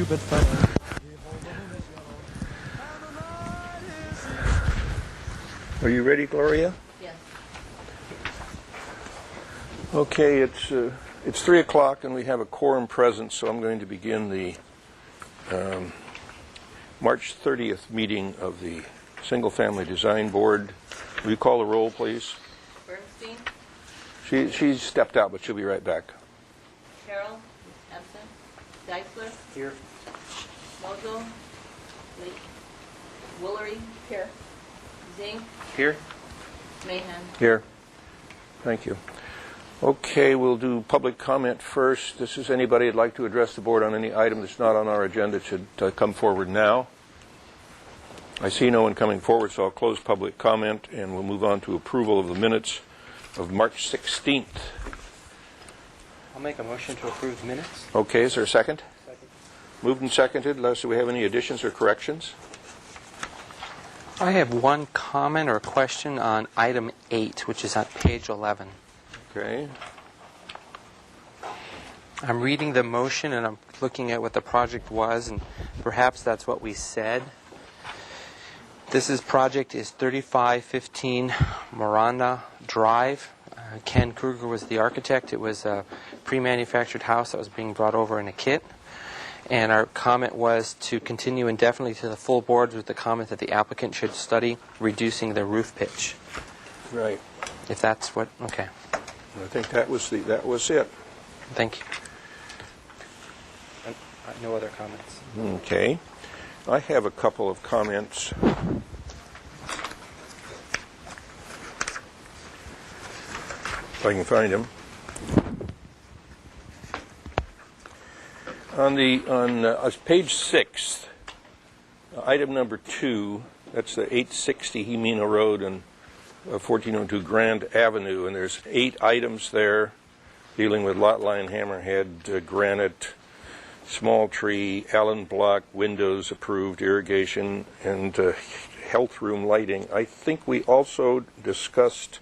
stupid fellow. Are you ready, Gloria? Yes. Okay, it's 3 o'clock and we have a quorum present, so I'm going to begin the March 30th meeting of the Single Family Design Board. Will you call the roll, please? Bernstein? She's stepped out, but she'll be right back. Carroll? Absent. Geisler? Here. Mozo? Woolery? Here. Zink? Here. Mahan? Here. Thank you. Okay, we'll do public comment first. This is anybody who'd like to address the board on any item that's not on our agenda should come forward now. I see no one coming forward, so I'll close public comment and we'll move on to approval of the minutes of March 16th. I'll make a motion to approve the minutes. Okay, is there a second? Second. Moved and seconded. Les, do we have any additions or corrections? I have one comment or question on item 8, which is on page 11. Okay. I'm reading the motion and I'm looking at what the project was, and perhaps that's what we said. This project is 3515 Miranda Drive. Ken Kruger was the architect. It was a pre-manufactured house that was being brought over in a kit. And our comment was to continue indefinitely to the full board with the comment that the applicant should study reducing the roof pitch. Right. If that's what, okay. I think that was it. Thank you. And, no other comments. Okay. I have a couple of comments. If I can find them. On page 6, item number 2, that's the 860 Jimeno Road and 1402 Grand Avenue, and there's 8 items there dealing with lot line, hammerhead, granite, small tree, Allen block, windows approved, irrigation, and health room lighting. I think we also discussed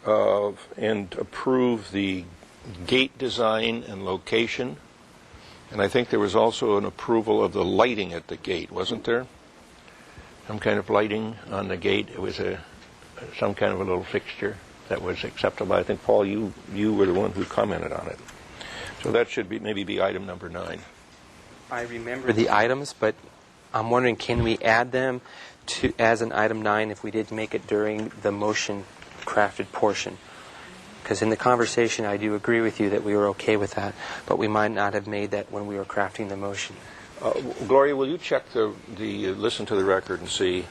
and approved the gate design and location. And I think there was also an approval of the lighting at the gate, wasn't there? Some kind of lighting on the gate. It was some kind of a little fixture that was acceptable. I think, Paul, you were the one who commented on it. So that should maybe be item number 9. I remember the items, but I'm wondering, can we add them as an item 9 if we did make it during the motion crafted portion? Because in the conversation, I do agree with you that we were okay with that, but we might not have made that when we were crafting the motion. Gloria, will you check listen to the record and see?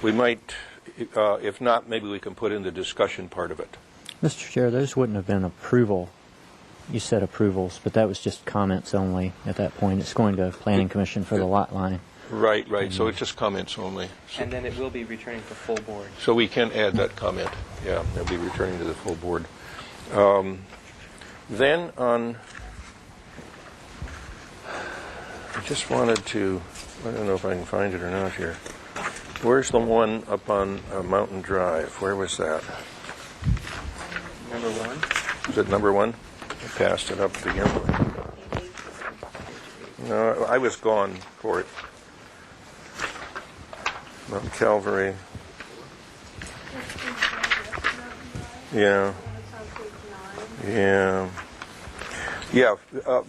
We might, if not, maybe we can put in the discussion part of it. Mr. Chair, those wouldn't have been approval. You said approvals, but that was just comments only at that point. It's going to Planning Commission for the lot line. Right. So it's just comments only. So, And then it will be returning to full board. so we can add that comment. Yeah, it'll be returning to the full board. Then on, I just wanted to, I don't know if I can find it or not here. Where's the one up on Mountain Drive? Where was that? Number 1? Is it number 1? I passed it up to begin with. No, I was gone for it. Mount Calvary. Yeah.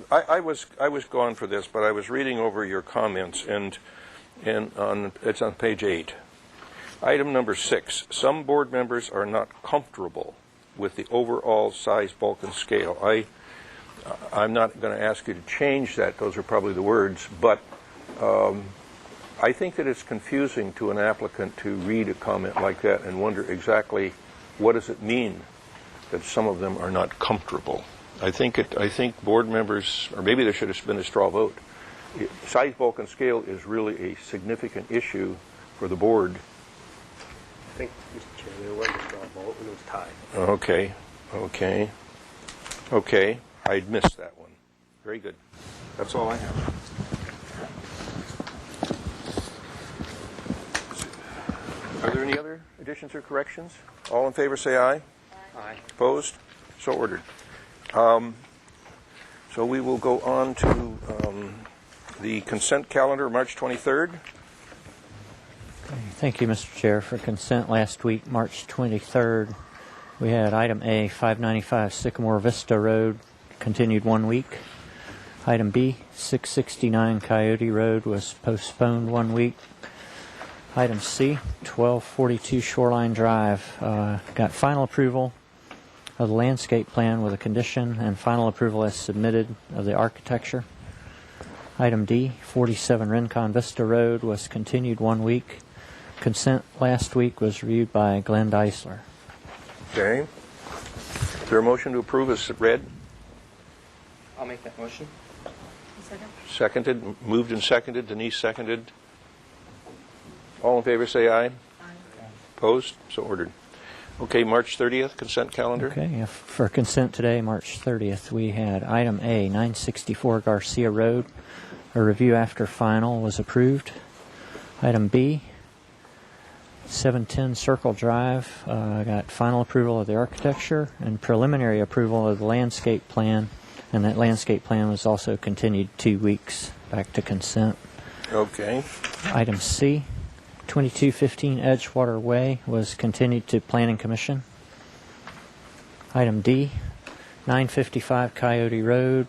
I was gone for this, but I was reading over your comments, and it's on page 8. Item number 6. Some board members are not comfortable with the overall size, bulk, and scale. I'm not going to ask you to change that. Those are probably the words, but I think that it's confusing to an applicant to read a comment like that and wonder exactly what does it mean that some of them are not comfortable. I think board members, or maybe there should have been a straw vote. Size, bulk, and scale is really a significant issue for the board. I think, Mr. Chair, there was a straw vote and it was tied. Okay. I'd missed that one. Very good. That's all I have. Are there any other additions or corrections? All in favor say aye. Aye. Opposed? So ordered. So we will go on to the consent calendar, March 23rd. Thank you, Mr. Chair. For consent last week, March 23rd, we had item A, 595 Sycamore Vista Road, continued 1 week. Item B, 669 Coyote Road was postponed 1 week. Item C, 1242 Shoreline Drive, got final approval of the landscape plan with a condition and final approval as submitted of the architecture. Item D, 47 Rincon Vista Road was continued 1 week. Consent last week was reviewed by Glenn Deisler. Okay. Is there a motion to approve as read? I'll make that motion. Seconded, moved and seconded. Denise seconded. All in favor say aye. Aye. Opposed? So ordered. Okay, March 30th, consent calendar. Okay, for consent today, March 30th, we had item A, 964 Garcia Road. A review after final was approved. Item B, 710 Circle Drive, got final approval of the architecture and preliminary approval of the landscape plan, and that landscape plan was also continued 2 weeks back to consent. Okay. Item C, 2215 Edgewater Way was continued to Planning Commission. Item D, 955 Coyote Road,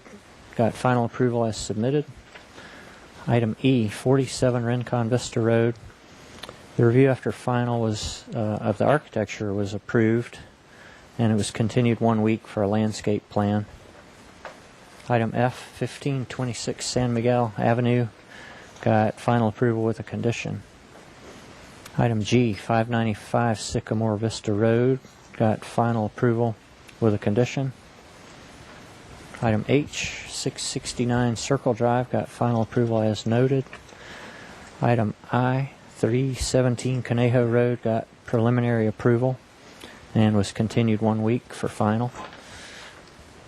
got final approval as submitted. Item E, 47 Rincon Vista Road, the review after final was of the architecture was approved, and it was continued 1 week for a landscape plan. Item F, 1526 San Miguel Avenue, got final approval with a condition. Item G, 595 Sycamore Vista Road, got final approval with a condition. Item H, 669 Circle Drive, got final approval as noted. Item I, 317 Conejo Road, got preliminary approval and was continued 1 week for final.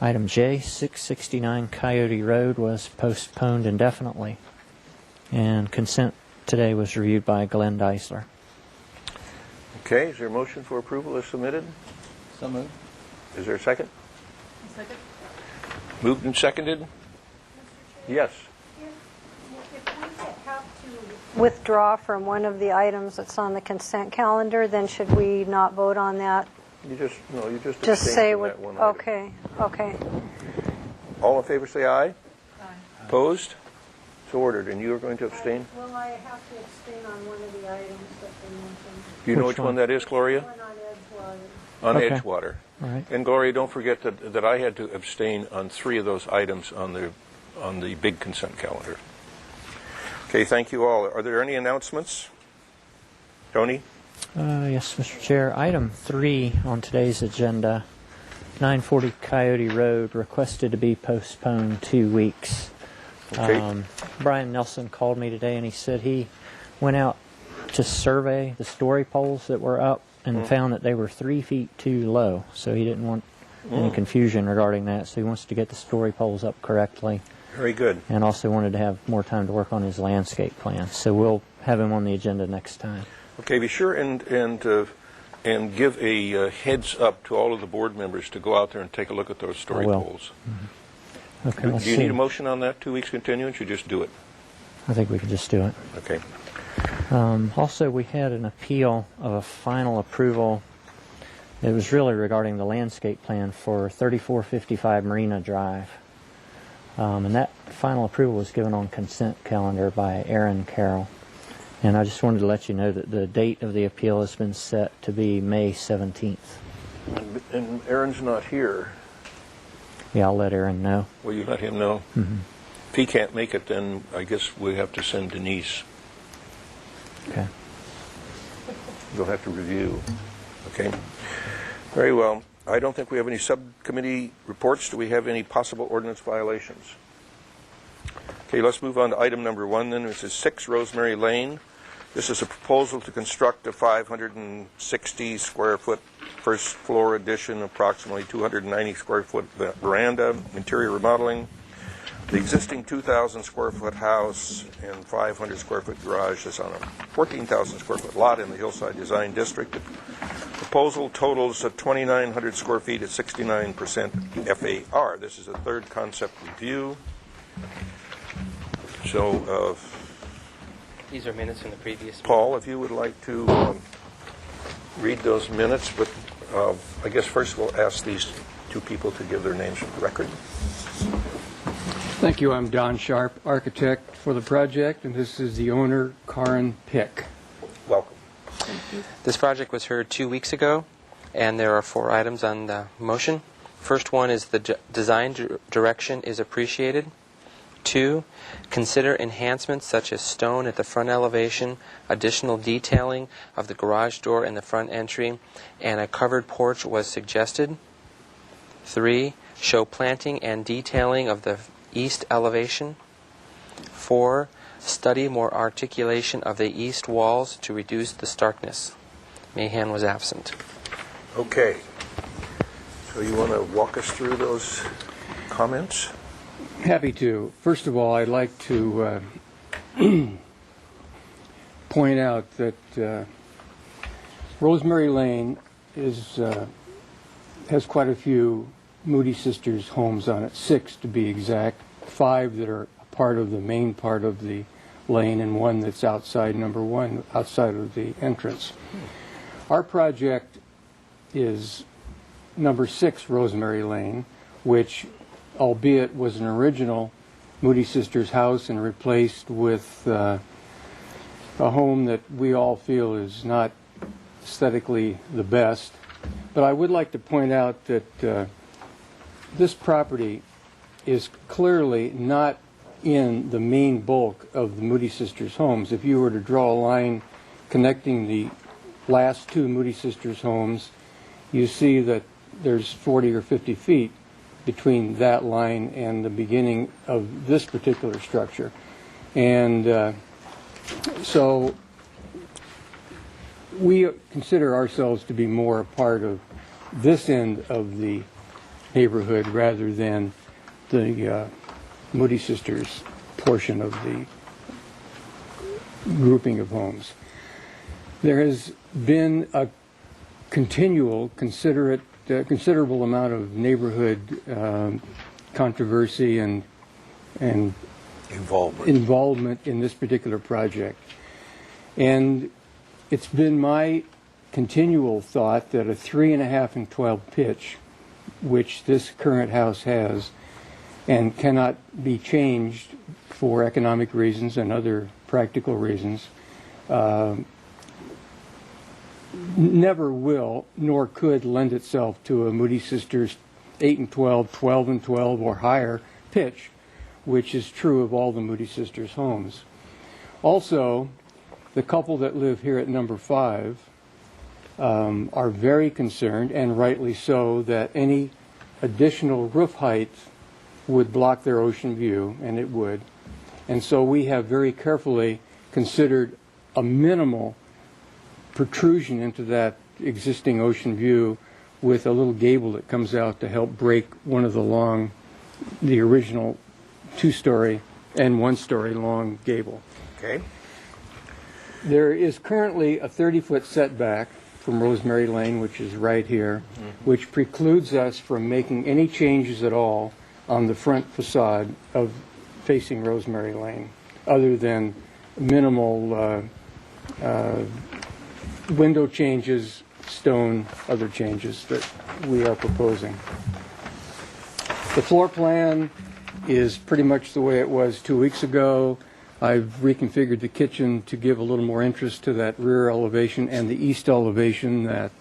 Item J, 669 Coyote Road, was postponed indefinitely. And consent today was reviewed by Glenn Deisler. Okay, is there a motion for approval as submitted? So moved. Is there a second? Second. Moved and seconded? Yes. If we have to withdraw from one of the items that's on the consent calendar, then should we not vote on that? You just Just abstain say from what, that one item. okay. All in favor say aye. Aye. Opposed? So ordered. And you are going to abstain? Will I have to abstain on one of the items that they mentioned? Do you know Which which one one? that is, Gloria? One on Edgewater. On Okay. Edgewater. All right. And Gloria, don't forget that I had to abstain on 3 of those items on the big consent calendar. Okay, thank you all. Are there any announcements? Tony? Yes, Mr. Chair. Item 3 on today's agenda, 940 Coyote Road, requested to be postponed 2 weeks. Okay. Brian Nelson called me today and he said he went out to survey the story poles that were up and found that they were 3 feet too low. So he didn't want any confusion regarding that. So he wants to get the story poles up correctly Very good. and also wanted to have more time to work on his landscape plan. So we'll have him on the agenda next time. Okay, be sure and give a heads up to all of the board members to go out there and take a look at those story I will. poles. Okay, Do let's you see. need a motion on that 2 weeks continuance? You just do it. I think we can just do it. Okay. Also, we had an appeal of a final approval. It was really regarding the landscape plan for 3455 Marina Drive. And that final approval was given on consent calendar by Aaron Carroll. And I just wanted to let you know that the date of the appeal has been set to be May 17th. And Aaron's not here. Yeah, I'll let Aaron know. Will you let him know? Mm-hmm. If he can't make it, then I guess we have to send Denise. Okay. You'll have to review. Okay. Very well. I don't think we have any subcommittee reports. Do we have any possible ordinance violations? Okay, let's move on to item number 1 then. This is 6 Rosemary Lane. This is a proposal to construct a 560 square foot first floor addition, approximately 290 square foot veranda, interior remodeling. The existing 2,000 square foot house and 500 square foot garage is on a 14,000 square foot lot in the Hillside Design District. The proposal totals 2,900 square feet at 69% FAR. This is a third concept review. So, These are minutes from the previous. Paul, if you would like to read those minutes, but I guess first we'll ask these two people to give their names for the record. Thank you. I'm Don Sharp, architect for the project, and this is the owner, Karin Pick. Welcome. This project was heard 2 weeks ago, and there are 4 items on the motion. First one is the design direction is appreciated. 2, consider enhancements such as stone at the front elevation, additional detailing of the garage door and the front entry, and a covered porch was suggested. 3, show planting and detailing of the east elevation. 4, study more articulation of the east walls to reduce the starkness. Mahan was absent. Okay. So you want to walk us through those comments? Happy to. First of all, I'd like to point out that Rosemary Lane has quite a few Moody Sisters homes on it, 6 to be exact, 5 that are part of the main part of the lane and 1 that's outside, number 1, outside of the entrance. Our project is number 6 Rosemary Lane, which, albeit was an original Moody Sisters house and replaced with a home that we all feel is not aesthetically the best. But I would like to point out that this property is clearly not in the main bulk of the Moody Sisters homes. If you were to draw a line connecting the last 2 Moody Sisters homes, you see that there's 40 or 50 feet between that line and the beginning of this particular structure. And so we consider ourselves to be more a part of this end of the neighborhood rather than the Moody Sisters portion of the grouping of homes. There has been a considerable amount of neighborhood controversy and involvement in this particular project. And it's been my continual thought that a 3.5 and 12 pitch, which this current house has, and cannot be changed for economic reasons and other practical reasons, never will nor could lend itself to a Moody Sisters 8 and 12, 12 and 12 or higher pitch, which is true of all the Moody Sisters homes. Also, the couple that live here at number 5 are very concerned, and rightly so, that any additional roof height would block their ocean view, and it would. And so we have very carefully considered a minimal protrusion into that existing ocean view with a little gable that comes out to help break one of the original 2-story and 1-story long gable. Okay. There is currently a 30-foot setback from Rosemary Lane, which is right here, which precludes us from making any changes at all on the front facade of facing Rosemary Lane, other than minimal window changes, stone, other changes that we are proposing. The floor plan is pretty much the way it was 2 weeks ago. I've reconfigured the kitchen to give a little more interest to that rear elevation and the east elevation that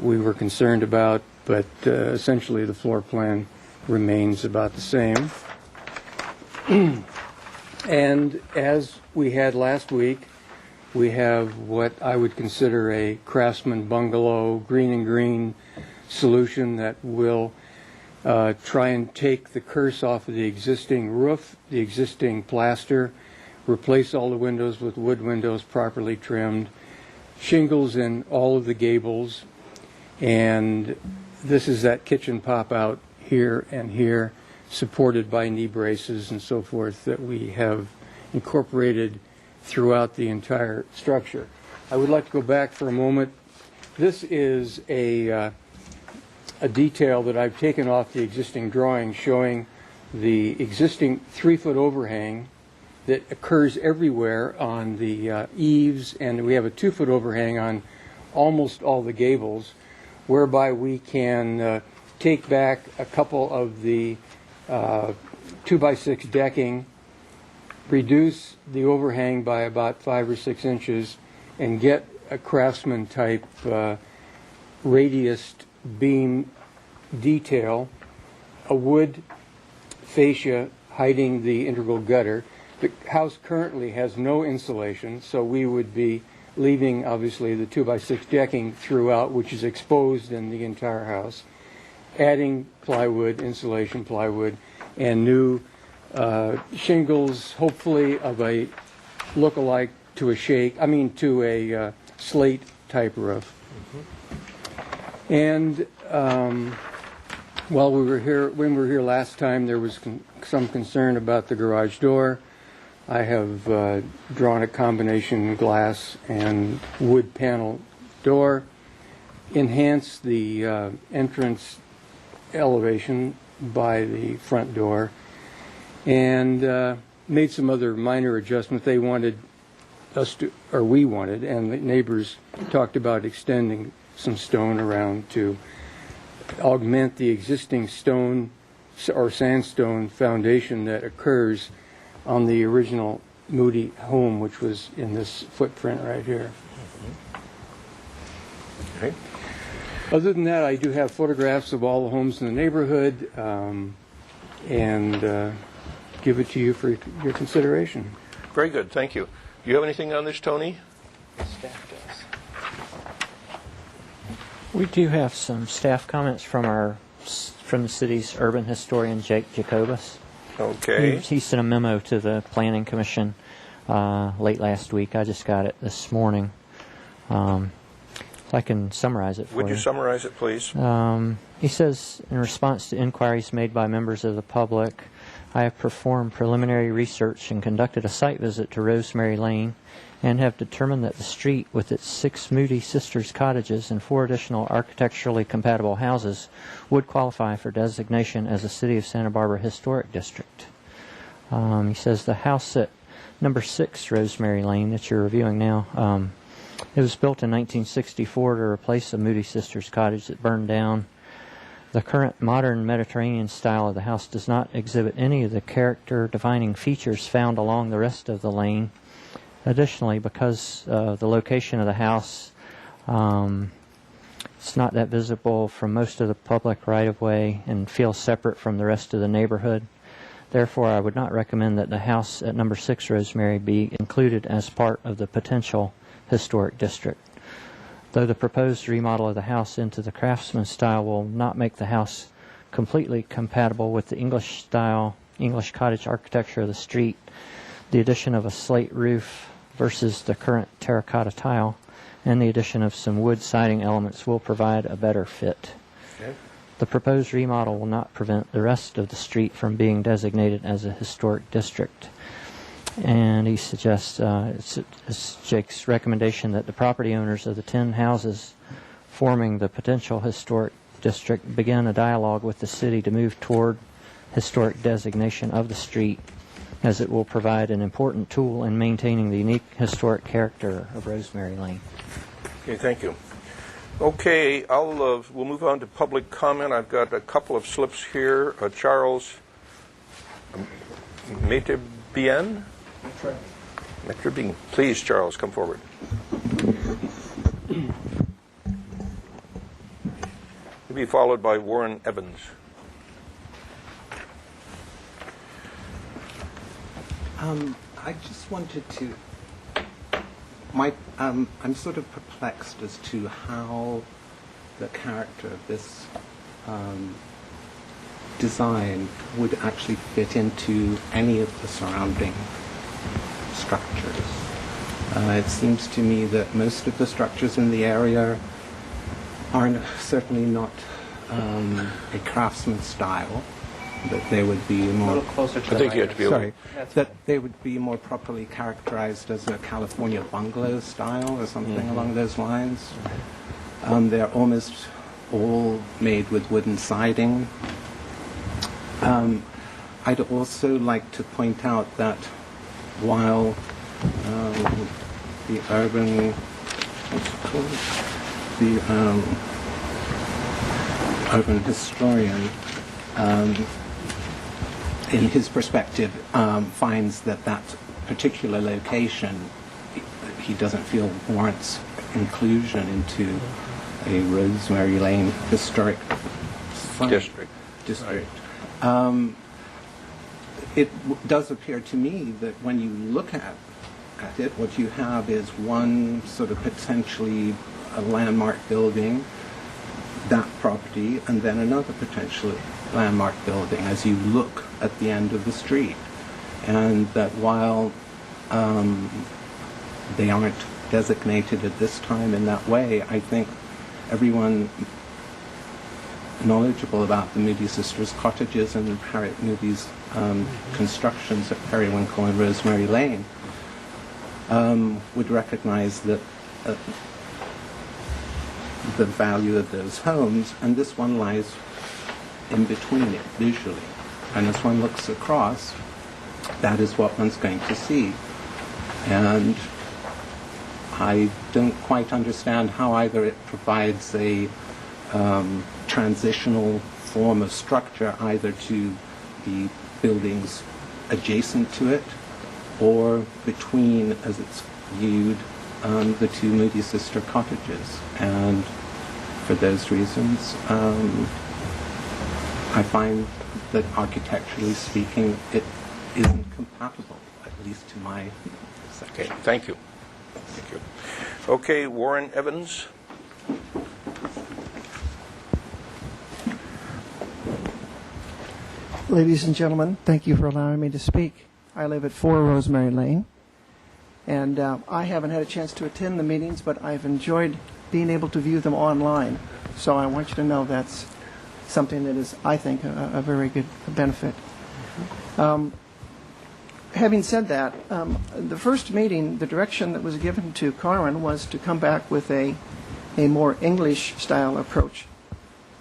we were concerned about, but essentially the floor plan remains about the same. And as we had last week, we have what I would consider a Craftsman bungalow green and green solution that will try and take the curse off of the existing roof, the existing plaster, replace all the windows with wood windows properly trimmed, shingles in all of the gables, and this is that kitchen pop-out here and here, supported by knee braces and so forth that we have incorporated throughout the entire structure. I would like to go back for a moment. This is a detail that I've taken off the existing drawing showing the existing 3-foot overhang that occurs everywhere on the eaves, and we have a 2-foot overhang on almost all the gables, whereby we can take back a couple of the 2x6 decking, reduce the overhang by about 5 or 6 inches, and get a Craftsman type radiused beam detail, a wood fascia hiding the integral gutter. The house currently has no insulation, so we would be leaving, obviously, the 2x6 decking throughout, which is exposed in the entire house, adding plywood, insulation plywood, and new shingles, hopefully of a look-alike to a slate type roof. And when we were here last time, there was some concern about the garage door. I have drawn a combination glass and wood panel door, enhance the entrance elevation by the front door, and made some other minor adjustments. They wanted us to, or we wanted, and the neighbors talked about extending some stone around to augment the existing stone or sandstone foundation that occurs on the original Moody home, which was in this footprint right here. Okay. Other than that, I do have photographs of all the homes in the neighborhood, and give it to you for your consideration. Very good, thank you. Do you have anything on this, Tony? Staff does. We do have some staff comments from the city's urban historian, Jake Jacobus. Okay. He sent a memo to the Planning Commission late last week. I just got it this morning. I can summarize it for you. Would you summarize it, please? He says, in response to inquiries made by members of the public, I have performed preliminary research and conducted a site visit to Rosemary Lane and have determined that the street with its 6 Moody Sisters cottages and 4 additional architecturally compatible houses would qualify for designation as a City of Santa Barbara Historic District. He says the house at number 6 Rosemary Lane that you're reviewing now, it was built in 1964 to replace a Moody Sisters cottage that burned down. The current modern Mediterranean style of the house does not exhibit any of the character-defining features found along the rest of the lane. Additionally, because the location of the house, it's not that visible from most of the public right-of-way and feels separate from the rest of the neighborhood. Therefore, I would not recommend that the house at number 6 Rosemary be included as part of the potential historic district. Though the proposed remodel of the house into the Craftsman style will not make the house completely compatible with the English cottage architecture of the street, the addition of a slate roof versus the current terracotta tile and the addition of some wood siding elements will provide a better fit. Okay. The proposed remodel will not prevent the rest of the street from being designated as a historic district. And he suggests, it's Jake's recommendation that the property owners of the 10 houses forming the potential historic district begin a dialogue with the city to move toward historic designation of the street, as it will provide an important tool in maintaining the unique historic character of Rosemary Lane. Okay, thank you. Okay, we'll move on to public comment. I've got a couple of slips here. Charles Metebien? Metebien. Please, Charles, come forward. He'll be followed by Warren Evans. I just wanted to. I'm sort of perplexed as to how the character of this design would actually fit into any of the surrounding structures. It seems to me that most of the structures in the area are certainly not a Craftsman style. That they would be more. A little closer to I think you have to be. Sorry, that they would be more properly characterized as a California bungalow style or something along those lines. They're almost all made with wooden siding. I'd also like to point out that while the urban, what's it called? The urban historian, in his perspective, finds that that particular location he doesn't feel warrants inclusion into a Rosemary Lane historic site. District. It does appear to me that when you look at it, what you have is one sort of potentially a landmark building, that property, and then another potentially landmark building as you look at the end of the street. And that while they aren't designated at this time in that way, I think everyone knowledgeable about the Moody Sisters cottages and Harriet Moody's constructions at Periwinkle and Rosemary Lane would recognize that the value of those homes, and this one lies in between it visually. And as one looks across, that is what one's going to see. And I don't quite understand how either it provides a transitional form of structure either to the buildings adjacent to it or between, as it's viewed, the two Moody Sister cottages. And for those reasons, I find that architecturally speaking, it isn't compatible, at least to my section. Okay, thank you. Thank you. Okay, Warren Evans. Ladies and gentlemen, thank you for allowing me to speak. I live at 4 Rosemary Lane, and I haven't had a chance to attend the meetings, but I've enjoyed being able to view them online. So I want you to know that's something that is, I think, a very good benefit. Having said that, the first meeting, the direction that was given to Carmen was to come back with a more English-style approach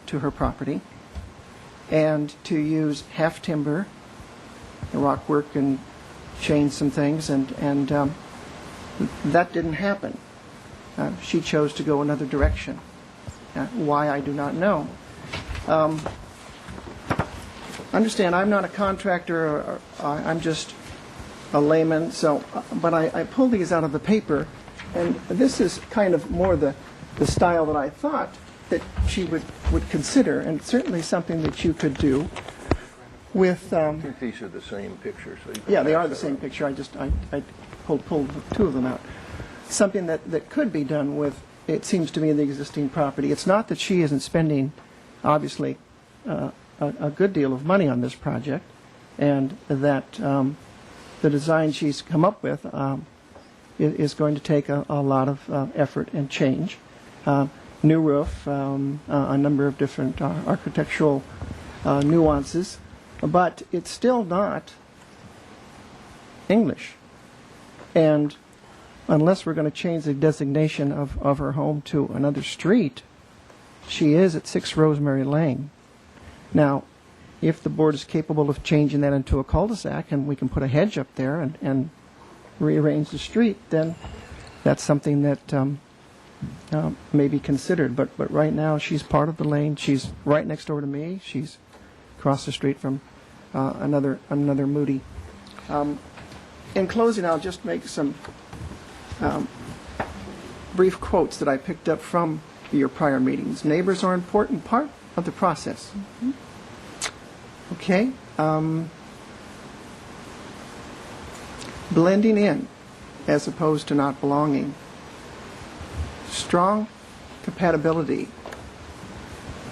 to her property, and to use half timber, rock work, and change some things, and that didn't happen. She chose to go another direction. Why, I do not know. Understand, I'm not a contractor, I'm just a layman, so, but I pulled these out of the paper, and this is kind of more the style that I thought that she would consider, and certainly something that you could do with... I think these are the same pictures. So yeah, they are the same picture. I pulled two of them out. Something that could be done with, it seems to me, the existing property. It's not that she isn't spending, obviously, a good deal of money on this project, and that the design she's come up with is going to take a lot of effort and change. New roof, a number of different architectural nuances, but it's still not English. And unless we're going to change the designation of her home to another street, she is at 6 Rosemary Lane. Now, if the board is capable of changing that into a cul-de-sac and we can put a hedge up there and rearrange the street, then that's something that may be considered. But right now, she's part of the lane. She's right next door to me. She's across the street from another Moody. In closing, I'll just make some brief quotes that I picked up from your prior meetings. Neighbors are an important part of the process. Mm-hmm. Okay. Blending in as opposed to not belonging. Strong compatibility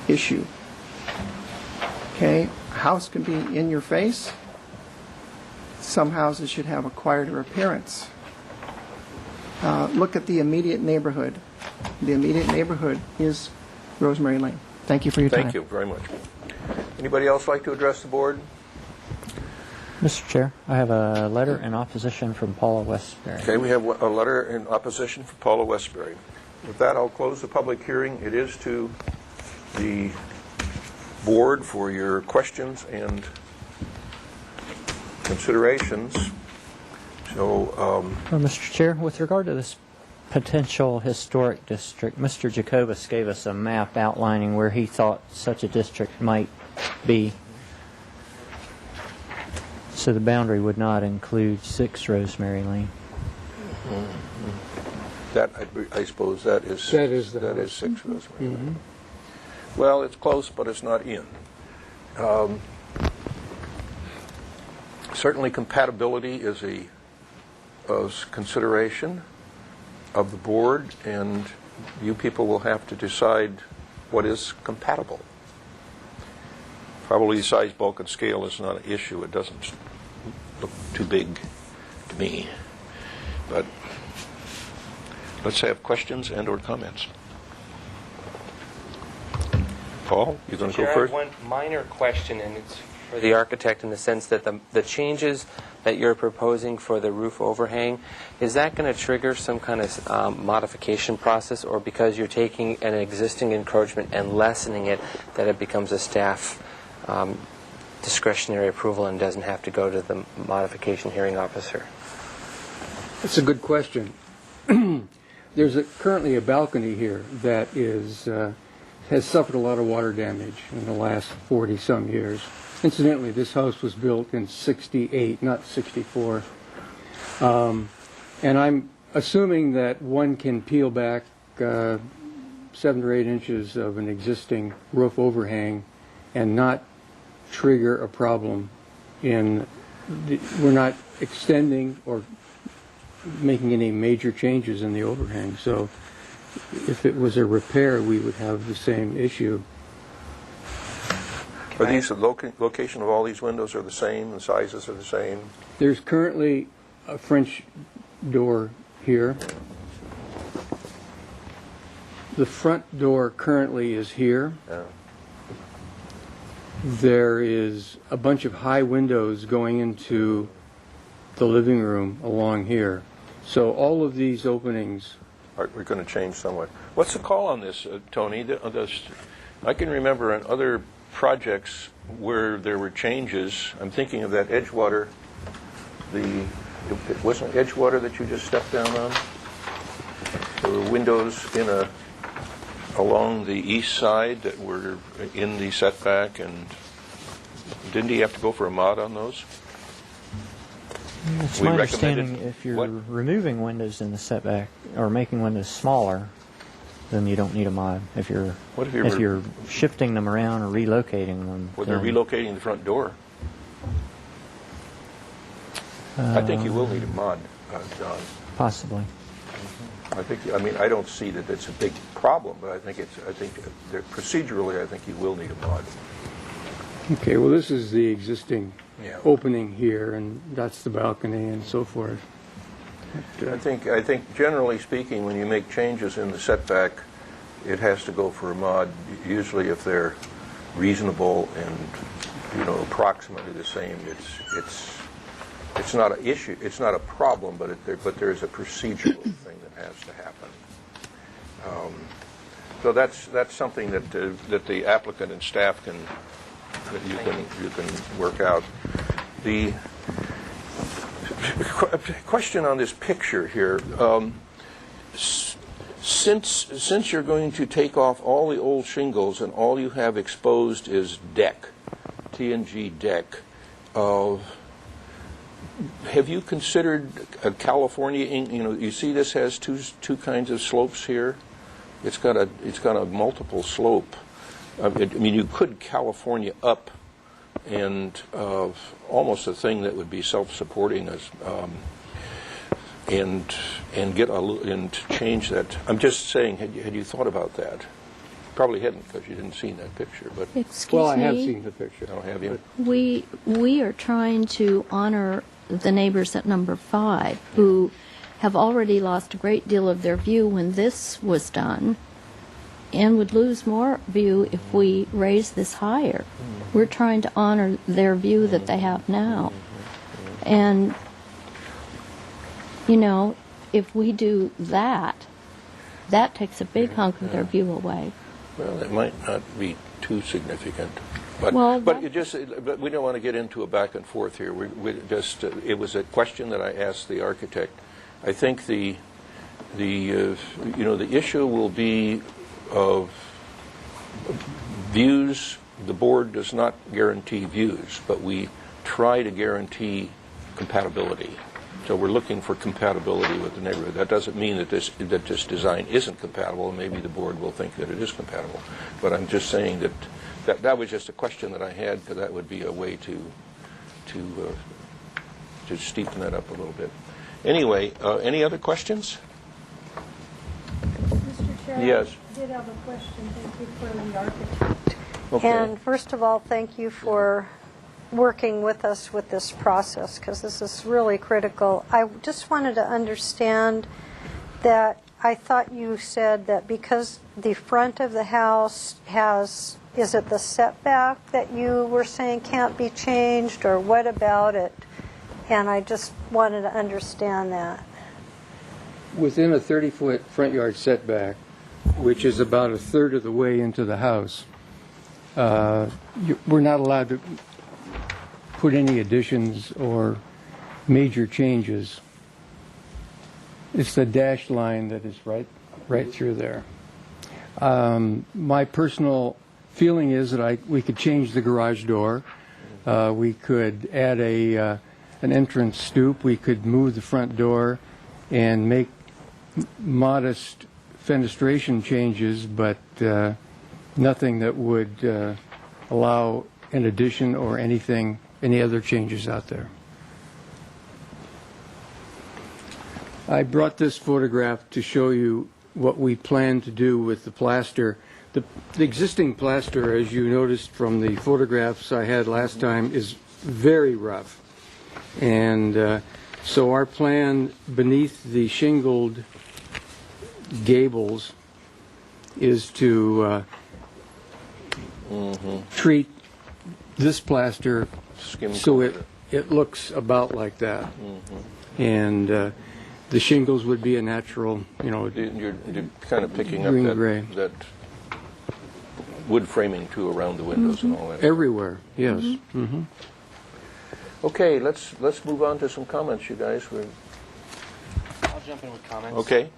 issue. Okay. A house can be in your face. Some houses should have a quieter appearance. Look at the immediate neighborhood. The immediate neighborhood is Rosemary Lane. Thank you for your time. Thank you very much. Anybody else like to address the board? Mr. Chair, I have a letter in opposition from Paula Westbury. Okay, we have a letter in opposition for Paula Westbury. With that, I'll close the public hearing. It is to the board for your questions and considerations. So, Well, Mr. Chair, with regard to this potential historic district, Mr. Jacobus gave us a map outlining where he thought such a district might be. So the boundary would not include 6 Rosemary Lane. that, I suppose that is... That is the That is house. 6 Rosemary Lane. Well, it's close, but it's not in. Certainly compatibility is a consideration of the board, and you people will have to decide what is compatible. Probably size, bulk, and scale is not an issue. It doesn't look too big to me. But let's have questions and/or comments. Paul, you going to go Chair, first? I have one minor question, and it's for the architect in the sense that the changes that you're proposing for the roof overhang, is that going to trigger some kind of modification process, or because you're taking an existing encroachment and lessening it, that it becomes a staff discretionary approval and doesn't have to go to the modification hearing officer? That's a good question. There's currently a balcony here that has suffered a lot of water damage in the last 40-some years. Incidentally, this house was built in 68, not 64. And I'm assuming that one can peel back 7 or 8 inches of an existing roof overhang and not trigger a problem we're not extending or making any major changes in the overhang. So if it was a repair, we would have the same issue. Are these the location of all these windows are the same, the sizes are the same? There's currently a French door here. The front door currently is here. Yeah. There is a bunch of high windows going into the living room along here. So all of these openings... We're going to change somewhat. What's the call on this, Tony? I can remember on other projects where there were changes. I'm thinking of that Edgewater. It wasn't Edgewater that you just stepped down on? There were windows along the east side that were in the setback, and didn't he have to go for a mod on those? It's We my recommended- understanding if you're what? removing windows in the setback or making windows smaller, then you don't need a mod. If you're What if you're shifting them around or relocating them, Well, they're then, relocating the front door. I think you will need a mod, John. possibly. I don't see that it's a big problem, but I think procedurally, I think you will need a mod. Okay, well, this is the existing Yeah. opening here, and that's the balcony and so forth. I think generally speaking, when you make changes in the setback, it has to go for a mod, usually if they're reasonable and, approximately the same. It's not an issue, it's not a problem, but there's a procedural thing that has to happen. So that's something that the applicant and staff can work out. The question on this picture here, since you're going to take off all the old shingles and all you have exposed is deck, T&G deck, have you considered a California? You see, this has two kinds of slopes here. It's got a multiple slope. You could California up, and almost a thing that would be self-supporting and change that. I'm just saying, had you thought about that? Probably hadn't, because you didn't see that picture. But Well, I have seen the picture. I'll have you. We are trying to honor the neighbors at number 5 who have already lost a great deal of their view when this was done and would lose more view if we raise this higher. We're trying to honor their view that they have now. And, if we do that takes a big hunk of their view away. Well, it might not be too significant. But, Well, but that- but we don't want to get into a back and forth here. We just it was a question that I asked the architect. I think the issue will be of views. The board does not guarantee views, but we try to guarantee compatibility. So we're looking for compatibility with the neighborhood. That doesn't mean that this design isn't compatible. Maybe the board will think that it is compatible. But I'm just saying that was just a question that I had, because that would be a way to steepen that up a little bit. Anyway, any other questions? Mr. Chair, Yes. I did have a question. Thank you for the architect. Okay. And first of all, thank you for working with us with this process, because this is really critical. I just wanted to understand that I thought you said that because the front of the house has, is it the setback that you were saying can't be changed, or what about it? And I just wanted to understand that. Within a 30-foot front yard setback, which is about a third of the way into the house, we're not allowed to put any additions or major changes. It's the dashed line that is right through there. My personal feeling is that we could change the garage door. We could add an entrance stoop. We could move the front door and make modest fenestration changes, but nothing that would allow an addition or any other changes out there. I brought this photograph to show you what we plan to do with the plaster. The existing plaster, as you noticed from the photographs I had last time, is very rough. And so our plan beneath the shingled gables is to treat this plaster so it looks about like that. And the shingles would be a natural, You're kind of picking up green-gray. that wood framing too around the windows and all that. Everywhere, yes. Mm-hmm. Okay, let's move on to some comments, you guys. I'll jump in with comments. Okay.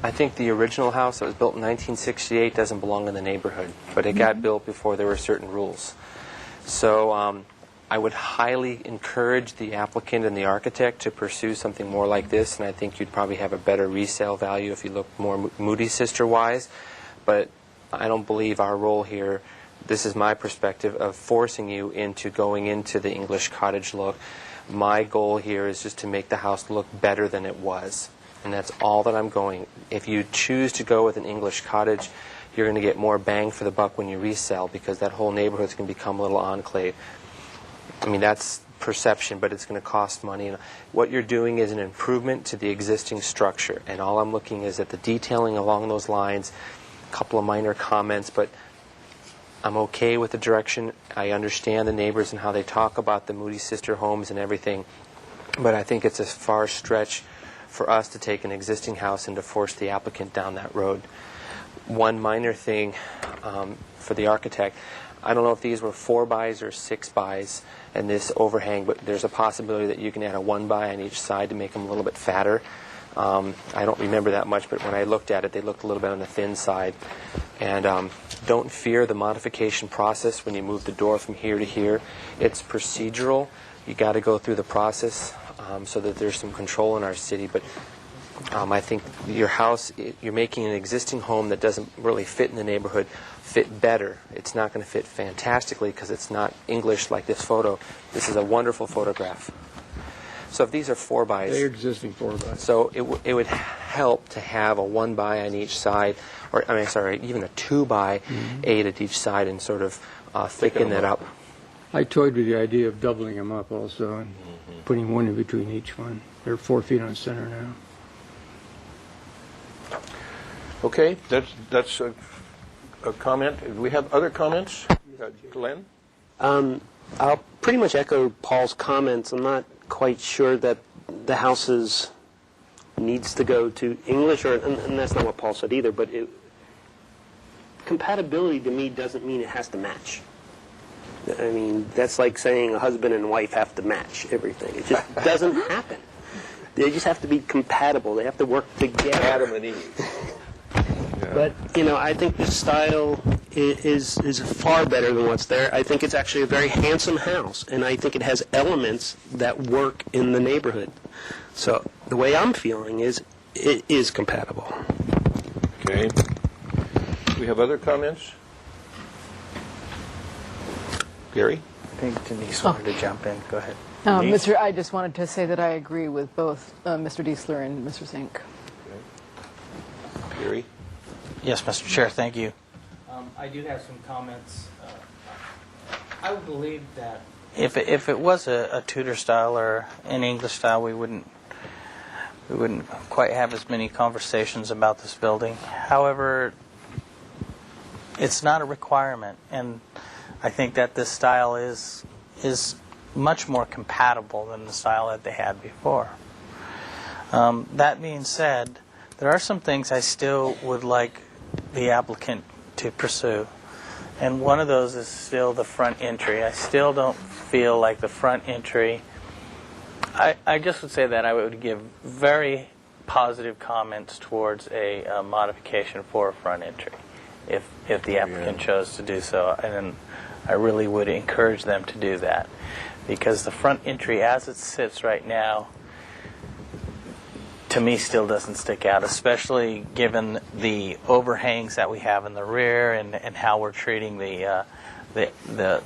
I think the original house that was built in 1968 doesn't belong in the neighborhood, but it got built before there were certain rules. So I would highly encourage the applicant and the architect to pursue something more like this, and I think you'd probably have a better resale value if you look more Moody Sister-wise. But I don't believe our role here, this is my perspective, of forcing you into going into the English cottage look. My goal here is just to make the house look better than it was. And that's all that I'm going. If you choose to go with an English cottage, you're going to get more bang for the buck when you resell, because that whole neighborhood's going to become a little enclave. I mean, that's perception, but it's going to cost money. And what you're doing is an improvement to the existing structure, and all I'm looking is at the detailing along those lines, a couple of minor comments, but I'm okay with the direction. I understand the neighbors and how they talk about the Moody Sister homes and everything, but I think it's a far stretch for us to take an existing house and to force the applicant down that road. One minor thing for the architect, I don't know if these were 4-bys or 6-bys and this overhang, but there's a possibility that you can add a 1-by on each side to make them a little bit fatter. I don't remember that much, but when I looked at it, they looked a little bit on the thin side. And don't fear the modification process when you move the door from here to here. It's procedural. You got to go through the process so that there's some control in our city. But I think your house, you're making an existing home that doesn't really fit in the neighborhood fit better. It's not going to fit fantastically because it's not English like this photo. This is a wonderful photograph. So if these are 4-bys, They're existing 4-bys. so it would help to have a 1-by on each side, or even a 2-by, 8 at each side, and sort of thicken that up. I toyed with the idea of doubling them up also and putting one in between each one. They're 4 feet on center now. Okay, that's a comment. Do we have other comments? Glenn? I'll pretty much echo Paul's comments. I'm not quite sure that the house needs to go to English, and that's not what Paul said either, but compatibility to me doesn't mean it has to match. I mean, that's like saying a husband and wife have to match everything. It just doesn't happen. They just have to be compatible. They have to work together. Adam and Eve. But, I think the style is far better than what's there. I think it's actually a very handsome house, and I think it has elements that work in the neighborhood. So the way I'm feeling is it is compatible. Okay. Do we have other comments? Gary? I think Denise wanted to jump in. Go ahead. I just wanted to say that I agree with both Mr. Diesler and Mr. Zink. Okay. Gary? Yes, Mr. Chair, thank you. I do have some comments. I would believe that if it was a Tudor style or an English style, we wouldn't quite have as many conversations about this building. However, it's not a requirement, and I think that this style is much more compatible than the style that they had before. That being said, there are some things I still would like the applicant to pursue, and one of those is still the front entry. I still don't feel like the front entry. I just would say that I would give very positive comments towards a modification for a front entry if the applicant chose to do so, and I really would encourage them to do that, because the front entry as it sits right now to me still doesn't stick out, especially given the overhangs that we have in the rear and how we're treating the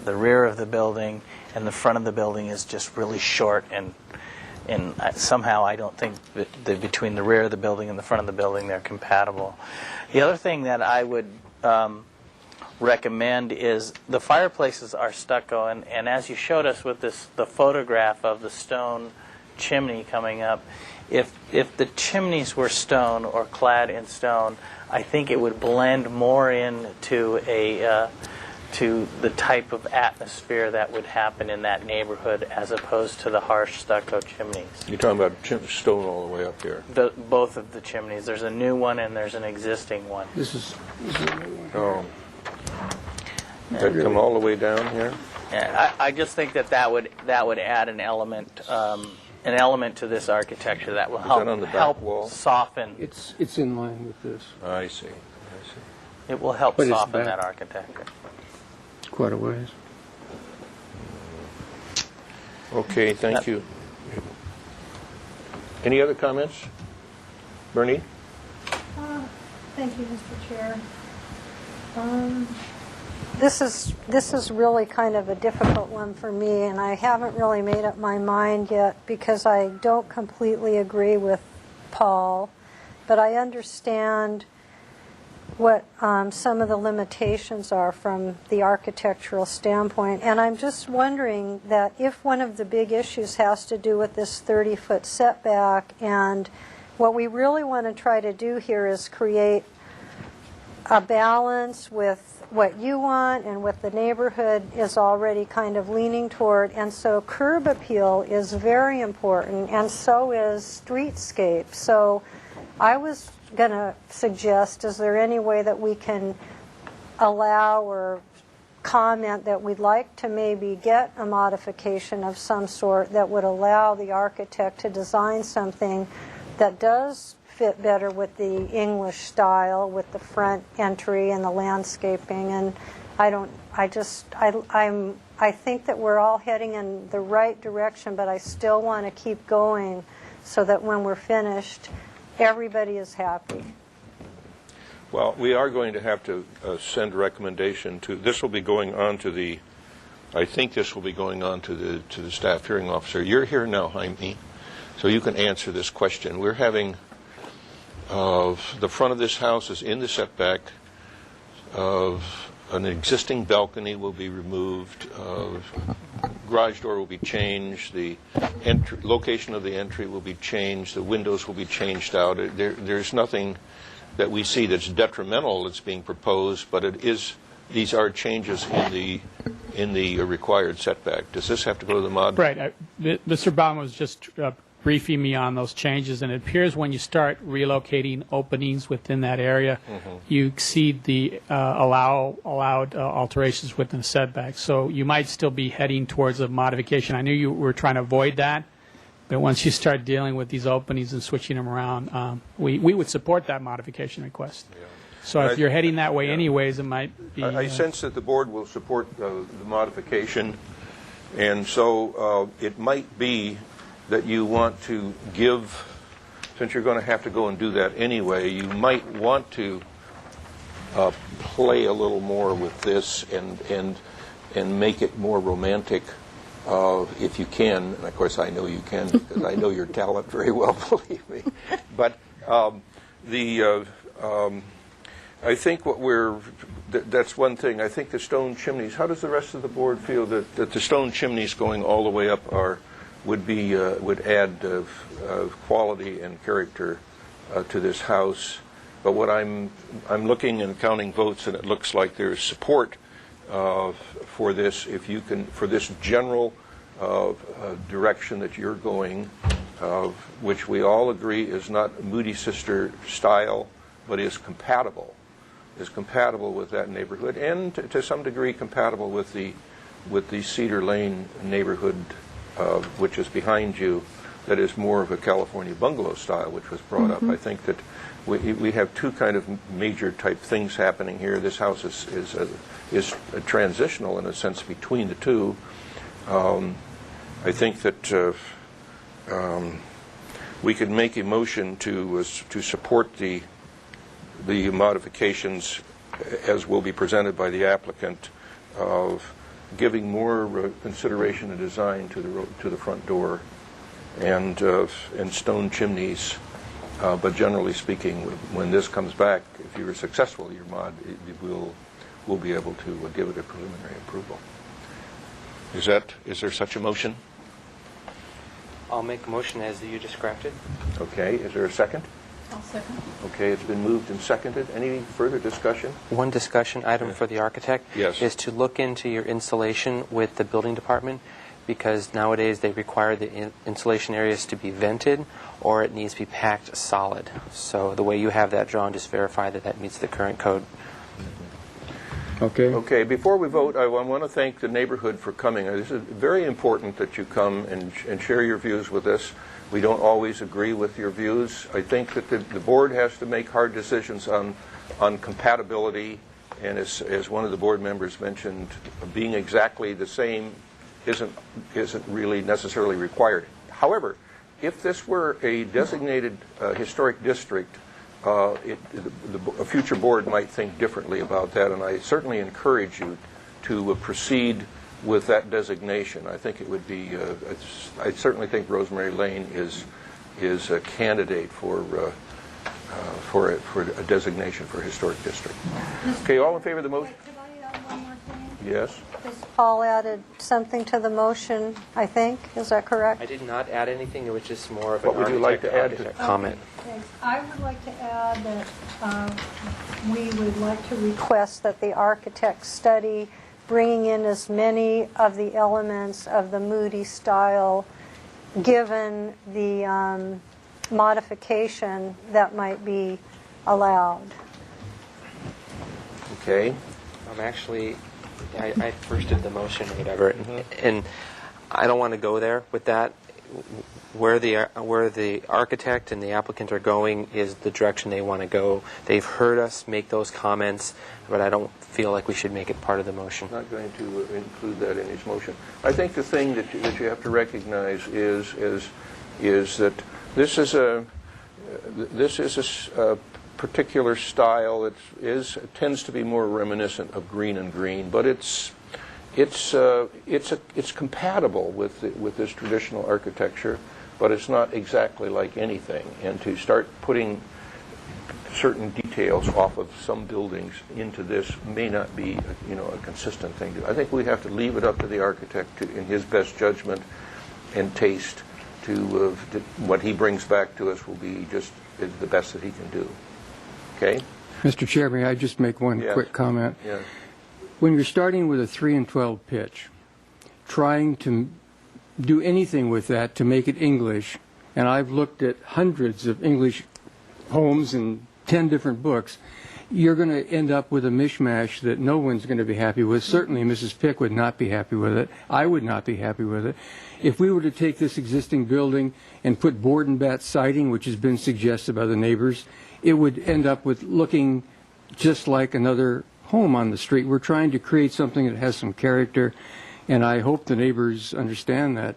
rear of the building, and the front of the building is just really short, and somehow I don't think that between the rear of the building and the front of the building they're compatible. The other thing that I would recommend is the fireplaces are stucco, and as you showed us with the photograph of the stone chimney coming up, if the chimneys were stone or clad in stone, I think it would blend more into to the type of atmosphere that would happen in that neighborhood as opposed to the harsh stucco chimneys. You're talking about stone all the way up here. Both of the chimneys. There's a new one and there's an existing one. This is a new one. Oh. Does that come all the way down here? Yeah, I just think that would add an element to this architecture that will that on the back help wall? soften. It's in line with this. I see. It will help But it's soften back. that architecture. Quite a ways. Okay, thank you. Any other comments? Bernie? Thank you, Mr. Chair. This is really kind of a difficult one for me, and I haven't really made up my mind yet because I don't completely agree with Paul, but I understand what some of the limitations are from the architectural standpoint, and I'm just wondering that if one of the big issues has to do with this 30-foot setback, and what we really want to try to do here is create a balance with what you want and what the neighborhood is already kind of leaning toward, and so curb appeal is very important, and so is streetscape. So I was going to suggest, is there any way that we can allow or comment that we'd like to maybe get a modification of some sort that would allow the architect to design something that does fit better with the English style, with the front entry and the landscaping. And I think that we're all heading in the right direction, but I still want to keep going so that when we're finished, everybody is happy. Well, we are going to have to send a recommendation to, this will be going on to the, I think this will be going on to the staff hearing officer. You're here now, Jaime, so you can answer this question. We're having, the front of this house is in the setback of an existing balcony will be removed, garage door will be changed, the location of the entry will be changed, the windows will be changed out. There's nothing that we see that's detrimental that's being proposed, but these are changes in the required setback. Does this have to go to the mod? Right. Mr. Baum was just briefing me on those changes, and it appears when you start relocating openings within that area, you exceed the allowed alterations within the setbacks. So you might still be heading towards a modification. I knew you were trying to avoid that, but once you start dealing with these openings and switching them around, we would support that modification request. Yeah. So if you're heading that way anyways, it might be... I sense that the board will support the modification, and so it might be that you want to give, since you're going to have to go and do that anyway, you might want to play a little more with this and make it more romantic if you can. And of course I know you can, because I know your talent very well, believe me. But I think that's one thing. I think the stone chimneys, how does the rest of the board feel that the stone chimneys going all the way up would add quality and character to this house? But what I'm looking and counting votes, and it looks like there's support for this, if you can, for this general direction that you're going, which we all agree is not Moody Sister style, but is compatible with that neighborhood, and to some degree compatible with the Cedar Lane neighborhood, which is behind you, that is more of a California bungalow style, which was brought up. I think that we have two kind of major type things happening here. This house is transitional in a sense between the two. I think that we could make a motion to support the modifications as will be presented by the applicant, of giving more consideration and design to the front door and stone chimneys. But generally speaking, when this comes back, if you are successful, your mod, we'll be able to give it a preliminary approval. Is there such a motion? I'll make a motion as you described it. Okay. Is there a second? I'll second. Okay. It's been moved and seconded. Any further discussion? One discussion item for the architect is to look into your insulation with the building department, because nowadays they require the insulation areas to be vented or it needs to be packed solid. So the way you have that drawn, just verify that meets the current code. Okay. Okay. Before we vote, I want to thank the neighborhood for coming. This is very important that you come and share your views with us. We don't always agree with your views. I think that the board has to make hard decisions on compatibility, and as one of the board members mentioned, being exactly the same isn't really necessarily required. However, if this were a designated historic district, a future board might think differently about that, and I certainly encourage you to proceed with that designation. I think it would be. I certainly think Rosemary Lane is a candidate for a designation for historic district. Okay, all in favor of the motion? Could I add one more thing? Yes. Because Paul added something to the motion, I think. Is that correct? I did not add anything. It was just more of What an would you like to add to architect comment. Thanks. I would like to add that we would like to request that the architect study bringing in as many of the elements of the Moody style, given the modification that might be allowed. Okay. Actually, I first did the motion or whatever, and I don't want to go there with that. Where the architect and the applicant are going is the direction they want to go. They've heard us make those comments, but I don't feel like we should make it part of the motion. Not going to include that in his motion. I think the thing that you have to recognize is that this is a particular style that tends to be more reminiscent of green and green, but it's compatible with this traditional architecture, but it's not exactly like anything. And to start putting certain details off of some buildings into this may not be a consistent thing to do. I think we have to leave it up to the architect in his best judgment and taste to what he brings back to us will be just the best that he can do. Okay? Mr. Chair, may I just make one quick comment? Yes. When you're starting with a 3 and 12 pitch, trying to do anything with that to make it English and I've looked at hundreds of English homes and 10 different books, you're going to end up with a mishmash that no one's going to be happy with. Certainly Mrs. Pick would not be happy with it. I would not be happy with it. If we were to take this existing building and put board and bat siding, which has been suggested by the neighbors, it would end up with looking just like another home on the street. We're trying to create something that has some character, and I hope the neighbors understand that.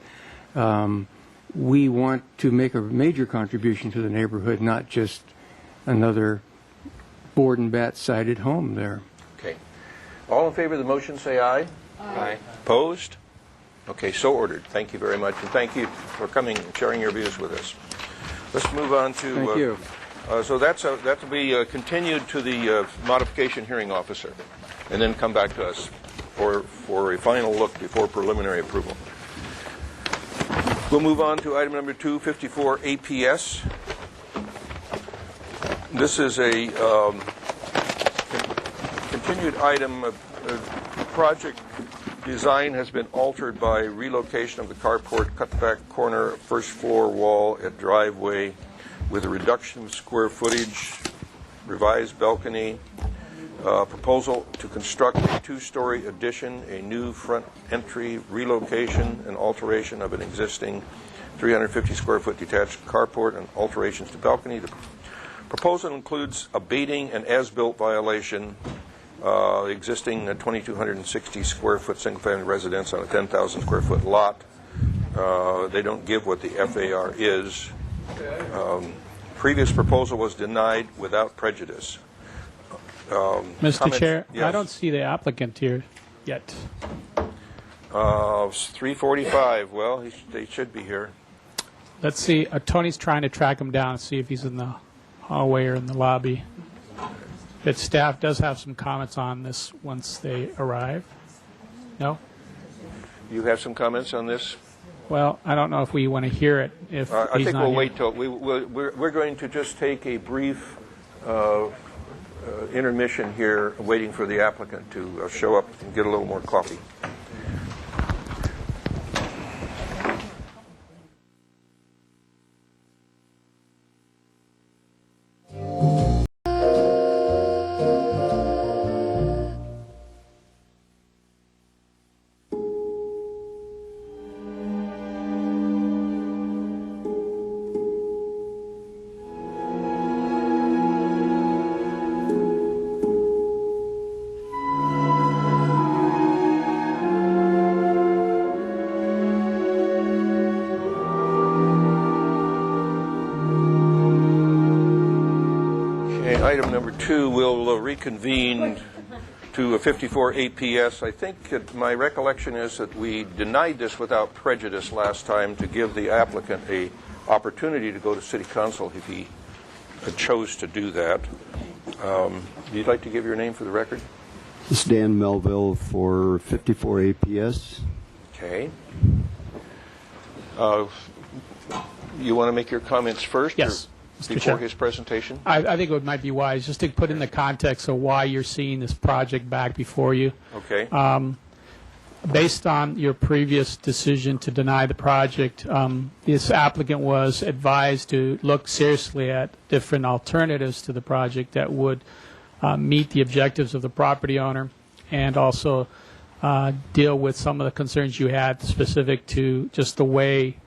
We want to make a major contribution to the neighborhood, not just another board and bat sided home there. Okay. All in favor of the motion, say aye. Aye. Opposed? Okay, so ordered. Thank you very much, and thank you for coming and sharing your views with us. Let's move on to... Thank you. So that will be continued to the modification hearing officer, and then come back to us for a final look before preliminary approval. We'll move on to item number 2, 54 APS. This is a continued item. Project design has been altered by relocation of the carport, cutback corner, first floor wall at driveway with a reduction of square footage, revised balcony, proposal to construct a 2-story addition, a new front entry, relocation and alteration of an existing 350 square foot detached carport and alterations to balcony. The proposal includes abating an as-built violation, existing 2,260 square foot single-family residence on a 10,000 square foot lot. They don't give what the FAR is. Previous proposal was denied without prejudice. Mr. Comments? Chair, Yes. I don't see the applicant here yet. 3:45. Well, they should be here. Let's see. Tony's trying to track him down and see if he's in the hallway or in the lobby. But staff does have some comments on this once they arrive. No? You have some comments on this? Well, I don't know if we want to hear it if I he's think not we'll here. wait till we're going to just take a brief intermission here, waiting for the applicant to show up and get a little more coffee. Item number 2, we'll reconvene to 54 APS. I think that my recollection is that we denied this without prejudice last time to give the applicant a opportunity to go to City Council if he chose to do that. You'd like to give your name for the record? This is Dan Melville for 54 APS. Okay. You want to make your comments first? Yes. Before Chair. his presentation? I think it might be wise just to put in the context of why you're seeing this project back before you. Okay. Based on your previous decision to deny the project, this applicant was advised to look seriously at different alternatives to the project that would meet the objectives of the property owner and also deal with some of the concerns you had specific to just the way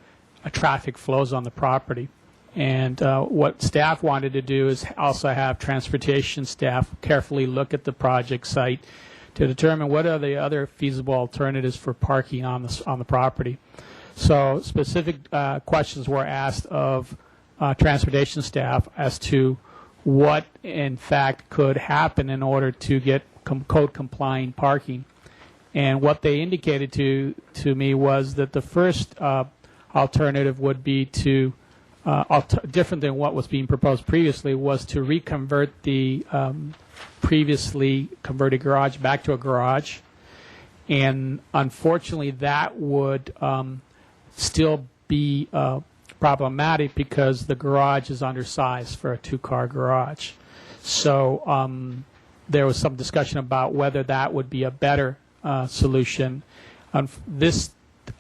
traffic flows on the property. And what staff wanted to do is also have transportation staff carefully look at the project site to determine what are the other feasible alternatives for parking on the property. So specific questions were asked of transportation staff as to what in fact could happen in order to get code complying parking. And what they indicated to me was that the first alternative would be to different than what was being proposed previously, was to reconvert the previously converted garage back to a garage. And unfortunately, that would still be problematic because the garage is undersized for a 2-car garage. So there was some discussion about whether that would be a better solution. This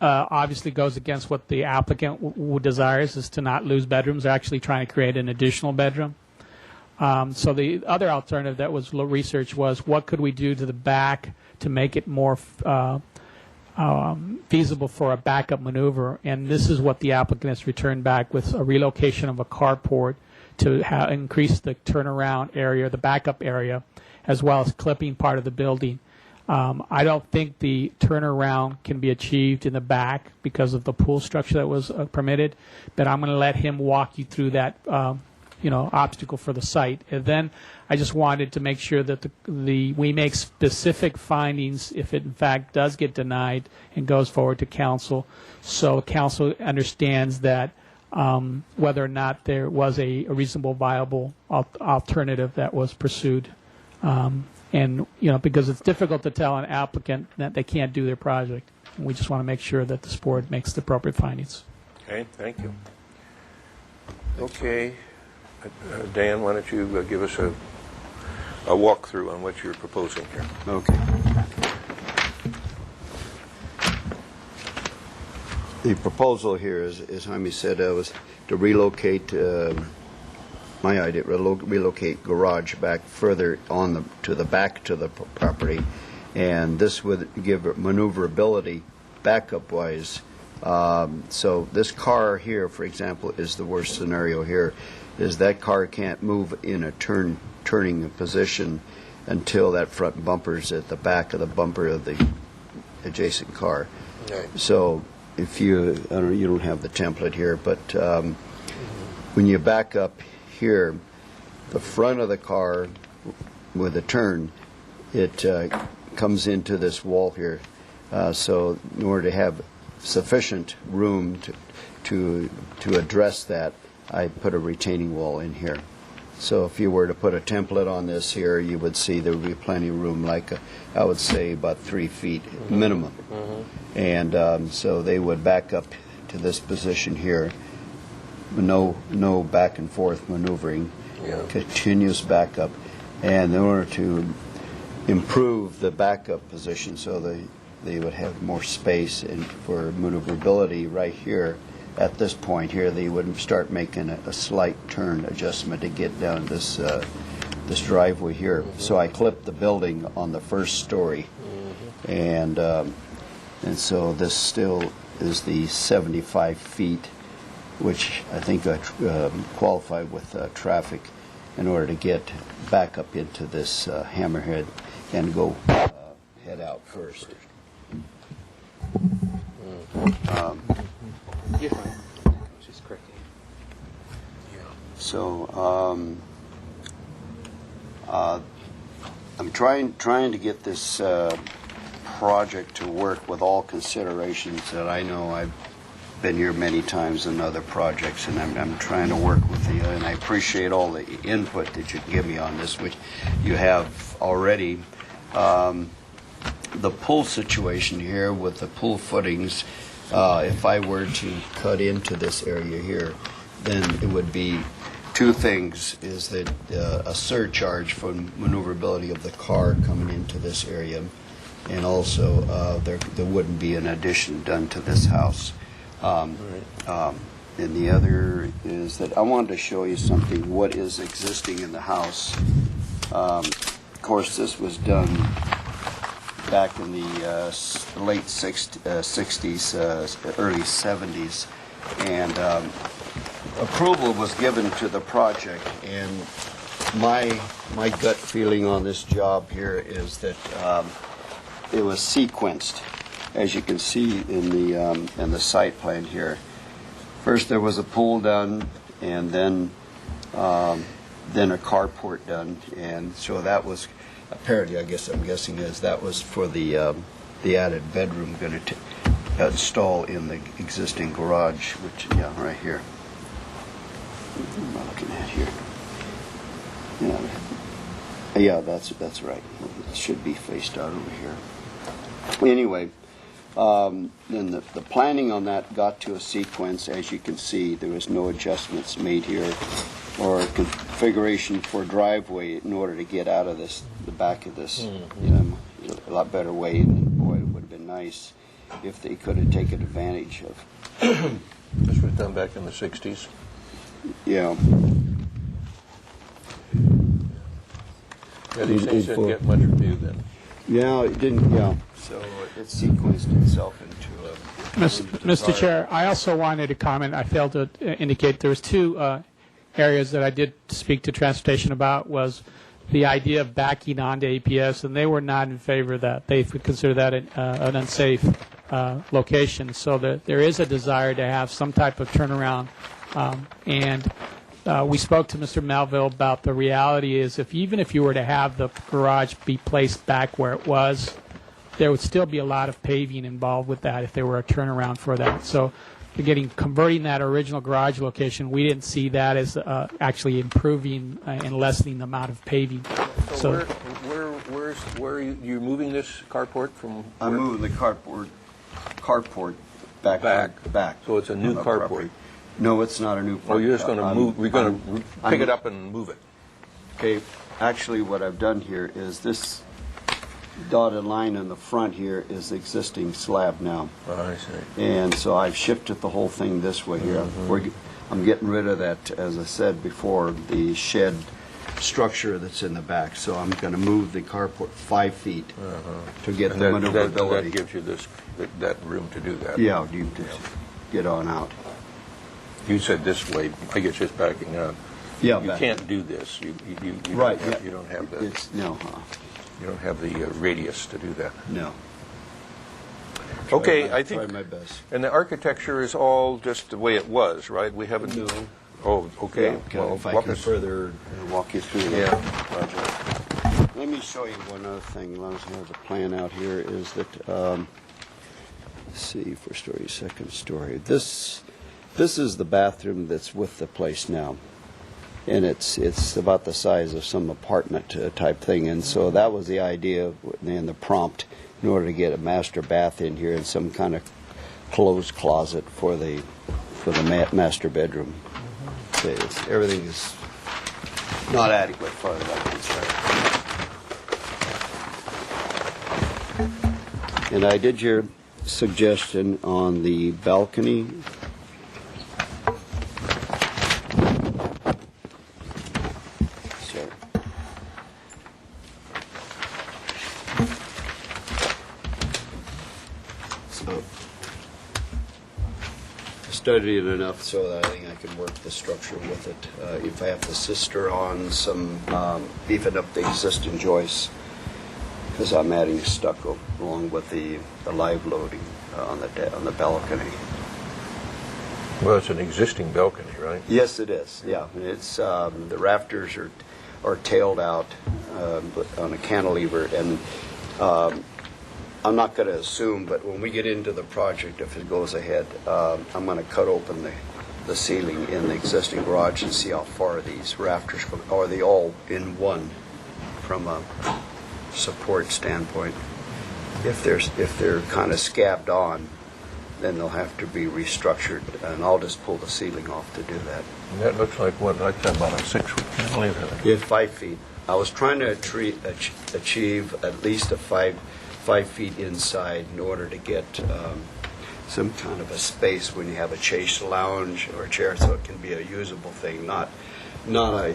obviously goes against what the applicant desires, is to not lose bedrooms. They're actually trying to create an additional bedroom. So the other alternative that was researched was, what could we do to the back to make it more feasible for a backup maneuver? And this is what the applicant has returned back with: a relocation of a carport to increase the turnaround area, the backup area, as well as clipping part of the building. I don't think the turnaround can be achieved in the back because of the pool structure that was permitted, but I'm going to let him walk you through that obstacle for the site. And then I just wanted to make sure that we make specific findings if it in fact does get denied and goes forward to council, so council understands that whether or not there was a reasonable, viable alternative that was pursued. And because it's difficult to tell an applicant that they can't do their project. And we just want to make sure that this board makes the appropriate findings. Okay, thank you. Okay, Dan, why don't you give us a walkthrough on what you're proposing here? Okay. The proposal here is, as Jaime said, was to relocate, my idea, relocate garage back further to the back to the property, and this would give maneuverability backup-wise. So this car here, for example, is the worst scenario here, is that car can't move in a turning position until that front bumper's at the back of the bumper of the adjacent car. Right. So if you don't have the template here, but when you back up here, the front of the car with a turn, it comes into this wall here. So in order to have sufficient room to address that, I put a retaining wall in here. So if you were to put a template on this here, you would see there would be plenty of room, I would say about 3 feet minimum. And so they would back up to this position here. No back and forth maneuvering, continuous backup. And in order to improve the backup position so they would have more space and for maneuverability right here, at this point here, they would start making a slight turn adjustment to get down this driveway here. So I clipped the building on the first story, and so this still is the 75 feet, which I think qualified with traffic in order to get back up into this hammerhead and go head out first. You're fine. She's correcting. So I'm trying to get this project to work with all considerations that I know. I've been here many times in other projects, and I'm trying to work with you, and I appreciate all the input that you give me on this, which you have already. The pool situation here with the pool footings, if I were to cut into this area here, then it would be two things, is that a surcharge for maneuverability of the car coming into this area, and also there wouldn't be an addition done to this house. And the other is that I wanted to show you something, what is existing in the house. Of course, this was done back in the late 60s, early 70s, and approval was given to the project, and my gut feeling on this job here is that it was sequenced, as you can see in the site plan here. First there was a pool done, and then a carport done, and so that was apparently, I guess I'm guessing, is that was for the added bedroom going to install in the existing garage, which, right here. What am I looking at here? Yeah, that's right. It should be faced out over here. Anyway, then the planning on that got to a sequence. As you can see, there was no adjustments made here or configuration for driveway in order to get out of the back of this, a lot better way. And boy, it would have been nice. if they could have taken advantage of. This was done back in the 60s. Yeah. Yeah, these things didn't get much review then. Yeah, it didn't, yeah. So it sequenced itself into a... Mr. Chair, I also wanted to comment, I failed to indicate, there was two areas that I did speak to transportation about, was the idea of backing onto APS, and they were not in favor of that. They would consider that an unsafe location. So there is a desire to have some type of turnaround. And we spoke to Mr. Melville about the reality is even if you were to have the garage be placed back where it was, there would still be a lot of paving involved with that if there were a turnaround for that. So converting that original garage location, we didn't see that as actually improving and lessening the amount of paving. So where are you moving this carport from? I'm moving the carport back. So it's a new carport. Property. No, it's not a new carport. Oh, you're just going to move, we're going to pick it up and move it. Okay, actually what I've done here is this dotted line in the front here is the existing slab now. Oh, I see. And so I've shifted the whole thing this way here. I'm getting rid of that, as I said before, the shed structure that's in the back. So I'm going to move the carport 5 feet to get the maneuverability. That gives you that room to do that. Yeah, you just get on out. You said this way, I guess just backing up. Yeah, you can't do this. You right. You don't have the. No. You don't have the radius to do that. No. Okay, I think. Try my best. And the architecture is all just the way it was, right? We haven't. No. Oh, okay. Yeah, well, if I can further walk you through that project. Let me show you one other thing. As I have the plan out here, is that let's see, first story, second story. This is the bathroom that's with the place now, and it's about the size of some apartment type thing. And so that was the idea and the prompt in order to get a master bath in here and some kind of closed closet for the master bedroom. Everything is not adequate for that construction. And I did your suggestion on the balcony. Studied it enough so that I think I can work the structure with it. If I have to sister on some, beefing up the existing joists, because I'm adding stucco along with the live loading on the balcony. Well, it's an existing balcony, right? Yes, it is. Yeah, it's the rafters are tailed out on a cantilever, and I'm not going to assume, but when we get into the project, if it goes ahead, I'm going to cut open the ceiling in the existing garage and see how far these rafters go. Are they all in one from a support standpoint? If they're kind of scabbed on, then they'll have to be restructured, and I'll just pull the ceiling off to do that. And that looks like what, like about a 6-foot cantilever? Yeah, 5 feet. I was trying to achieve at least a 5 feet inside in order to get some kind of a space when you have a chase lounge or a chair, so it can be a usable thing, not a,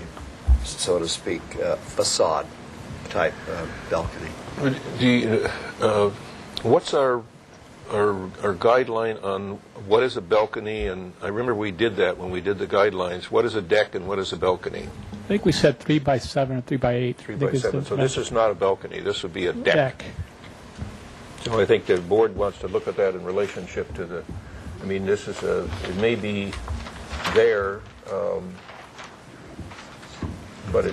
so to speak, facade type balcony. What's our guideline on what is a balcony? And I remember we did that when we did the guidelines. What is a deck and what is a balcony? I think we said 3 by 7 or 3 by 8. 3 by 7. So this is not a balcony. This would be a deck. So I think the board wants to look at that in relationship to the. I mean, this is it may be there, but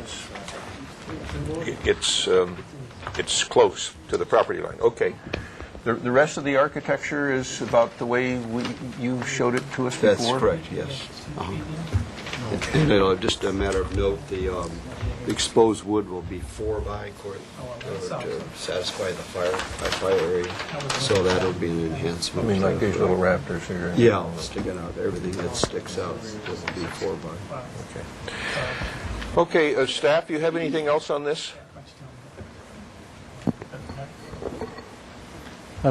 it's close to the property line. Okay. The rest of the architecture is about the way you showed it to us before? That's correct, yes. And it'll just a matter of note, the exposed wood will be 4 by to satisfy the fire area. So that'll be an enhancement. I mean, like these little rafters here. Yeah, sticking out. Everything that sticks out will be 4 by. Okay. Okay, staff, you have anything else on this?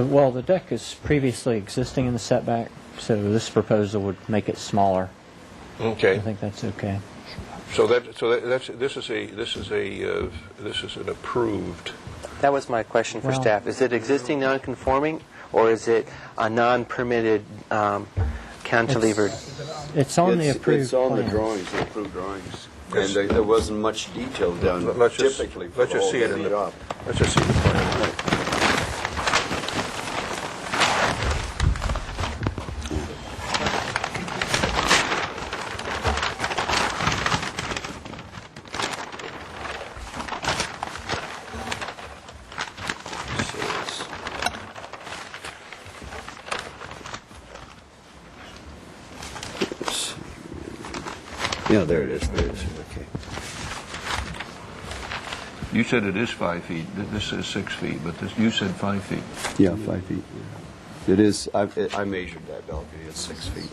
Well, the deck is previously existing in the setback, so this proposal would make it smaller. Okay. I think that's okay. So this is an approved. That was my question for Well- staff. Is it existing non-conforming, or is it a non-permitted cantilevered? It's on the approved It's on the plans. drawings, the approved drawings. And there wasn't much detail done Let's just typically for let's just all see it in the the up. let's just see the plan. Yeah, there it is, there it is, okay. You said it is 5 feet. This says 6 feet, but you said 5 feet. Yeah, 5 feet. It is, I measured that balcony, it's 6 feet.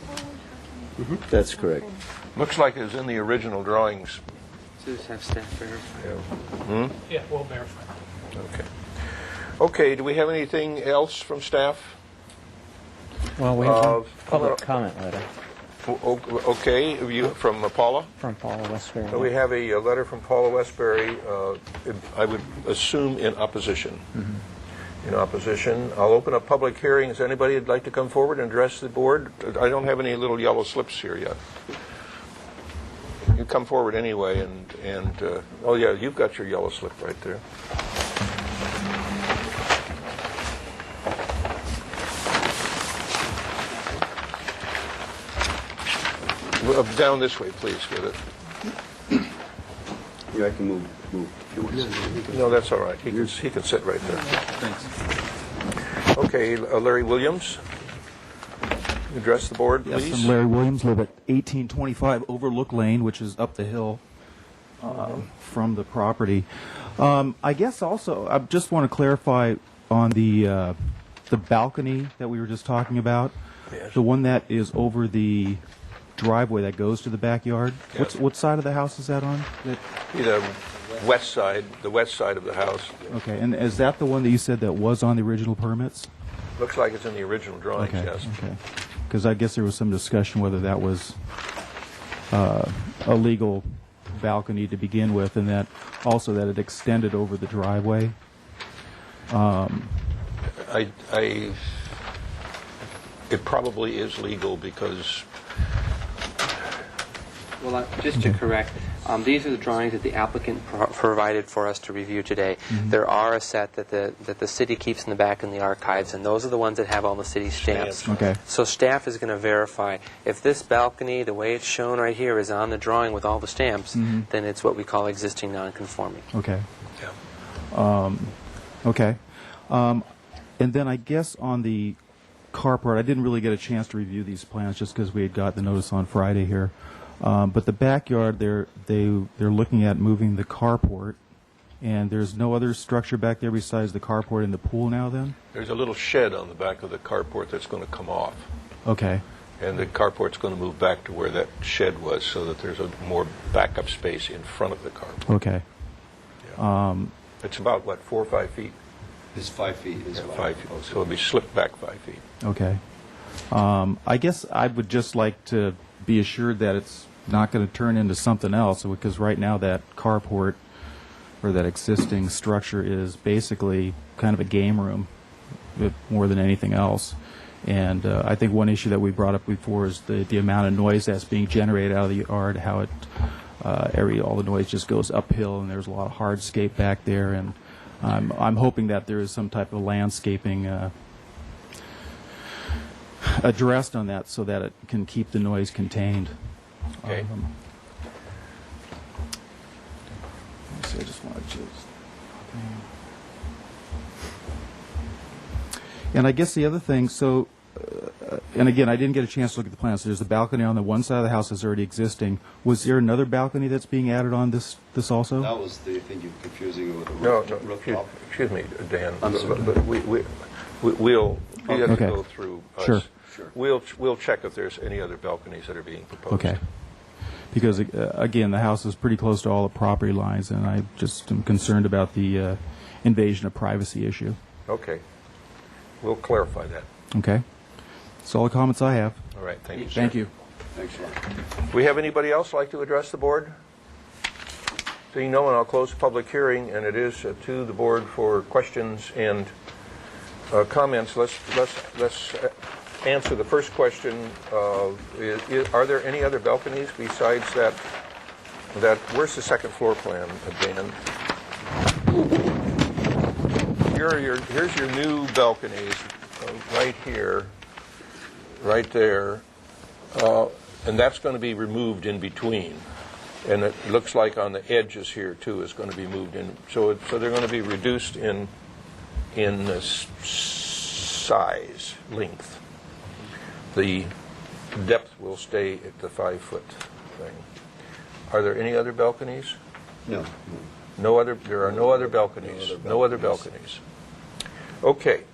That's correct. Looks like it's in the original drawings. Just have staff verify. Yeah. Yeah, we'll verify. Okay. Okay, do we have anything else from staff? Well, we have one Uh, public comment letter Okay, from Paula? from Paula Westbury. We have a letter from Paula Westbury, I would assume in opposition. In opposition. I'll open up public hearings. Anybody would like to come forward and address the board? I don't have any little yellow slips here yet. You come forward anyway, and oh yeah, you've got your yellow slip right there. Down this way, please, with it. Yeah, I can move if you want. No, that's all right. He can sit right there. Thanks. Okay, Larry Williams, address the board, please. Yes, I'm Larry Williams, live at 1825 Overlook Lane, which is up the hill from the property. I guess also, I just want to clarify on the balcony that we were just talking about, Yes. the one that is over the driveway that goes to the backyard. Yes. What side of the house is that on? The west side of the house. Okay, and is that the one that you said that was on the original permits? Looks like it's in the original drawings, Okay, yes. okay. Because I guess there was some discussion whether that was a legal balcony to begin with, and that also that it extended over the driveway. It probably is legal because Well, just to correct, these are the drawings that the applicant provided for us to review today. There are a set that the city keeps in the back in the archives, and those are the ones that have all the city stamps. Okay. So staff is going to verify if this balcony, the way it's shown right here, is on the drawing with all the stamps, then it's what we call existing non-conforming. Okay. yeah. Okay. And then I guess on the carport, I didn't really get a chance to review these plans just because we had got the notice on Friday here. But the backyard, they're looking at moving the carport, and there's no other structure back there besides the carport and the pool now. Then There's a little shed on the back of the carport that's going to come off, okay, and the carport's going to move back to where that shed was, so that there's a more backup space in front of the carport. okay, It's about what, 4 or 5 feet? It's 5 feet. Yeah, 5 feet. So it'll be slipped back 5 feet. okay. I guess I would just like to be assured that it's not going to turn into something else, because right now that carport or that existing structure is basically kind of a game room more than anything else. And I think one issue that we brought up before is the amount of noise that's being generated out of the yard, how it all the noise just goes uphill, and there's a lot of hardscape back there. And I'm hoping that there is some type of landscaping addressed on that so that it can keep the noise contained. Okay. Let's see, I just wanted to. And I guess the other thing, so, and again, I didn't get a chance to look at the plans. So there's a balcony on the one side of the house that's already existing. Was there another balcony that's being added on this also? That was the thing you're confusing with the No, rooftop. excuse me, Dan. I'm sorry. But we'll have to Okay. go through us. Sure. We'll check if there's any other balconies that are being proposed. Okay. Because, again, the house is pretty close to all the property lines, and I just am concerned about the invasion of privacy issue. Okay. we'll clarify that. Okay. That's all the comments I have. All right, thank you, sir. Thank you. Thanks a lot. Do we have anybody else like to address the board? Seeing no one, I'll close the public hearing, and it is to the board for questions and comments. Let's answer the first question. Are there any other balconies besides that? Where's the second floor plan, Dan? Here's your new balconies, right here, right there, and that's going to be removed in between. And it looks like on the edges here too is going to be moved in. So they're going to be reduced in size, length. The depth will stay at the 5-foot thing. Are there any other balconies? No. No other. There are no other balconies. No other balconies. Okay.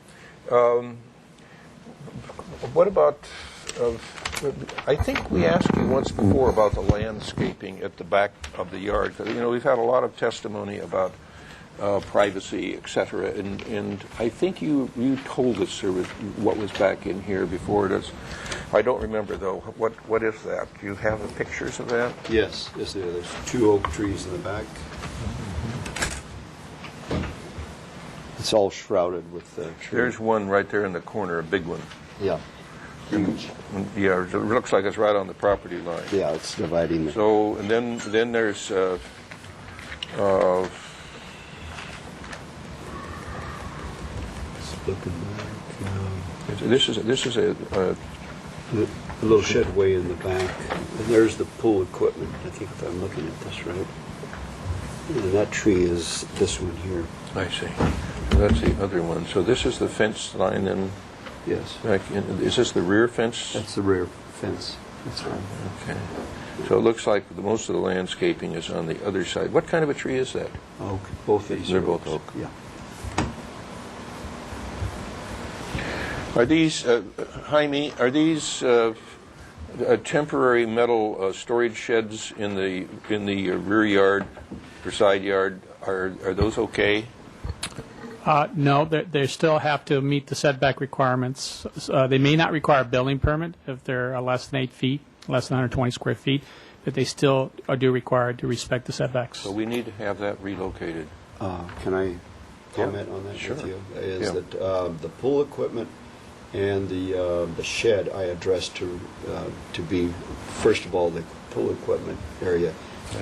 What about? I think we asked you once before about the landscaping at the back of the yard. We've had a lot of testimony about privacy, etc. And I think you told us there was what was back in here before it. I don't remember though. What is that? Do you have the pictures of that? Yes, there's 2 oak trees in the back. It's all shrouded with the tree. There's one right there in the corner, a big one. Yeah. Huge. Yeah, it looks like it's right on the property line. Yeah, it's dividing. So, and then there's looking back. This is a little shed way in the back. And there's the pool equipment. I think if I'm looking at this right. And that tree is this one here. I see. That's the other one. So this is the fence line then? Yes. Is this the rear fence? That's the rear fence. That's right. Okay. So it looks like most of the landscaping is on the other side. What kind of a tree is that? Oak. Both these. They're both oak. Yeah. Are these, Jaime, are these temporary metal storage sheds in the rear yard or side yard? Are those okay? No, they still have to meet the setback requirements. They may not require a building permit if they're less than 8 feet, less than 120 square feet, but they still do require to respect the setbacks. So we need to have that relocated. Can I comment on that Sure. with you? Is that the pool equipment and the shed I addressed to be, first of all, the pool equipment area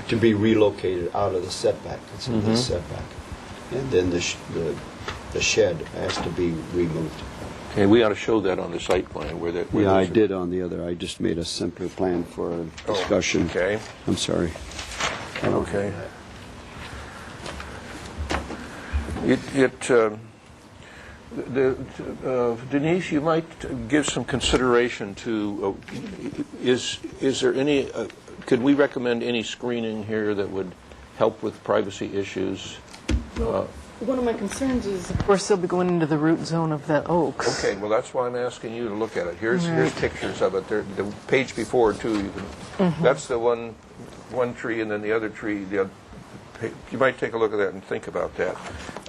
to be relocated out of the setback. It's in this setback. And then the shed has to be removed. Okay, we ought to show that on the site plan where that. Yeah, I did on the other. I just made a simpler plan for discussion. Okay. I'm sorry. Okay. Denise, you might give some consideration to. Is there any? Could we recommend any screening here that would help with privacy issues? One of my concerns is, of course, they'll be going into the root zone of the oaks. Okay, well, that's why I'm asking you to look at it. Here's pictures of it. The page before, too. That's the one tree, and then the other tree. You might take a look at that and think about that.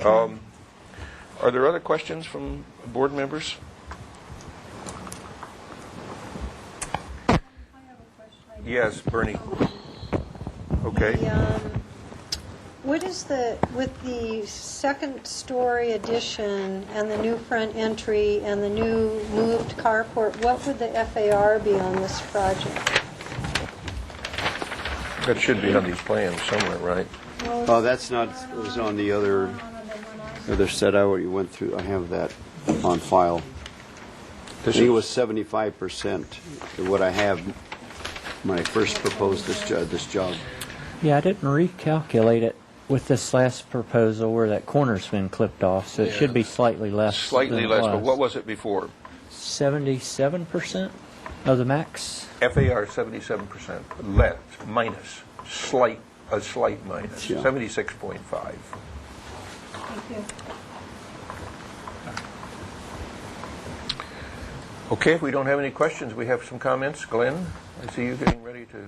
Are there other questions from board members? I have a question. Yes, Bernie. Okay. What is with the second story addition and the new front entry and the new moved carport, what would the FAR be on this project? That should be on these plans somewhere, right? Oh, that's not. It was on the other set. I already went through. I have that on file. I think it was 75% of what I have when I first proposed this job. Yeah, I didn't recalculate it with this last proposal where that corner's been clipped off, so it should be slightly less. Slightly less, but what was it before? 77% of the max. FAR 77%, minus, a slight minus, Yeah. 76.5. Thank you. Okay, if we don't have any questions, we have some comments. Glenn, I see you getting ready to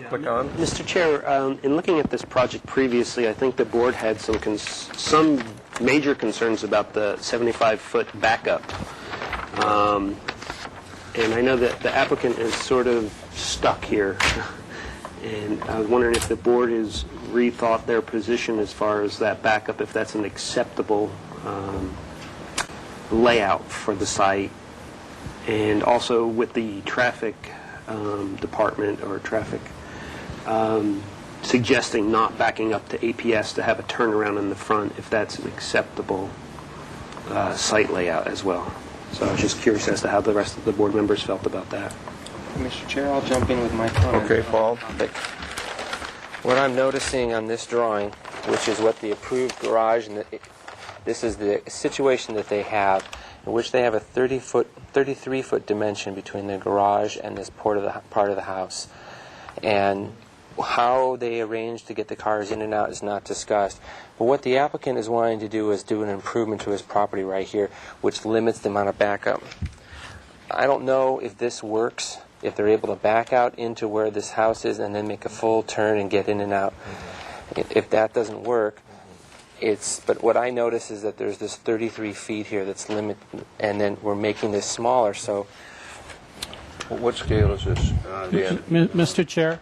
click on. Mr. Chair, in looking at this project previously, I think the board had some major concerns about the 75-foot backup. And I know that the applicant is sort of stuck here. And I was wondering if the board has rethought their position as far as that backup, if that's an acceptable layout for the site. And also with the traffic department or traffic suggesting not backing up to APS to have a turnaround in the front, if that's an acceptable site layout as well. So I was just curious as to how the rest of the board members felt about that. Mr. Chair, I'll jump in with my comment. Okay, Paul. What I'm noticing on this drawing, which is what the approved garage, and this is the situation that they have, in which they have a 33-foot dimension between the garage and this part of the house. And how they arrange to get the cars in and out is not discussed. But what the applicant is wanting to do is do an improvement to his property right here, which limits the amount of backup. I don't know if this works, if they're able to back out into where this house is and then make a full turn and get in and out. If that doesn't work, but what I notice is that there's this 33 feet here that's limited, and then we're making this smaller, so... What scale is this, Dan? Mr. Chair,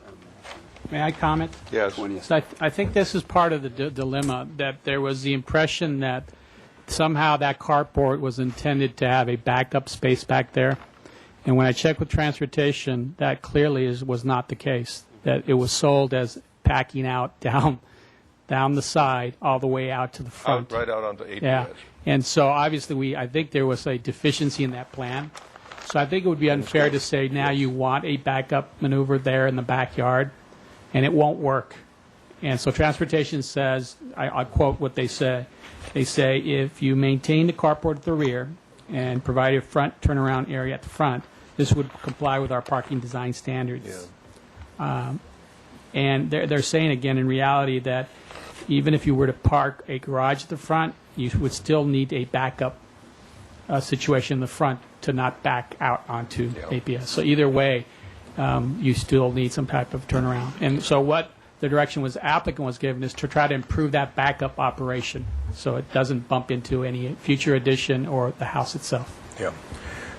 may I comment? Yes. So I think this is part of the dilemma, that there was the impression that somehow that carport was intended to have a backup space back there. And when I checked with transportation, that clearly was not the case, that it was sold as packing out down the side all the way out to the front. Right out onto APS. Yeah. And so obviously I think there was a deficiency in that plan. So I think it would be unfair to say now you want a backup maneuver there in the backyard, and it won't work. And so transportation says, I'll quote what they say. They say, if you maintain the carport at the rear and provide a front turnaround area at the front, this would comply with our parking design standards. Yeah. And they're saying, again, in reality, that even if you were to park a garage at the front, you would still need a backup situation in the front to not back out onto APS. So either way, you still need some type of turnaround. And so what the direction was applicant was given is to try to improve that backup operation so it doesn't bump into any future addition or the house itself. Yeah.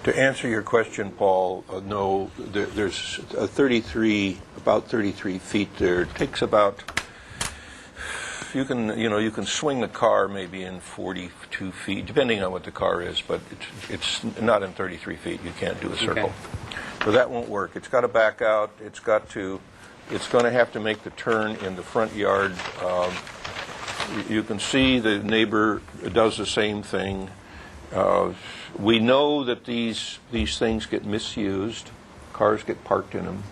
To answer your question, Paul, no, there's about 33 feet there. It takes about, you can swing the car maybe in 42 feet, depending on what the car is, but it's not in 33 feet. You can't do a circle. Okay. So that won't work. It's got to back out. It's going to have to make the turn in the front yard. You can see the neighbor does the same thing. We know that these things get misused. Cars get parked in them.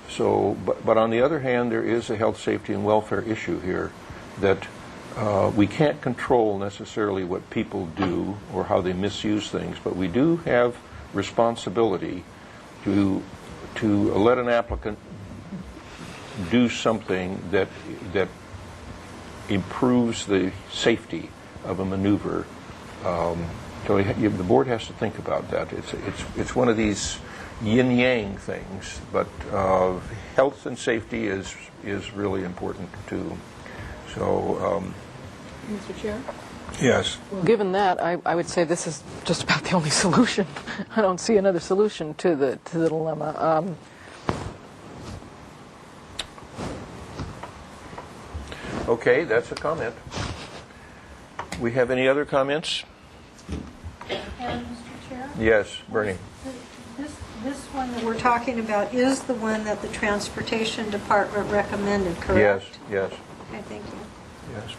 So, but on the other hand, there is a health, safety, and welfare issue here that we can't control necessarily what people do or how they misuse things, but we do have responsibility to let an applicant do something that improves the safety of a maneuver. So the board has to think about that. It's one of these yin-yang things, but health and safety is really important too. So, Mr. Chair? Yes. Well, given that, I would say this is just about the only solution. I don't see another solution to the dilemma. Okay, that's a comment. We have any other comments? And, Mr. Chair? Yes, Bernie. This one that we're talking about is the one that the Transportation Department recommended, correct? Yes. Okay, thank you. Yes.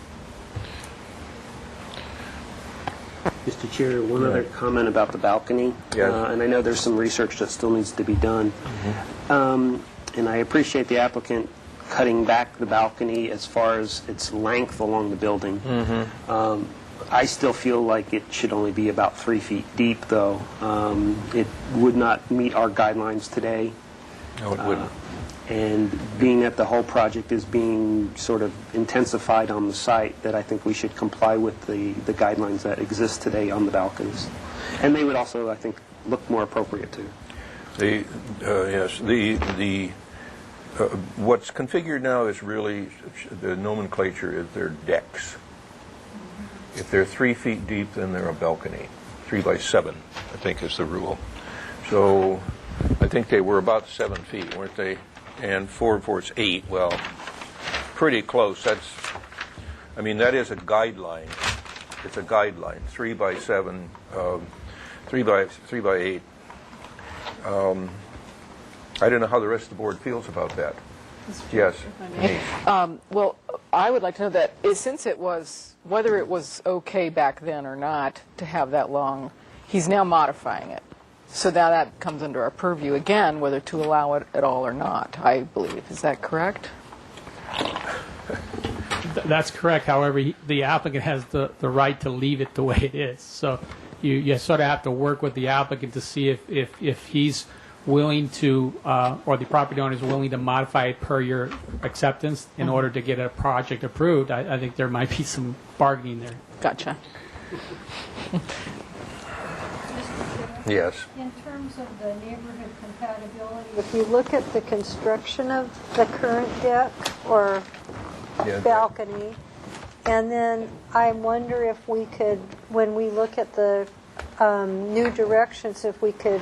Mr. Chair, one other comment about the balcony. Yes. And I know there's some research that still needs to be done. Mm-hmm. And I appreciate the applicant cutting back the balcony as far as its length along the building. Mm-hmm. I still feel like it should only be about 3 feet deep, though. It would not meet our guidelines today. No, it wouldn't. And being that the whole project is being sort of intensified on the site, that I think we should comply with the guidelines that exist today on the balconies. And they would also, I think, look more appropriate too. Yes. What's configured now is really, the nomenclature is their decks. If they're 3 feet deep, then they're a balcony. 3 by 7, I think, is the rule. So I think they were about 7 feet, weren't they? And 4 and 4 is 8. Well, pretty close. That is a guideline. It's a guideline. 3 by 7, 3 by 8. I don't know how the rest of the board feels about that. Yes. Well, I would like to know that since it was, whether it was okay back then or not to have that long, he's now modifying it. So now that comes under our purview again, whether to allow it at all or not, I believe. Is that correct? That's correct. However, the applicant has the right to leave it the way it is. So you sort of have to work with the applicant to see if he's willing to, or the property owner is willing to modify it per your acceptance in order to get a project approved. I think there might be some bargaining there. Gotcha. Yes. In terms of the neighborhood compatibility, if you look at the construction of the current deck or balcony, and then I wonder if we could, when we look at the new directions, if we could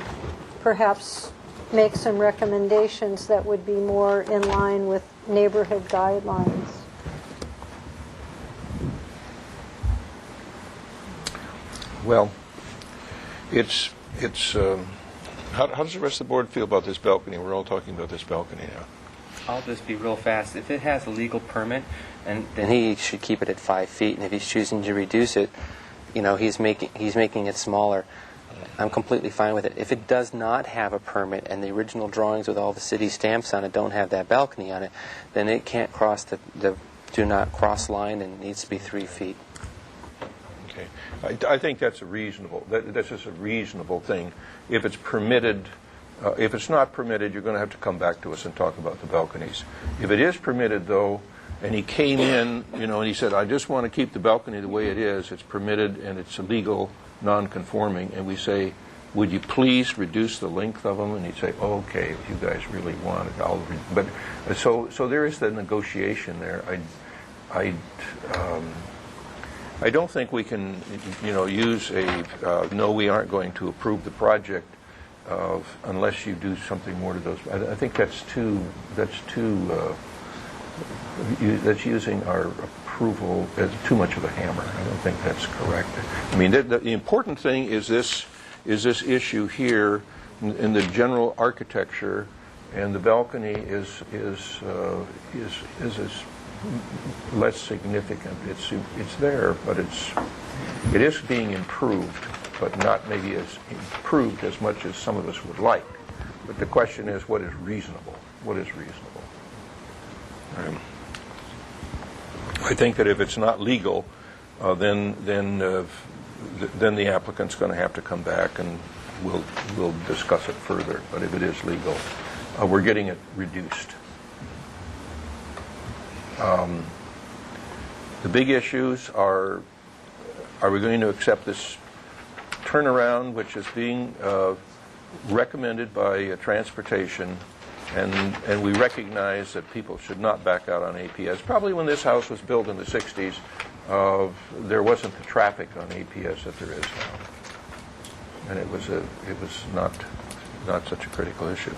perhaps make some recommendations that would be more in line with neighborhood guidelines. Well, how does the rest of the board feel about this balcony? We're all talking about this balcony now. I'll just be real fast. If it has a legal permit, and then he should keep it at 5 feet. And if he's choosing to reduce it, he's making it smaller. I'm completely fine with it. If it does not have a permit and the original drawings with all the city stamps on it don't have that balcony on it, then it can't cross the do not cross line and needs to be 3 feet. Okay, I think that's a reasonable. This is a reasonable thing. If it's permitted, if it's not permitted, you're going to have to come back to us and talk about the balconies. If it is permitted, though, and he came in, and he said, "I just want to keep the balcony the way it is. It's permitted and it's illegal, non-conforming," and we say, "Would you please reduce the length of them?" And he'd say, "Okay, if you guys really want it, I'll." But so there is the negotiation there. I don't think we can, use a no, we aren't going to approve the project unless you do something more to those. I think that's using our approval as too much of a hammer. I don't think that's correct. I mean, the important thing is this issue here in the general architecture, and the balcony is less significant. It's there, but it is being improved, but not maybe as improved as much as some of us would like. But the question is, what is reasonable? What is reasonable? I think that if it's not legal, then the applicant's going to have to come back and we'll discuss it further. But if it is legal, we're getting it reduced. The big issues are we going to accept this turnaround, which is being recommended by transportation, and we recognize that people should not back out on APS. Probably when this house was built in the 60s, there wasn't the traffic on APS that there is now, and it was not such a critical issue.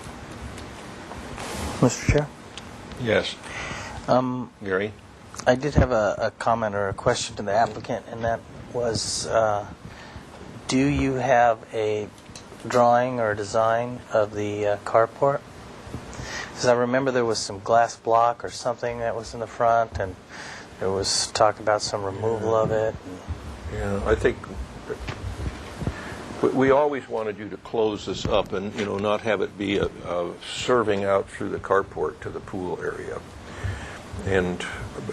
Mr. Chair? Yes. Gary? I did have a comment or a question to the applicant, and that was, do you have a drawing or design of the carport? Because I remember there was some glass block or something that was in the front, and there was talk about some removal of it. Yeah, I think we always wanted you to close this up and not have it be a serving out through the carport to the pool area. And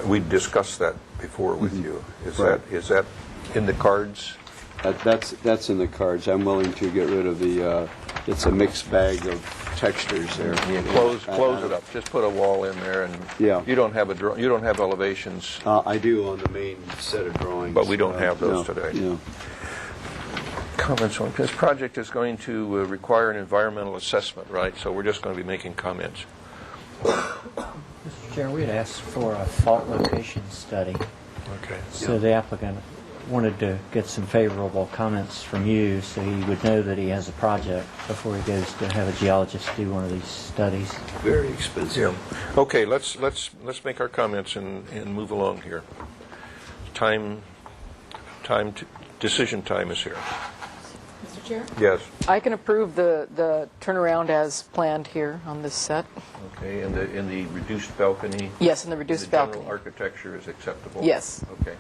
we discussed that before with you. Is that in the cards? That's in the cards. I'm willing to get rid of the. It's a mixed bag of textures there. Yeah, close it up. Just put a wall in there, and you don't have you don't have elevations. I do on the main set of drawings, but we don't have those today. No. Comments on this project is going to require an environmental assessment, right? So we're just going to be making comments. Mr. Chair, we had asked for a fault location study. Okay. So the applicant wanted to get some favorable comments from you so he would know that he has a project before he goes to have a geologist do one of these studies. Very expensive. Yeah. Okay, let's make our comments and move along here. Decision time is here. Mr. Chair? Yes. I can approve the turnaround as planned here on this set. Okay, and the reduced balcony? Yes, and the reduced balcony. The general architecture is acceptable? Yes. Okay.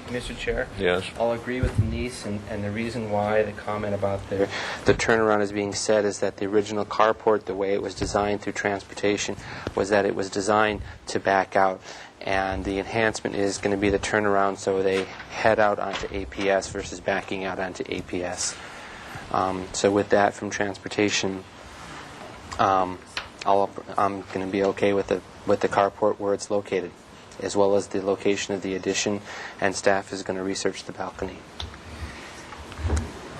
Mr. Chair? Yes. I'll agree with Denise, and the reason why the comment about the turnaround is being said is that the original carport, the way it was designed through transportation, was that it was designed to back out. And the enhancement is going to be the turnaround so they head out onto APS versus backing out onto APS. So with that from transportation, I'm going to be okay with the carport where it's located, as well as the location of the addition, and staff is going to research the balcony.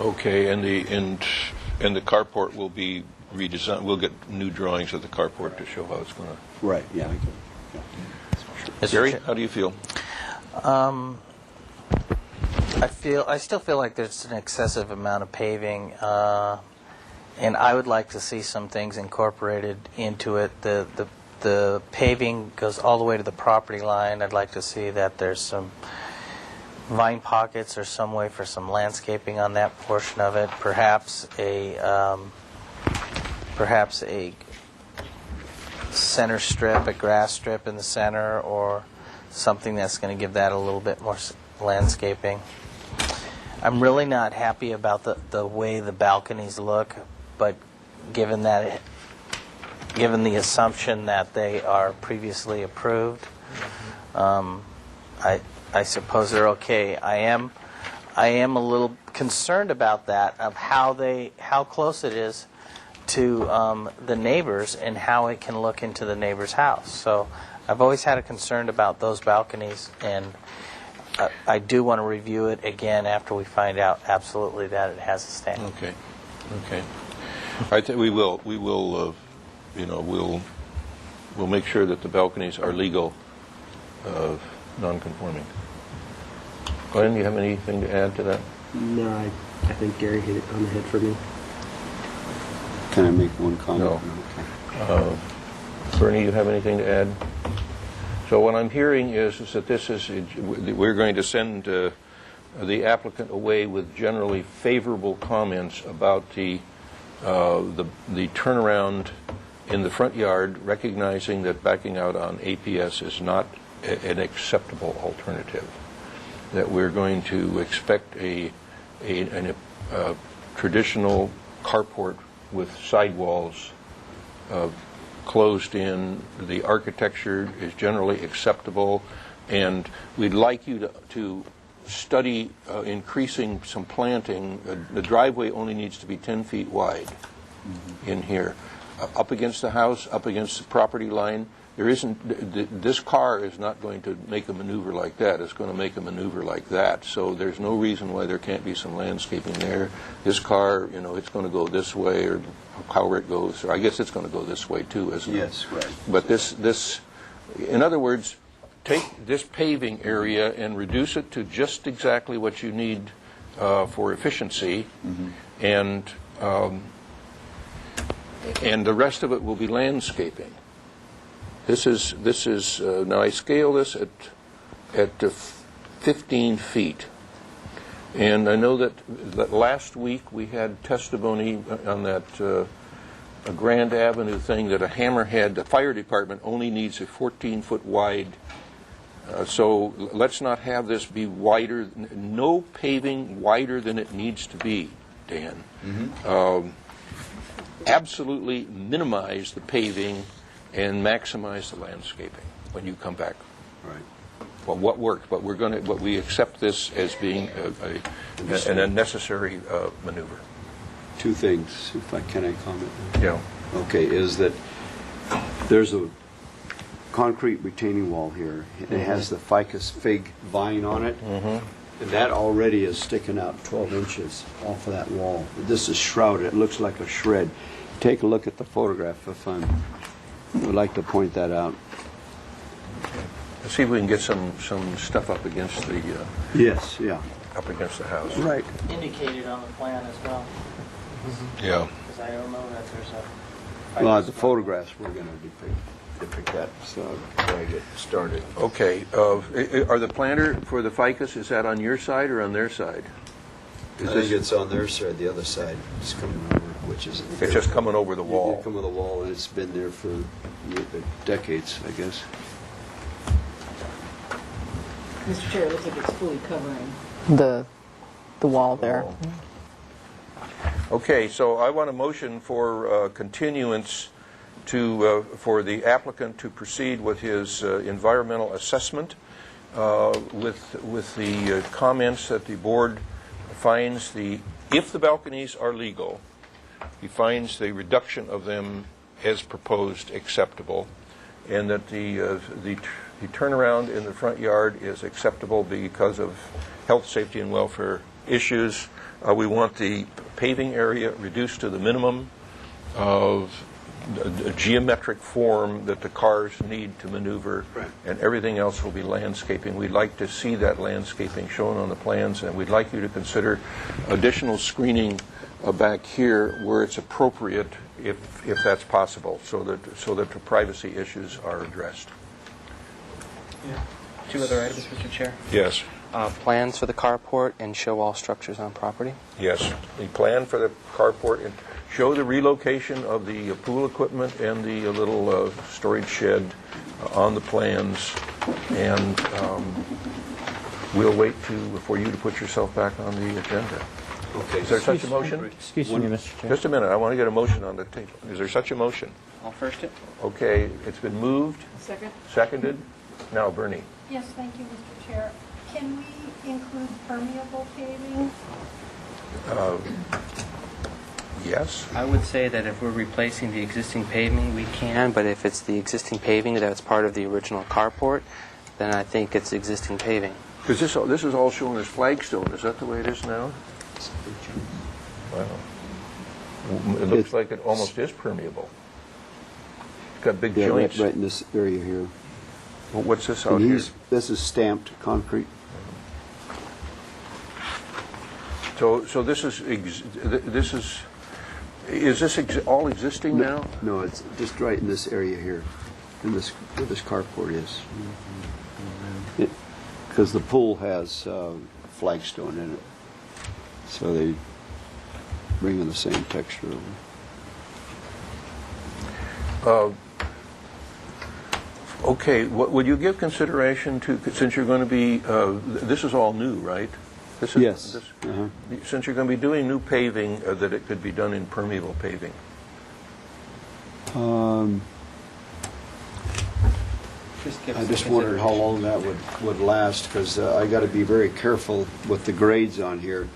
Okay, and the carport will be redesigned. We'll get new drawings of the carport to show how it's going to. Right. Yeah. Gary, how do you feel? I still feel like there's an excessive amount of paving, and I would like to see some things incorporated into it. The paving goes all the way to the property line. I'd like to see that there's some vine pockets or some way for some landscaping on that portion of it. Perhaps a center strip, a grass strip in the center, or something that's going to give that a little bit more landscaping. I'm really not happy about the way the balconies look, but given the assumption that they are previously approved, I suppose they're okay. I am a little concerned about that, of how close it is to the neighbors and how it can look into the neighbor's house. So I've always had a concern about those balconies, and I do want to review it again after we find out absolutely that it has a stand. Okay. I think we will. We'll make sure that the balconies are legal, non-conforming. Glenn, do you have anything to add to that? No, I think Gary hit it on the head for me. Can I make one comment? No. Okay. Bernie, you have anything to add? So what I'm hearing is that we're going to send the applicant away with generally favorable comments about the turnaround in the front yard, recognizing that backing out on APS is not an acceptable alternative. That we're going to expect a traditional carport with sidewalls closed in. The architecture is generally acceptable, and we'd like you to study increasing some planting. The driveway only needs to be 10 feet wide in here. Up against the house, up against the property line, there isn't. This car is not going to make a maneuver like that. It's going to make a maneuver like that. So there's no reason why there can't be some landscaping there. This car, it's going to go this way, or however it goes. Or I guess it's going to go this way too, isn't it? Yes, right. But this, in other words, take this paving area and reduce it to just exactly what you need for efficiency, and the rest of it will be landscaping. This is now I scale this at 15 feet, and I know that last week we had testimony on that a Grand Avenue thing that a hammerhead, the fire department only needs a 14-foot wide. So let's not have this be wider. No paving wider than it needs to be, Dan. Absolutely minimize the paving and maximize the landscaping when you come back. Right. Well, what worked, but we accept this as being an unnecessary maneuver. Two things, if I can comment. Yeah. Okay, is that there's a concrete retaining wall here. It has the ficus fig vine on it. And that already is sticking out 12 inches off of that wall. This is shrouded. It looks like a shred. Take a look at the photograph if I would like to point that out. Let's see if we can get some stuff up against the Yes, yeah. up against the house. Right. Indicated on the plan as well, Yeah. because I don't know that there's a... Well, the photographs we're going to depict that, so before I get started. Okay. Are the planter for the ficus, is that on your side or on their side? I think it's on their side, the other side. It's coming over, which is... It's just coming over the wall. It's coming over the wall, and it's been there for decades, I guess. Mr. Chair, it looks like it's fully covering the wall there. Okay, so I want a motion for continuance to for the applicant to proceed with his environmental assessment with the comments that the board finds if the balconies are legal, he finds the reduction of them as proposed acceptable, and that the turnaround in the front yard is acceptable because of health, safety, and welfare issues. We want the paving area reduced to the minimum of a geometric form that the cars need to maneuver, right, and everything else will be landscaping. We'd like to see that landscaping shown on the plans, and we'd like you to consider additional screening back here where it's appropriate, if that's possible, so that the privacy issues are addressed. Yeah. 2 other items, Mr. Chair. Yes. Plans for the carport and show all structures on property. Yes. The plan for the carport and show the relocation of the pool equipment and the little storage shed on the plans, and we'll wait for you to put yourself back on the agenda. Okay. Is there such a motion? Excuse me, Mr. Chair. Just a minute. I want to get a motion on the table. Is there such a motion? I'll first it. Okay. It's been moved. Second? Seconded. Now, Bernie. Yes, thank you, Mr. Chair. Can we include permeable paving? Yes. I would say that if we're replacing the existing paving, we can, but if it's the existing paving that's part of the original carport, then I think it's existing paving. Because this is all shown as flagstone. Is that the way it is now? Wow. It looks like it almost is permeable. It's got big joints. Right in this area here. Well, what's this out here? This is stamped concrete. So this is all existing now? No, it's just right in this area here, in this where this carport is. Because the pool has flagstone in it, so they bring in the same texture over. Okay, would you give consideration to, since you're going to be, this is all new, right? This is, yes. Since you're going to be doing new paving, that it could be done in permeable paving? I just wondered how long that would last, because I got to be very careful with the grades on here.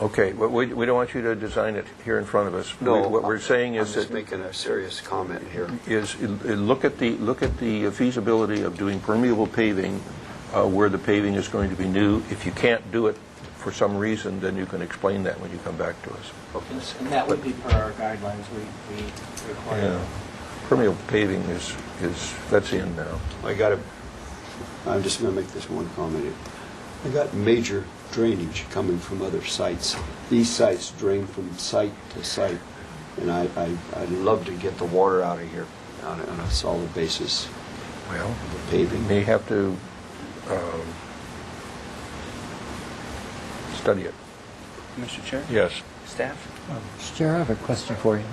Okay, we don't want you to design it here in front of us. No, what we're saying is I'm just that making a serious comment here. is look at the feasibility of doing permeable paving where the paving is going to be new. If you can't do it for some reason, then you can explain that when you come back to us. Okay. And that would be per our guidelines we require. Yeah. Permeable paving is that's in now. I'm just going to make this one comment. I got major drainage coming from other sites. These sites drain from site to site, and I'd love to get the water out of here on a solid basis. Well, the paving may have to study it. Mr. Chair? Yes. Staff? Mr. Chair, I have a question for you.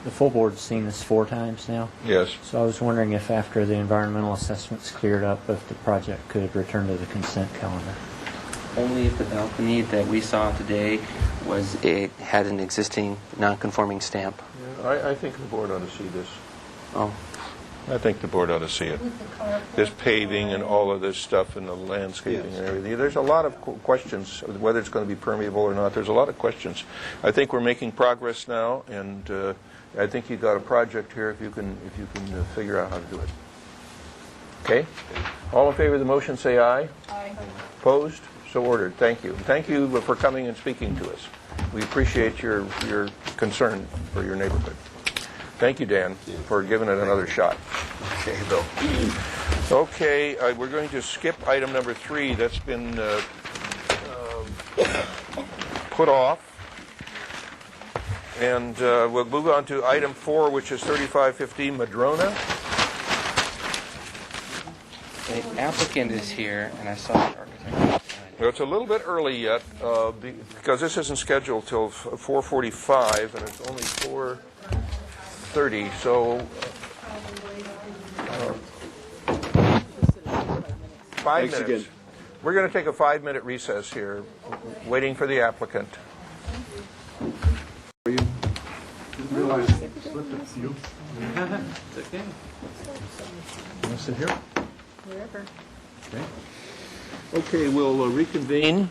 The full board's seen this 4 times now. Yes. So I was wondering if after the environmental assessment's cleared up, if the project could return to the consent calendar. Only if the balcony that we saw today had an existing non-conforming stamp. Yeah, I think the board ought to see this. Oh. I think the board ought to see it. This paving and all of this stuff and the landscaping and everything. There's a lot of questions, whether it's going to be permeable or not. There's a lot of questions. I think we're making progress now, and I think you've got a project here if you can figure out how to do it. Okay? All in favor of the motion, say aye. Aye. Opposed? So ordered. Thank you. Thank you for coming and speaking to us. We appreciate your concern for your neighborhood. Thank you, Dan, for giving it another shot. Okay, Bill. Okay, we're going to skip item number 3. That's been put off. And we'll move on to item 4, which is 3515 Madrona. The applicant is here, and I saw the architect. Well, it's a little bit early yet, because this isn't scheduled till 4:45, and it's only 4:30, so 5 minutes. Again. We're going to take a 5-minute recess here, waiting for the applicant. Realize I slipped a few. It's okay. Want to sit here? Wherever. Okay, we'll reconvene,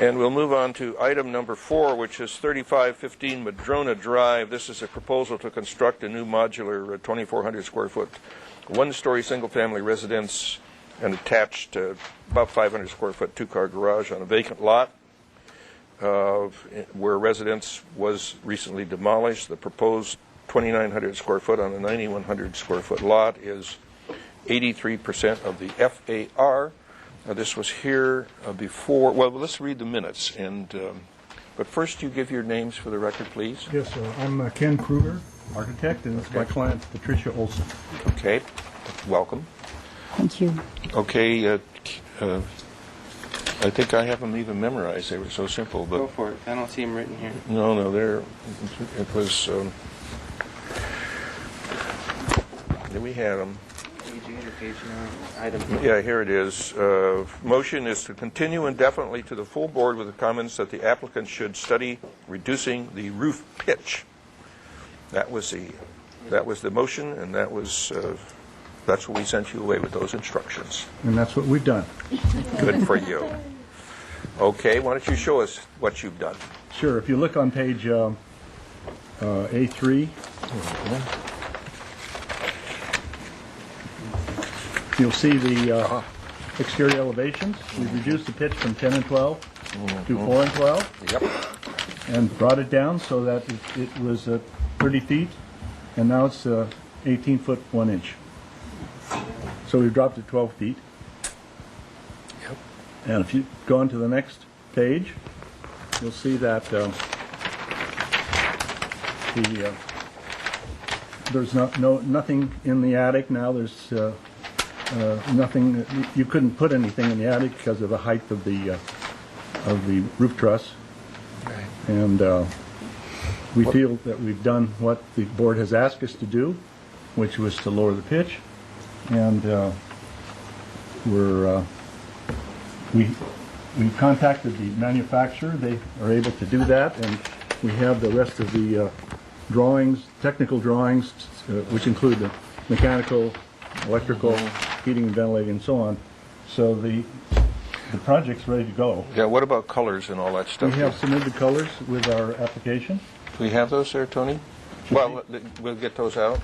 and we'll move on to item number 4, which is 3515 Madrona Drive. This is a proposal to construct a new modular 2,400 square foot, one-story single-family residence and attached about 500 square foot two-car garage on a vacant lot where residence was recently demolished. The proposed 2,900 square foot on a 9,100 square foot lot is 83% of the FAR. This was here before. Well, let's read the minutes. But first, you give your names for the record, please. Yes, sir. I'm Ken Kruger, architect, and it's my client, Patricia Olson. Okay, welcome. Thank you. Okay, I think I have them even memorized. They were so simple. But Go for it. I don't see them written here. No, there. It was. We had them. Yeah, here it is. Motion is to continue indefinitely to the full board with the comments that the applicant should study reducing the roof pitch. That was the motion, and that's what we sent you away with, those instructions. And that's what we've done. Good for you. Okay, why don't you show us what you've done? Sure. If you look on page A3, you'll see the exterior elevations. We've reduced the pitch from 10 and 12 to 4 and 12. Yep. And brought it down so that it was 30 feet, and now it's 18 foot 1 inch. So we've dropped it 12 feet. Yep. And if you go on to the next page, you'll see that there's nothing in the attic now. There's nothing. You couldn't put anything in the attic because of the height of the roof truss. Right. And we feel that we've done what the board has asked us to do, which was to lower the pitch. And we contacted the manufacturer. They are able to do that, and we have the rest of the drawings, technical drawings, which include the mechanical, electrical, heating and ventilating, and so on. So the project's ready to go. Yeah, what about colors and all that stuff? We have submitted colors with our application. Do we have those there, Tony? Well, we'll get those out.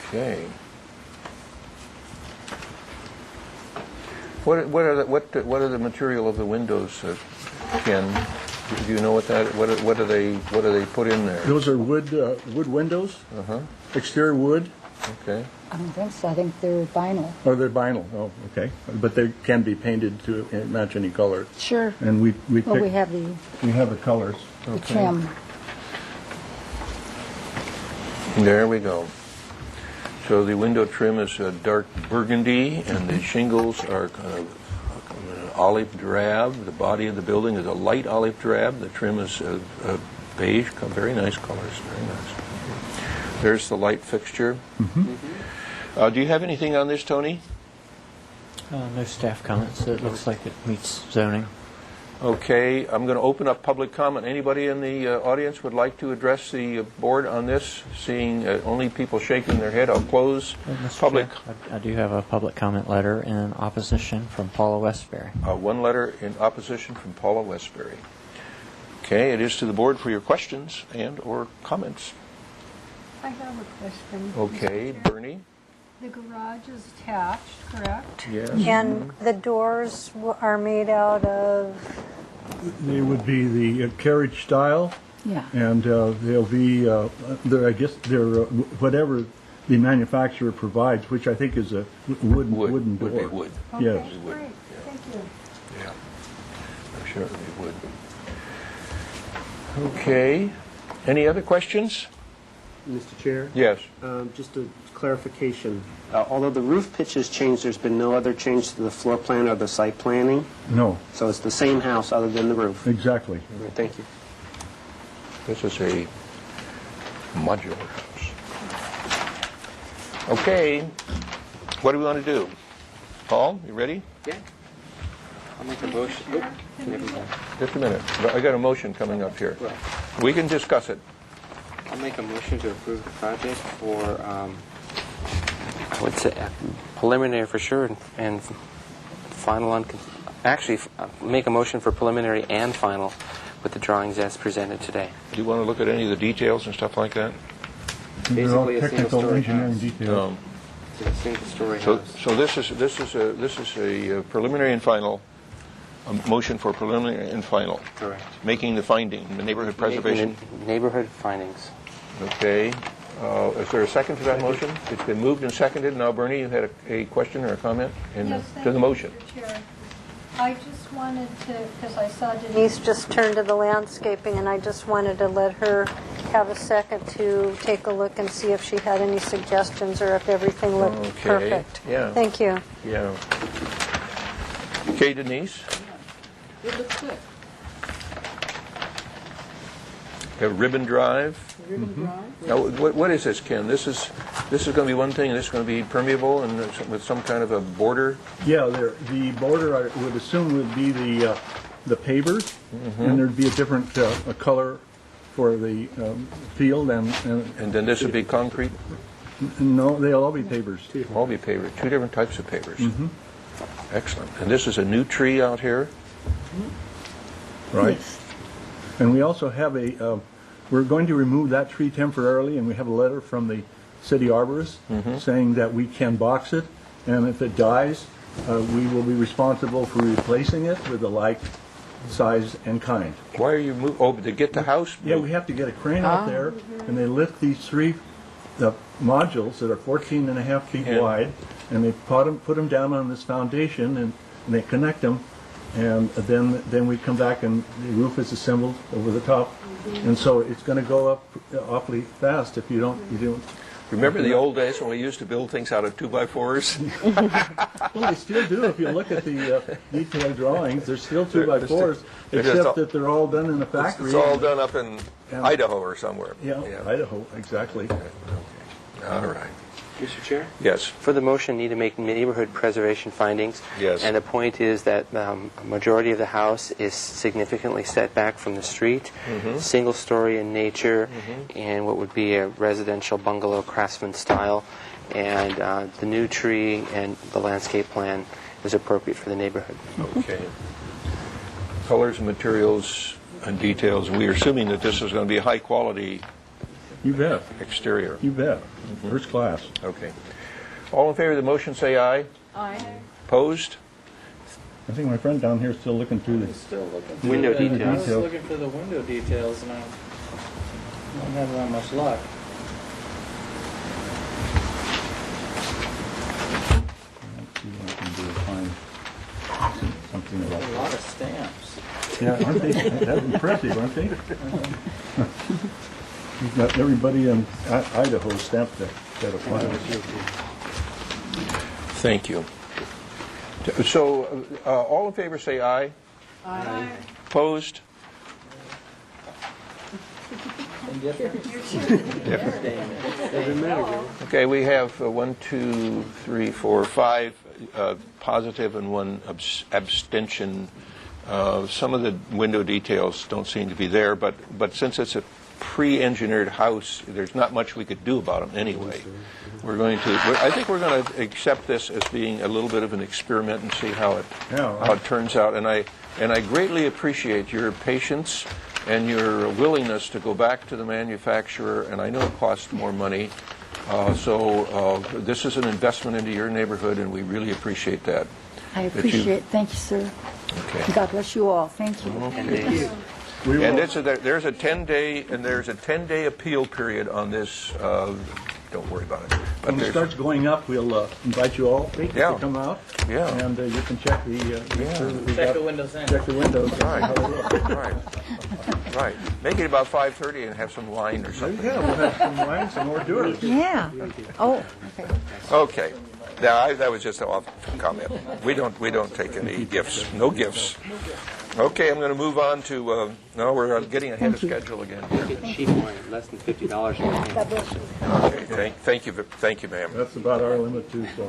Okay. What are the material of the windows, Ken? Do you know what do they put in there? Those are wood windows. Exterior wood. Okay. I don't think so. I think they're vinyl. Oh, they're vinyl. Oh, okay. But they can be painted to match any color. Sure. And we have the colors. The trim. There we go. So the window trim is dark burgundy, and the shingles are kind of olive drab. The body of the building is a light olive drab. The trim is beige. Very nice colors. Very nice. There's the light fixture. Do you have anything on this, Tony? No staff comments. It looks like it meets zoning. Okay, I'm going to open up public comment. Anybody in the audience would like to address the board on this? Seeing only people shaking their head, I'll close public. I do have a public comment letter in opposition from Paula Westbury. One letter in opposition from Paula Westbury. Okay, it is to the board for your questions and or comments. I have a question. Okay, Bernie. The garage is attached, correct? Yes. And the doors are made out of? They would be the carriage style. Yeah. And they'll be, I guess they're whatever the manufacturer provides, which I think is a wooden door. Would be wood. Yes. Wood. Great, thank you. Yeah, I'm sure it would. Okay. Any other questions? Mr. Chair? Yes. Just a clarification. Although the roof pitch has changed, there's been no other change to the floor plan or the site planning? No, So it's the same house other than the roof? exactly. All right, thank you. This is a modular house. Okay. What do we want to do? Paul, you ready? Yeah. I'll make a motion. Just a minute. I got a motion coming up here. We can discuss it. I'll make a motion to approve the project for, I would say preliminary for sure and final on, actually make a motion for preliminary and final with the drawings as presented today. Do you want to look at any of the details and stuff like that? They're all Basically a technical single-story engineering house. details. It's a single-story So, house. so this is a preliminary and final, a motion for preliminary and final. Correct. Making the finding, the neighborhood preservation. Neighborhood findings. Okay. Is there a second to that motion? It's been moved and seconded. Now, Bernie, you had a question or a comment to the motion? Mr. Chair. I just wanted to, because I saw Denise just turn to the landscaping, and I just wanted to let her have a second to take a look and see if she had any suggestions or if everything looked Okay, perfect. yeah. Thank you. Yeah. Okay, Denise? It looks good. Have Ribbon Drive. Ribbon Drive. Now, what is this, Ken? This is going to be one thing, and this is going to be permeable and with some kind of a border? Yeah, the border, I would assume, would be the pavers, and there'd be a different color for the field, and then this would be concrete? No, they'll all be pavers. All be pavers, two different types of pavers. Excellent. And this is a new tree out here? Right. And we also have we're going to remove that tree temporarily, and we have a letter from the city arborist saying that we can box it, and if it dies, we will be responsible for replacing it with a like size and kind. Why are you moving? Oh, to get the house moved? Yeah, we have to get a crane out there, and they lift these three modules that are 14 and a half feet wide, and they put them down on this foundation, and they connect them, and then we come back and the roof is assembled over the top, and so it's going to go up awfully fast if you don't. Remember the old days when we used to build things out of 2x4s? Well, they still do. If you look at the detailed drawings, they're still 2x4s, except that they're all done in a factory. It's all done up in Idaho or somewhere. Yeah, Idaho, exactly. All right. Mr. Chair? Yes. For the motion, need to make neighborhood preservation findings. Yes. And the point is that a majority of the house is significantly set back from the street, single story in nature, and what would be a residential bungalow craftsman style. And the new tree and the landscape plan is appropriate for the neighborhood. Okay. Colors and materials and details. We are assuming that this is going to be a high quality You bet. exterior. You bet. First class. Okay. All in favor of the motion, say aye. Aye. Opposed? I think my friend down here is still looking through the Still looking for Window the, details. I was looking for the window details, and I'm not having that much luck. Let's see what I can do to find something A about lot of stamps. Yeah, aren't they? That's impressive, aren't they? You've got everybody in Idaho stamped that file. Thank you. So, all in favor, say aye. Aye. Opposed? Okay, we have 1, 2, 3, 4, 5 positive and 1 abstention. Some of the window details don't seem to be there, but since it's a pre-engineered house, there's not much we could do about them anyway. I think we're going to accept this as being a little bit of an experiment and see how it turns out. And I greatly appreciate your patience and your willingness to go back to the manufacturer. And I know it costs more money, so this is an investment into your neighborhood, and we really appreciate that. I appreciate it. Thank you, sir. Okay. God bless you all. Thank you. Okay. And there's a 10-day appeal period on this don't worry about it. But When it there's- starts going up, we'll invite you all to Yeah. come out. Yeah. And you can check the, make sure that we Check got- the windows in. Check the windows. Right, right. Make it about 5:30 and have some wine or something. Yeah, we'll have some wine, some hors d'oeuvres. Yeah. Oh, okay. Okay. Now, that was just an off comment. We don't take any gifts. No gifts. Okay, I'm going to move on to. No, we're getting ahead of schedule again. Cheap wine, less than $50. Okay, thank you, ma'am. That's about our limit too, so.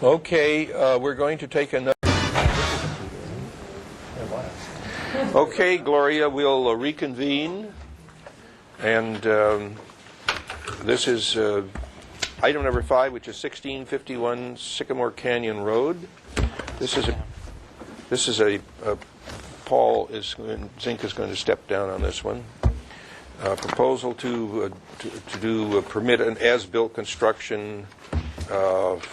Okay, we're going to take another. Okay, Gloria, we'll reconvene, and this is item number 5, which is 1651 Sycamore Canyon Road. This is a Zink is going to step down on this one. Proposal to permit an as-built construction of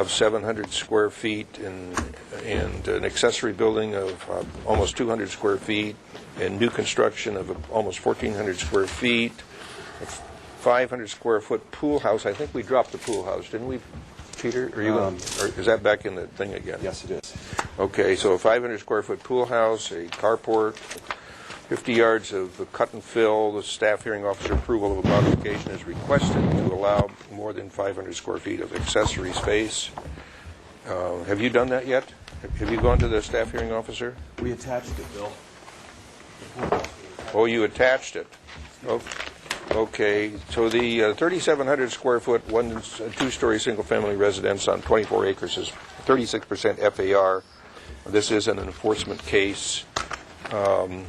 700 square feet and an accessory building of almost 200 square feet and new construction of almost 1,400 square feet, a 500 square foot pool house. I think we dropped the pool house, didn't we, Peter? Or is that back in the thing again? Yes, it is. Okay, so a 500 square foot pool house, a carport, 50 yards of cut and fill. The staff hearing officer approval of a modification is requested to allow more than 500 square feet of accessory space. Have you done that yet? Have you gone to the staff hearing officer? We attached it, Bill. Oh, you attached it. Okay, so the 3,700 square foot, two-story single-family residence on 24 acres is 36% FAR. This is an enforcement case. And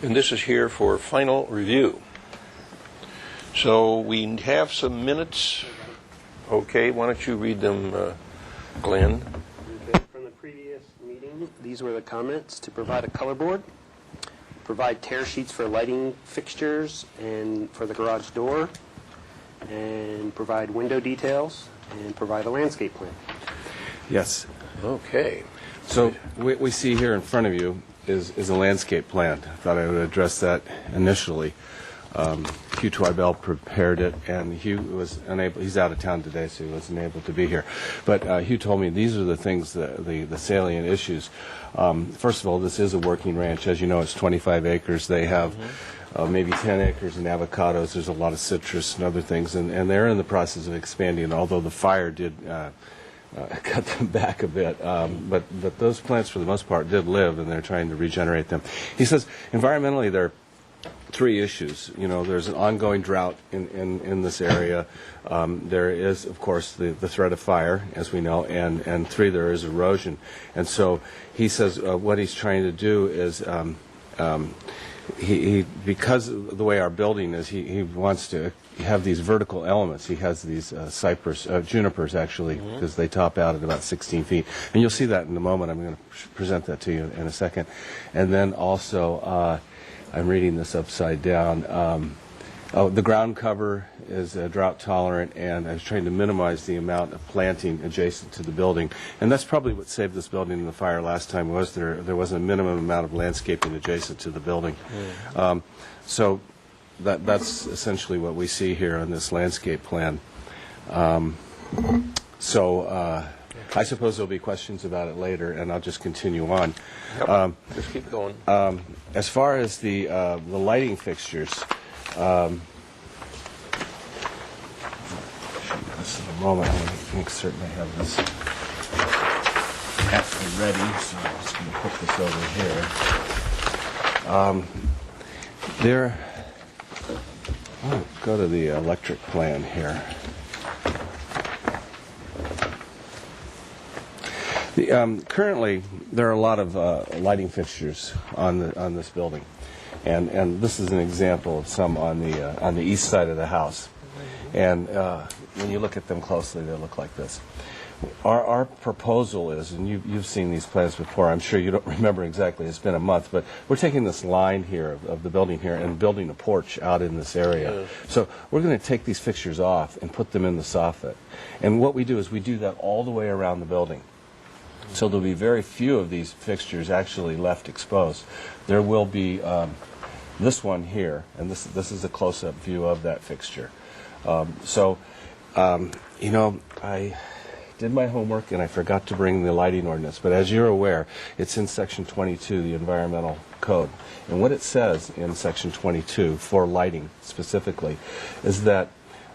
this is here for final review. So we have some minutes. Okay, why don't you read them, Glenn? From the previous meeting, these were the comments: to provide a color board, provide tear sheets for lighting fixtures and for the garage door, and provide window details, and provide a landscape plan. Yes. Okay. So what we see here in front of you is a landscape plan. I thought I would address that initially. Hugh Twibell prepared it, and Hugh was unable. He's out of town today, so he wasn't able to be here. But Hugh told me these are the things, the salient issues. First of all, this is a working ranch. As you know, it's 25 acres. They have maybe 10 acres in avocados. There's a lot of citrus and other things, and they're in the process of expanding. Although the fire did cut them back a bit, but those plants, for the most part, did live, and they're trying to regenerate them. He says environmentally, there are 3 issues. You know, there's an ongoing drought in this area. There is, of course, the threat of fire, as we know, and 3, there is erosion. And so he says what he's trying to do is, he because of the way our building is, he wants to have these vertical elements. He has these junipers, actually, because they top out at about 16 feet. And you'll see that in a moment. I'm going to present that to you in a second. And then also, I'm reading this upside down. The ground cover is drought tolerant, and I was trying to minimize the amount of planting adjacent to the building. And that's probably what saved this building in the fire last time. Was there wasn't a minimum amount of landscaping adjacent to the building. So that's essentially what we see here on this landscape plan. I suppose there'll be questions about it later, and I'll just continue on. Yep. Just keep going. As far as the lighting fixtures, this in a moment. I make certain I have this actually ready, so I'm just going to put this over here. I'll go to the electric plan here. Currently, there are a lot of lighting fixtures on this building, and this is an example of some on the east side of the house. And when you look at them closely, they look like this. Our proposal is, and you've seen these plans before, I'm sure you don't remember exactly, it's been a month, but we're taking this line here of the building here and building a porch out in this area. So we're going to take these fixtures off and put them in the soffit. And what we do is we do that all the way around the building. So there'll be very few of these fixtures actually left exposed. There will be this one here, and this is a close-up view of that fixture. I did my homework and I forgot to bring the lighting ordinance, but as you're aware, it's in Section 22, the Environmental Code. And what it says in Section 22, for lighting specifically, is that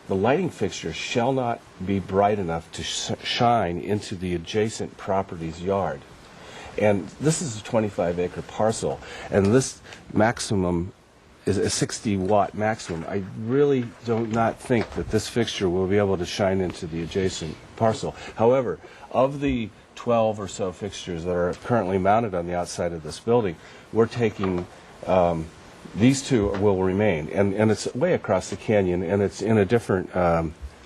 the lighting fixture shall not be bright enough to shine into the adjacent property's yard. And this is a 25-acre parcel, and this maximum is a 60-watt maximum. I really do not think that this fixture will be able to shine into the adjacent parcel. However, of the 12 or so fixtures that are currently mounted on the outside of this building, we're taking these two will remain, and it's way across the canyon, and it's in a different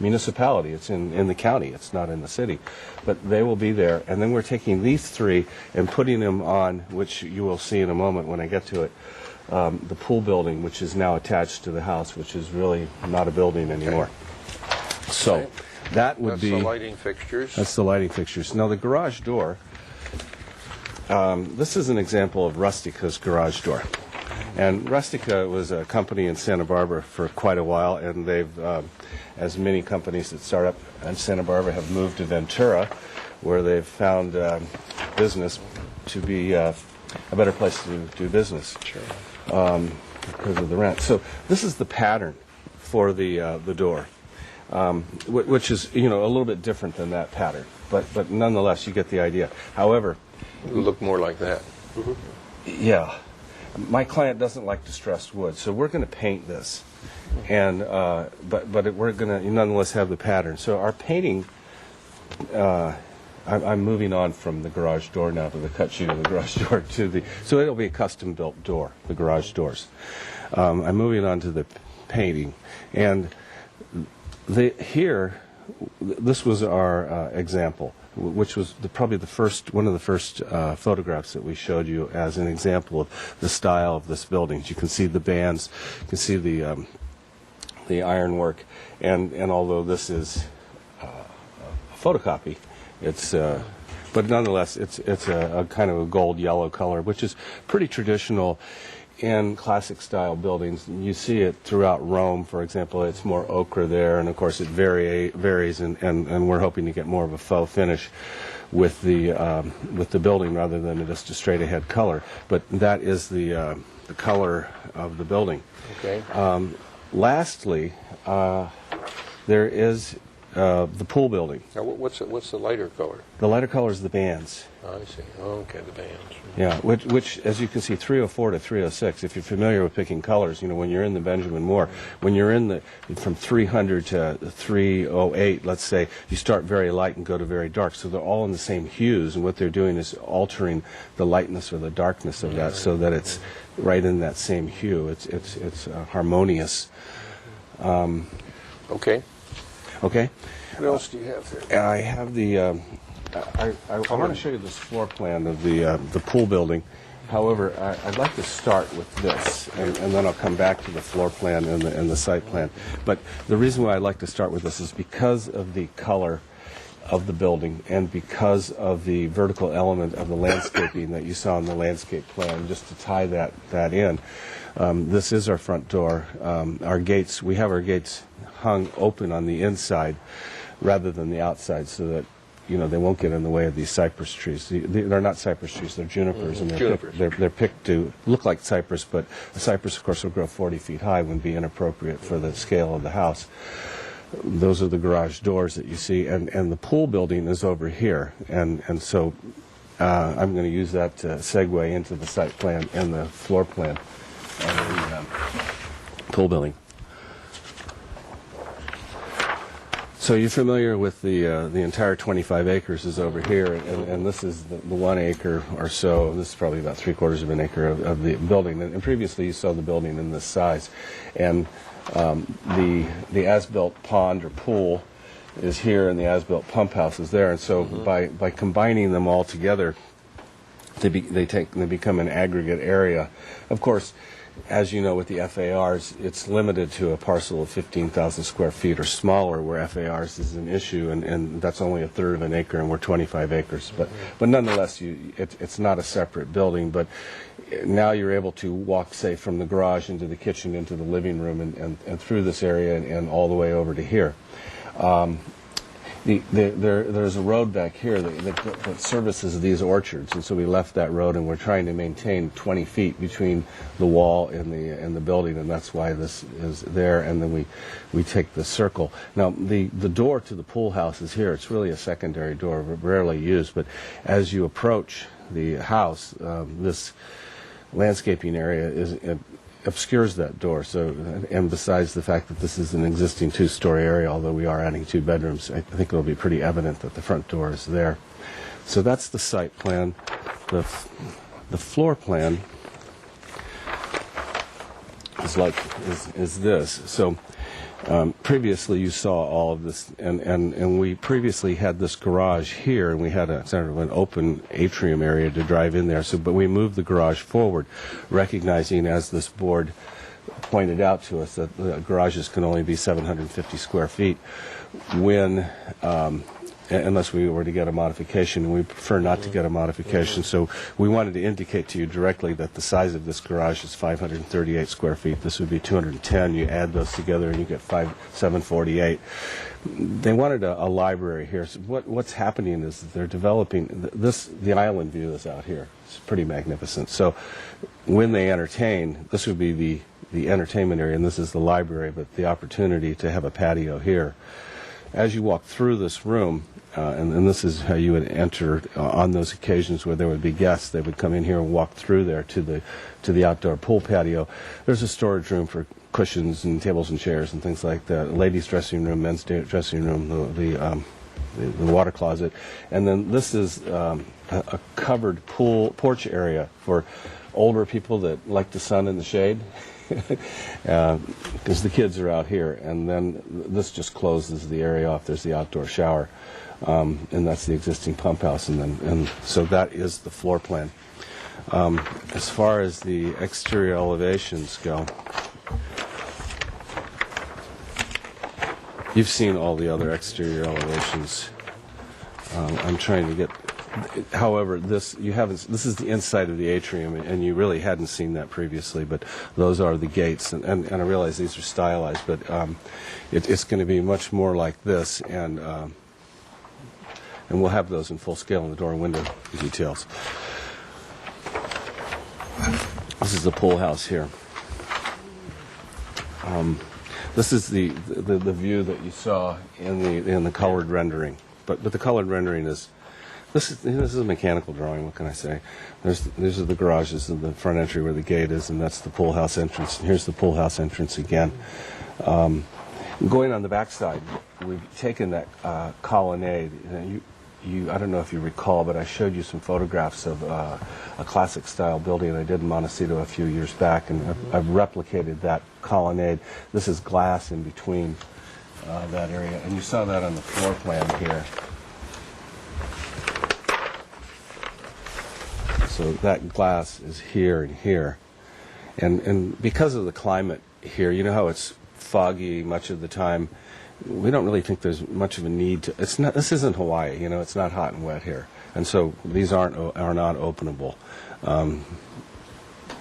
municipality. It's in the county. It's not in the city, but they will be there. And then we're taking these three and putting them on, which you will see in a moment when I get to it, the pool building, which is now attached to the house, which is really not a building anymore. Okay. So that would be... That's the lighting fixtures. That's the lighting fixtures. Now the garage door, this is an example of Rustica's garage door. And Rustica was a company in Santa Barbara for quite a while, and they've, as many companies that start up in Santa Barbara, have moved to Ventura, where they've found business to be a better place to do business. Sure. Because of the rent. So this is the pattern for the door, which is a little bit different than that pattern, but nonetheless you get the idea. However, it would look more like that. Mm-hmm. Yeah, my client doesn't like distressed wood, so we're going to paint this, and but we're going to nonetheless have the pattern. So our painting. I'm moving on from the garage door now to the cut sheet of the garage door so it'll be a custom built door, the garage doors. I'm moving on to the painting, and this was our example, which was probably one of the first photographs that we showed you as an example of the style of this building. You can see the bands, you can see the ironwork, and although this is a photocopy, it's but nonetheless it's a kind of a gold yellow color, which is pretty traditional in classic style buildings. You see it throughout Rome, for example. It's more ochre there, and of course it varies, and we're hoping to get more of a faux finish with the building rather than just a straight ahead color. But that is the color of the building. Okay. Lastly, there is the pool building. Now, what's the lighter color? The lighter color is the bands. Oh, I see. Okay, the bands. Yeah, which, as you can see, 304 to 306. If you're familiar with picking colors, when you're in the Benjamin Moore, when you're in from 300 to 308, let's say, you start very light and go to very dark. So they're all in the same hues, and what they're doing is altering the lightness or the darkness of that, so that it's right in that same hue. It's harmonious. Okay. Okay. What else do you have there? I have the. I want to show you this floor plan of the pool building. However, I'd like to start with this, and then I'll come back to the floor plan and the site plan. But the reason why I'd like to start with this is because of the color of the building and because of the vertical element of the landscaping that you saw in the landscape plan. Just to tie that in, this is our front door. Our gates. We have our gates hung open on the inside rather than the outside, so that they won't get in the way of these cypress trees. They're not cypress trees; they're junipers, and they're picked to look like cypress. But a cypress, of course, will grow 40 feet high, would be inappropriate for the scale of the house. Those are the garage doors that you see, and the pool building is over here, and so I'm going to use that to segue into the site plan and the floor plan of the pool building. So you're familiar with the entire 25 acres is over here, and this is the 1 acre or so. This is probably about 3/4 of an acre of the building. And previously you saw the building in this size, and the as-built pond or pool is here, and the as-built pump house is there. And so by combining them all together, they become an aggregate area. Of course, as you know, with the FARs, it's limited to a parcel of 15,000 square feet or smaller, where FARs is an issue, and that's only 1/3 of an acre, and we're 25 acres. But nonetheless, it's not a separate building. But now you're able to walk, say, from the garage into the kitchen, into the living room, and through this area and all the way over to here. There's a road back here that services these orchards, and so we left that road, and we're trying to maintain 20 feet between the wall and the building, and that's why this is there. And then we take the circle. Now the door to the pool house is here. It's really a secondary door, rarely used, but as you approach the house, this landscaping area obscures that door. So, and besides the fact that this is an existing two-story area, although we are adding 2 bedrooms, I think it'll be pretty evident that the front door is there. So that's the site plan. The floor plan is this. So previously you saw all of this, and we previously had this garage here, and we had a sort of an open atrium area to drive in there. So, but we moved the garage forward, recognizing, as this board pointed out to us, that the garages can only be 750 square feet when unless we were to get a modification, and we prefer not to get a modification. So we wanted to indicate to you directly that the size of this garage is 538 square feet. This would be 210. You add those together and you get 748. They wanted a library here. So what's happening is that they're developing the island view is out here. It's pretty magnificent. So when they entertain, this would be the entertainment area, and this is the library, but the opportunity to have a patio here. As you walk through this room, and this is how you would enter on those occasions where there would be guests, they would come in here and walk through there to the outdoor pool patio. There's a storage room for cushions and tables and chairs and things like that. Ladies' dressing room, men's dressing room, the water closet, and then this is a covered porch area for older people that like the sun and the shade. Because the kids are out here, and then this just closes the area off. There's the outdoor shower, and that's the existing pump house, and so that is the floor plan. As far as the exterior elevations go, you've seen all the other exterior elevations. I'm trying to get. However, this is the inside of the atrium, and you really hadn't seen that previously, but those are the gates, and I realize these are stylized, but it's going to be much more like this, and we'll have those in full scale in the door and window details. This is the pool house here. This is the view that you saw in the colored rendering, but the colored rendering is. This is a mechanical drawing. What can I say? These are the garages and the front entry where the gate is, and that's the pool house entrance. And here's the pool house entrance again. Going on the back side, we've taken that colonnade. I don't know if you recall, but I showed you some photographs of a classic style building I did in Montecito a few years back, and I've replicated that colonnade. This is glass in between that area, and you saw that on the floor plan here. So that glass is here and here. And because of the climate here, you know how it's foggy much of the time, we don't really think there's much of a need to. This isn't Hawaii, it's not hot and wet here. And so these are not openable.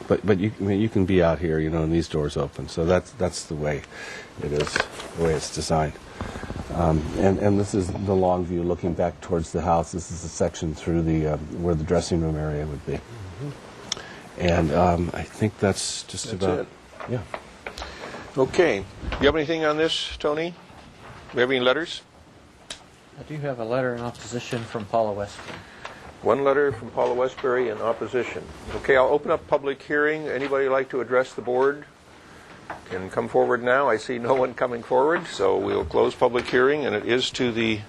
But you can be out here, and these doors open. So that's the way it is, the way it's designed. And this is the long view looking back towards the house. This is the section through where the dressing room area would be. And I think that's just about it. Yeah. Okay. You have anything on this, Tony? Do we have any letters? I do have a letter in opposition from Paula Westbury. One letter from Paula Westbury in opposition. Okay, I'll open up public hearing. Anybody like to address the board? Can come forward now. I see no one coming forward, so we'll close public hearing, and it is to the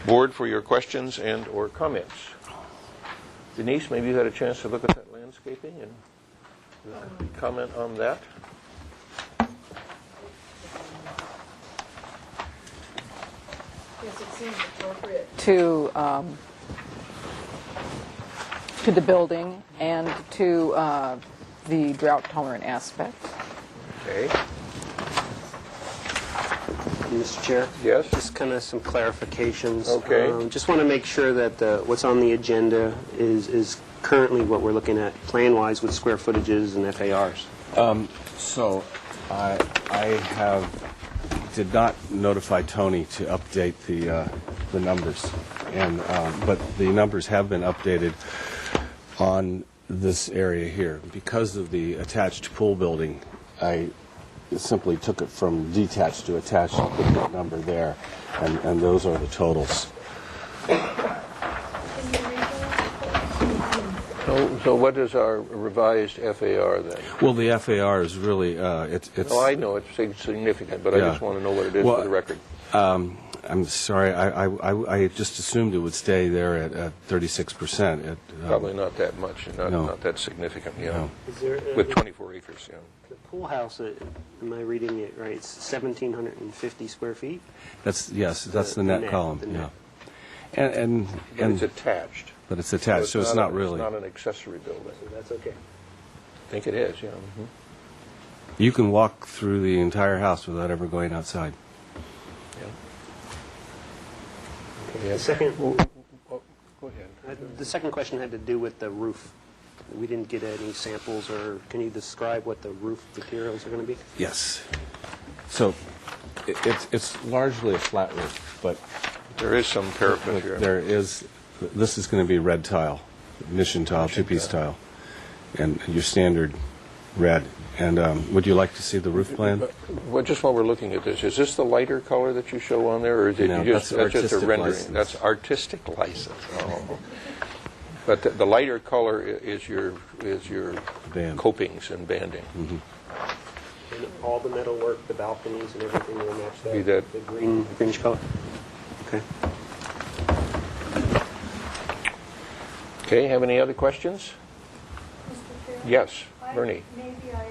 board for your questions and or comments. Denise, maybe you had a chance to look at that landscaping and comment on that. Yes, it seems appropriate to the building and to the drought-tolerant aspect. Okay. Mr. Chair? Yes? Just kind of some clarifications. Okay. Just want to make sure that what's on the agenda is currently what we're looking at plan-wise with square footages and FARs? So I did not notify Tony to update the numbers, and but the numbers have been updated on this area here. Because of the attached pool building, I simply took it from detached to attached and put that number there, and those are the totals. So what is our revised FAR then? Well, the FAR is really, it's... Oh, I know it's significant, but I just want to know what it is for the record. I'm sorry, I just assumed it would stay there at 36%. Probably not that much, not that significant, No. Is there, with 24 acres, yeah. The pool house, am I reading it right? It's 1,750 square feet? That's the net column, net. yeah. And it's attached. But it's attached, so it's not really. It's not an accessory building. So that's okay. I think it is, yeah. Mm-hmm. You can walk through the entire house without ever going outside. Okay, the second... Go ahead. The second question had to do with the roof. We didn't get any samples, or can you describe what the roof materials are going to be? Yes. So it's largely a flat roof, but there is some parapet here. There is. This is going to be red tile, mission tile, two-piece tile, and your standard red. And would you like to see the roof plan? Well, just while we're looking at this, is this the lighter color that you show on there, or is it No, that's just a artistic rendering? license. That's artistic license. Oh. But the lighter color is your copings and banding. And all the metal work, the balconies and everything will match that? Be that the greenish color? Okay. Okay, have any other questions? Yes, Bernie. Maybe I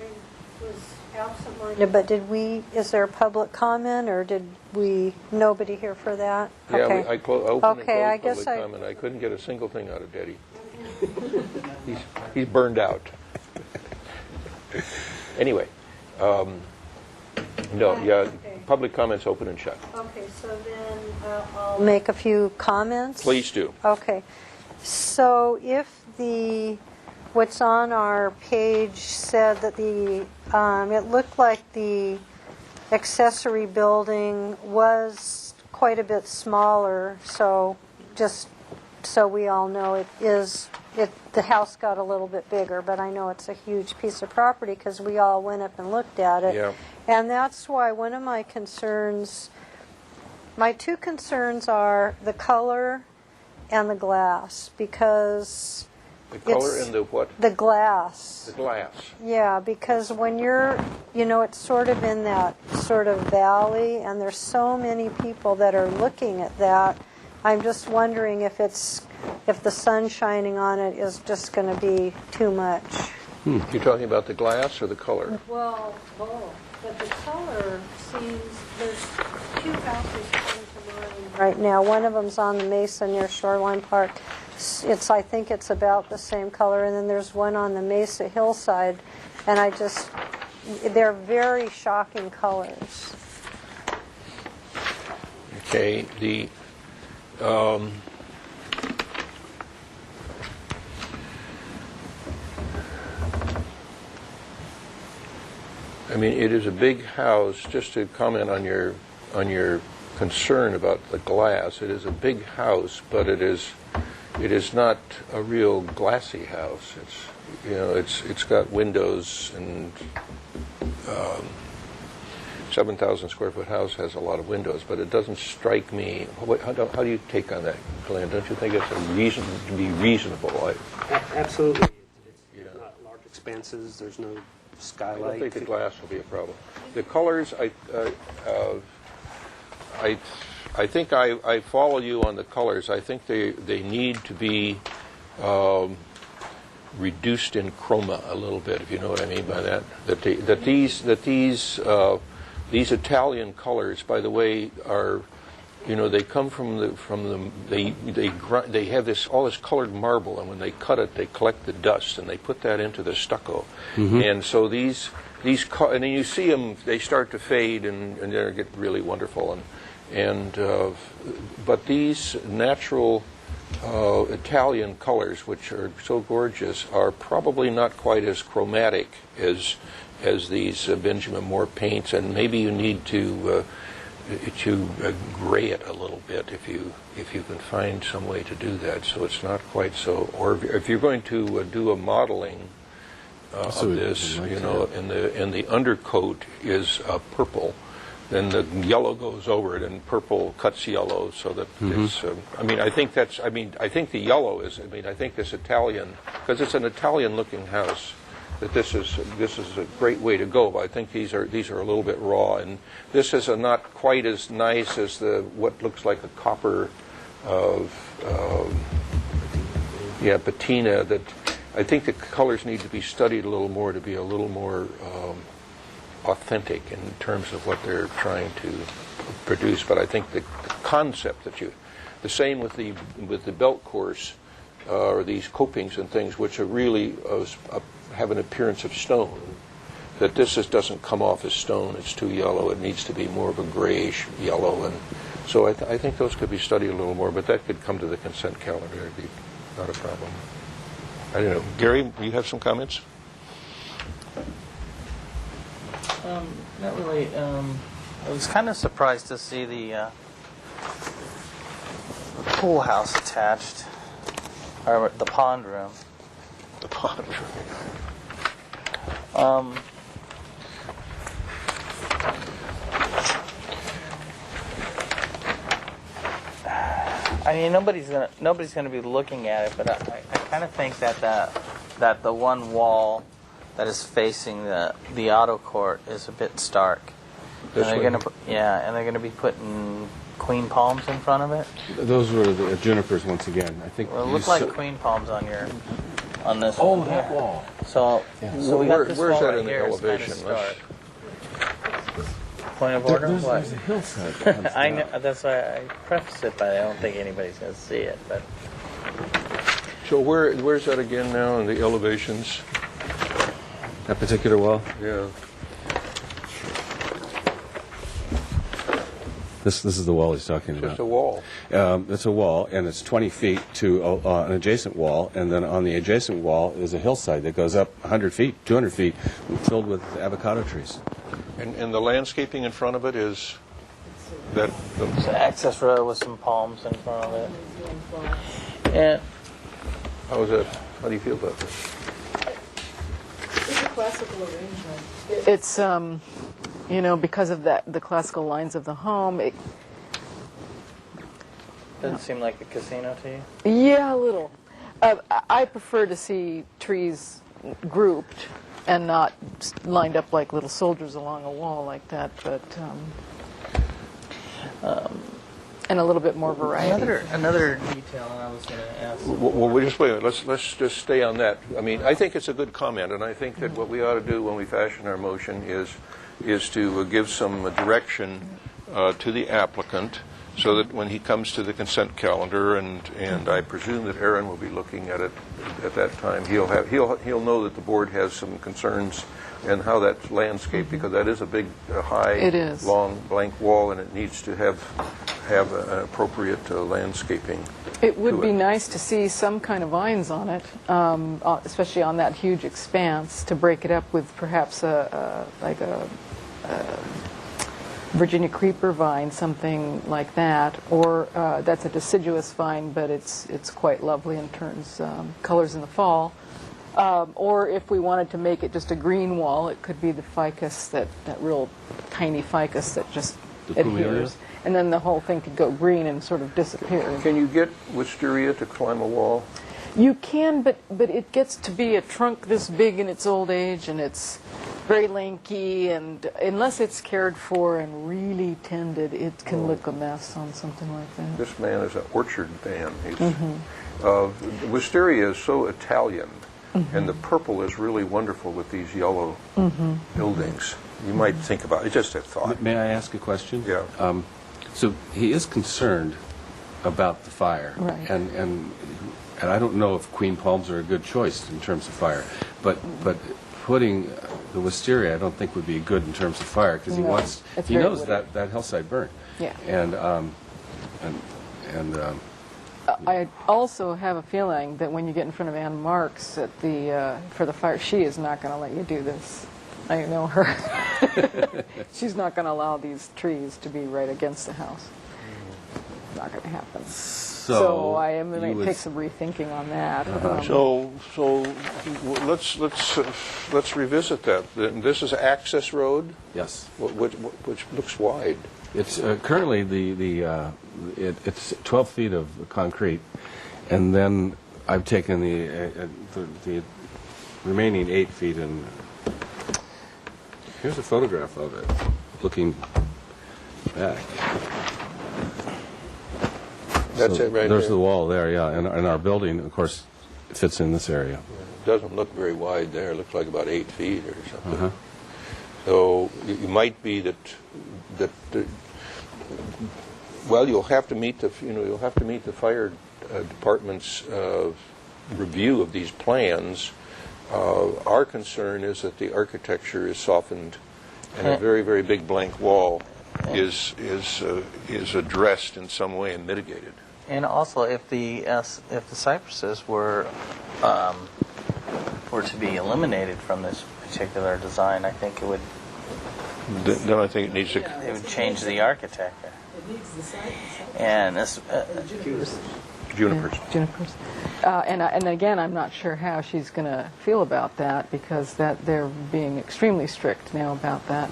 was absent-minded, but is there public comment, or nobody here for that? Yeah, okay. I opened and Okay, I closed guess public comment. I couldn't get a single thing out of Daddy. He's burned out. Anyway, public comments open and shut. Okay, so then I'll make a few comments. Please do. Okay. So if what's on our page said that it looked like the accessory building was quite a bit smaller, so just so we all know the house got a little bit bigger, but I know it's a huge piece of property because we all went up and looked at it. Yeah. And that's why one of my two concerns are the color and the glass, because the color and the what? The glass. The glass. Yeah, because when it's sort of in that sort of valley, and there's so many people that are looking at that. I'm just wondering if the sun shining on it is just going to be too much. You're talking about the glass or the color? Well, both. But the color seems, there's two houses coming to mind right now. One of them's on the Mesa near Shoreline Park. I think it's about the same color. And then there's one on the Mesa hillside. And they're very shocking colors. Okay, I mean, it is a big house. Just to comment on your concern about the glass, it is a big house, but it is not a real glassy house. It's got windows, and 7,000 square foot house has a lot of windows, but it doesn't strike me. How do you take on that, Glenn? Don't you think it's a reason to be reasonable? Absolutely. It's not large expanses. There's no skylight. I don't think the glass will be a problem. The colors, I think I follow you on the colors. I think they need to be reduced in chroma a little bit, if you know what I mean by that. These Italian colors, by the way, are, they come they have all this colored marble, and when they cut it, they collect the dust and they put that into the stucco. Mm-hmm. And so and then you see them, they start to fade and they get really wonderful. But these natural Italian colors, which are so gorgeous, are probably not quite as chromatic as these Benjamin Moore paints, and maybe you need to gray it a little bit if you can find some way to do that, so it's not quite so. Or if you're going to do a modeling of this, you know, and the undercoat is purple, then the yellow goes over it, and purple cuts yellow, so that it's. I think the yellow is. I think this Italian, because it's an Italian-looking house, that this is a great way to go. But I think these are a little bit raw, and this is not quite as nice as what looks like a copper patina. That I think the colors need to be studied a little more to be a little more authentic in terms of what they're trying to produce. But I think the concept the same with the belt course or these copings and things, which are really have an appearance of stone. That this doesn't come off as stone; it's too yellow. It needs to be more of a grayish yellow, and so I think those could be studied a little more. But that could come to the consent calendar; it'd be not a problem. I don't know, Gary. You have some comments? Not really. I was kind of surprised to see the pool house attached, or the pond room. The pond room. Nobody's gonna be looking at it, but I kind of think that the one wall that is facing the auto court is a bit stark. This and way? they're gonna be putting queen palms in front of it. Those were the junipers once again. I think. Well, it looked like queen palms on this. Oh, one. that wall. So we got this Where's wall that right in the here. It's kinda elevation? stark. Point of order? What? There's a hillside. I know. That's why I prefaced it, but I don't think anybody's going to see it. But So where's that again now in the elevations? That particular wall? Yeah. This is the wall he's talking about. Just a wall. It's a wall, and it's 20 feet to an adjacent wall, and then on the adjacent wall is a hillside that goes up 100 feet, 200 feet, filled with avocado trees. And the landscaping in front of it is that. it's an access road with some palms in front of it. Yeah. How do you feel about this? It's a classical arrangement. It's because of the classical lines of the home. Doesn't seem like a casino to you? Yeah, a little. I prefer to see trees grouped and not lined up like little soldiers along a wall like that, but and a little bit more variety. Another detail I was going to ask. Well, we just wait a minute. Let's just stay on that. I think it's a good comment, and I think that what we ought to do when we fashion our motion is to give some direction to the applicant, so that when he comes to the consent calendar, and I presume that Aaron will be looking at it at that time, he'll know that the board has some concerns and how that's landscaped, because that is a big, high, long blank wall, and it needs to have an appropriate landscaping. It would be nice to see some kind of vines on it, especially on that huge expanse, to break it up with perhaps a Virginia creeper vine, something like that, or that's a deciduous vine, but it's quite lovely and turns colors in the fall. Or if we wanted to make it just a green wall, it could be the ficus, that real tiny ficus that just adheres. And then the whole thing could go green and sort of disappear. Can you get wisteria to climb a wall? You can, but it gets to be a trunk this big in its old age, and it's very lanky, and unless it's cared for and really tended, it can look a mess on something like that. This man is an orchard man. Wisteria is so Italian, and the purple is really wonderful with these yellow buildings. You might think about it. It's just a thought. May I ask a question? Yeah. So he is concerned about the fire, right? And I don't know if queen palms are a good choice in terms of fire, but putting the wisteria I don't think would be good in terms of fire, because he knows that hillside burnt. Yeah. And I also have a feeling that when you get in front of Ann Marks at the for the fire, she is not going to let you do this. I know her. She's not going to allow these trees to be right against the house. It's not going to happen. So I am going to take some rethinking on that. So let's revisit that. This is access road, Yes. which looks wide. It's currently it's 12 feet of concrete, and then I've taken the remaining 8 feet and here's a photograph of it looking back. That's it right There's there. the wall there, yeah, and our building, of course, fits in this area. Doesn't look very wide there. It looks like about 8 feet or something. So it might be that well, you'll have to meet the fire department's review of these plans. Our concern is that the architecture is softened, and a very, very big blank wall is addressed in some way and mitigated. And also, if the cypresses were to be eliminated from this particular design, I think it would. Then I think it needs to. It would change the architecture. And this junipers. And again, I'm not sure how she's going to feel about that, because they're being extremely strict now about that.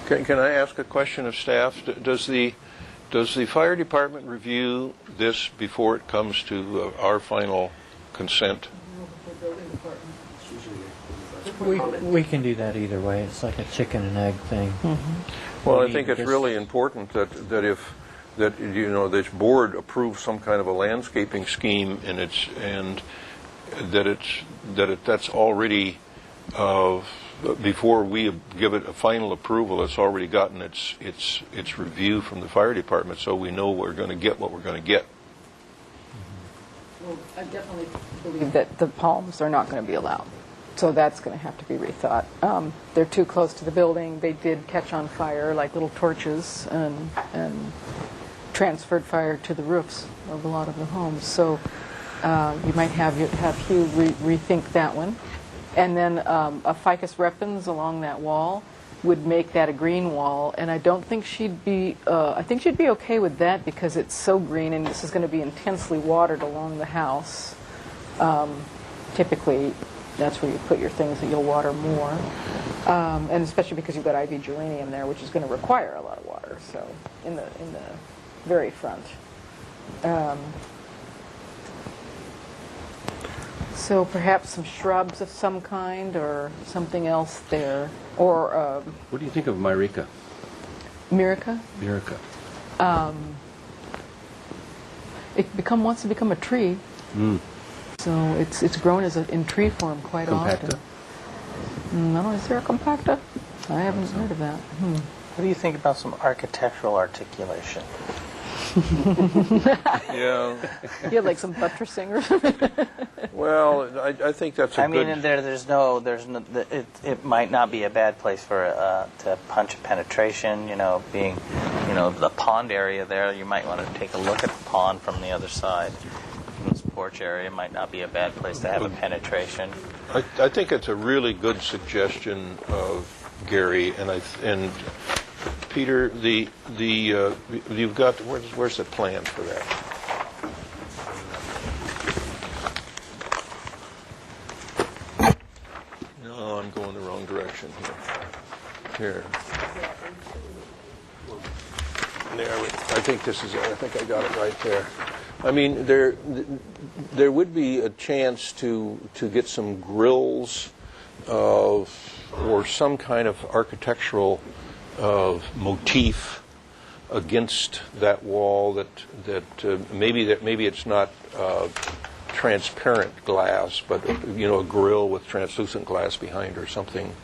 Can I ask a question of staff? Does the fire department review this before it comes to our final consent? We can do that either way. It's like a chicken and egg thing. Well, I think it's really important that this board approves some kind of a landscaping scheme, and that's already before we give it a final approval. It's already gotten its review from the fire department, so we know we're going to get what we're going to get. Well, I definitely believe that the palms are not going to be allowed. So that's going to have to be rethought. They're too close to the building. They did catch on fire like little torches and transferred fire to the roofs of a lot of the homes. So you might have Hugh rethink that one. And then a ficus repens along that wall would make that a green wall. And I don't think she'd be, I think she'd be okay with that, because it's so green and this is going to be intensely watered along the house. Typically, that's where you put your things that you'll water more, and especially because you've got ivy geranium there, which is going to require a lot of water. So in the very front. So perhaps some shrubs of some kind or something else there, or What do you think of Myrica? Myrica? Myrica. It wants to become a tree. So it's grown in tree form quite often. No, is there a compacta? I haven't heard of that. What do you think about some architectural articulation? Yeah. You have like some buttressing or something. Well, I think that's a good. I mean, it might not be a bad place for to punch a penetration. Being, the pond area there, you might want to take a look at the pond from the other side. This porch area might not be a bad place to have a penetration. I think it's a really good suggestion of Gary, and Peter. You've got where's the plan for that? No, I'm going the wrong direction here. There, I think this is it. I think I got it right there. I mean, there would be a chance to get some grills or some kind of architectural motif against that wall that maybe it's not transparent glass, but a grill with translucent glass behind or something.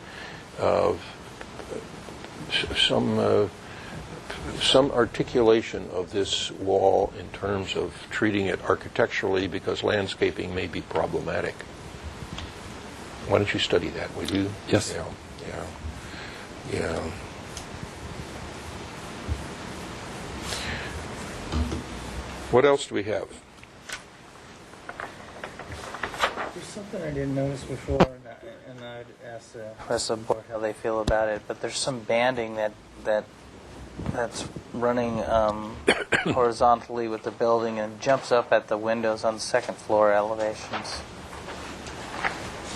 Some articulation of this wall in terms of treating it architecturally, because landscaping may be problematic. Why don't you study that, would you? Yes. Yeah. What else do we have? There's something I didn't notice before, and I'd ask the rest of the board how they feel about it. But there's some banding that's running horizontally with the building and jumps up at the windows on the second floor elevations.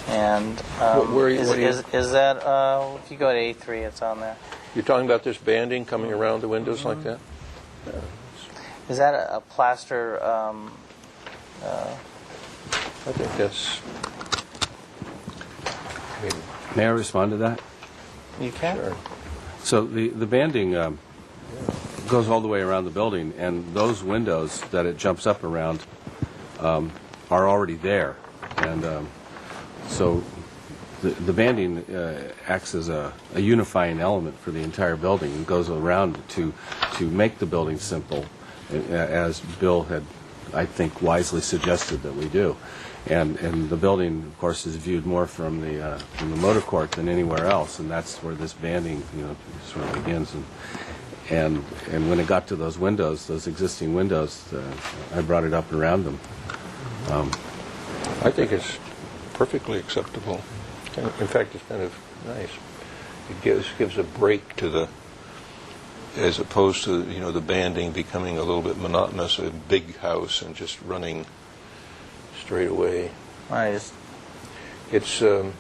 And is that if you go to A3, it's on there. You're talking about this banding coming around the windows like that? Is that a plaster? I think that's. May I respond to that? You can. Sure. So the banding goes all the way around the building, and those windows that it jumps up around are already there, and so the banding acts as a unifying element for the entire building and goes around to make the building simple, as Bill had, I think, wisely suggested that we do. And the building, of course, is viewed more from the motor court than anywhere else, and that's where this banding, sort of begins. And when it got to those windows, those existing windows, I brought it up around them. I think it's perfectly acceptable. In fact, it's kind of nice. It gives a break to the, as opposed to the banding becoming a little bit monotonous, a big house and just running straight away. I just didn't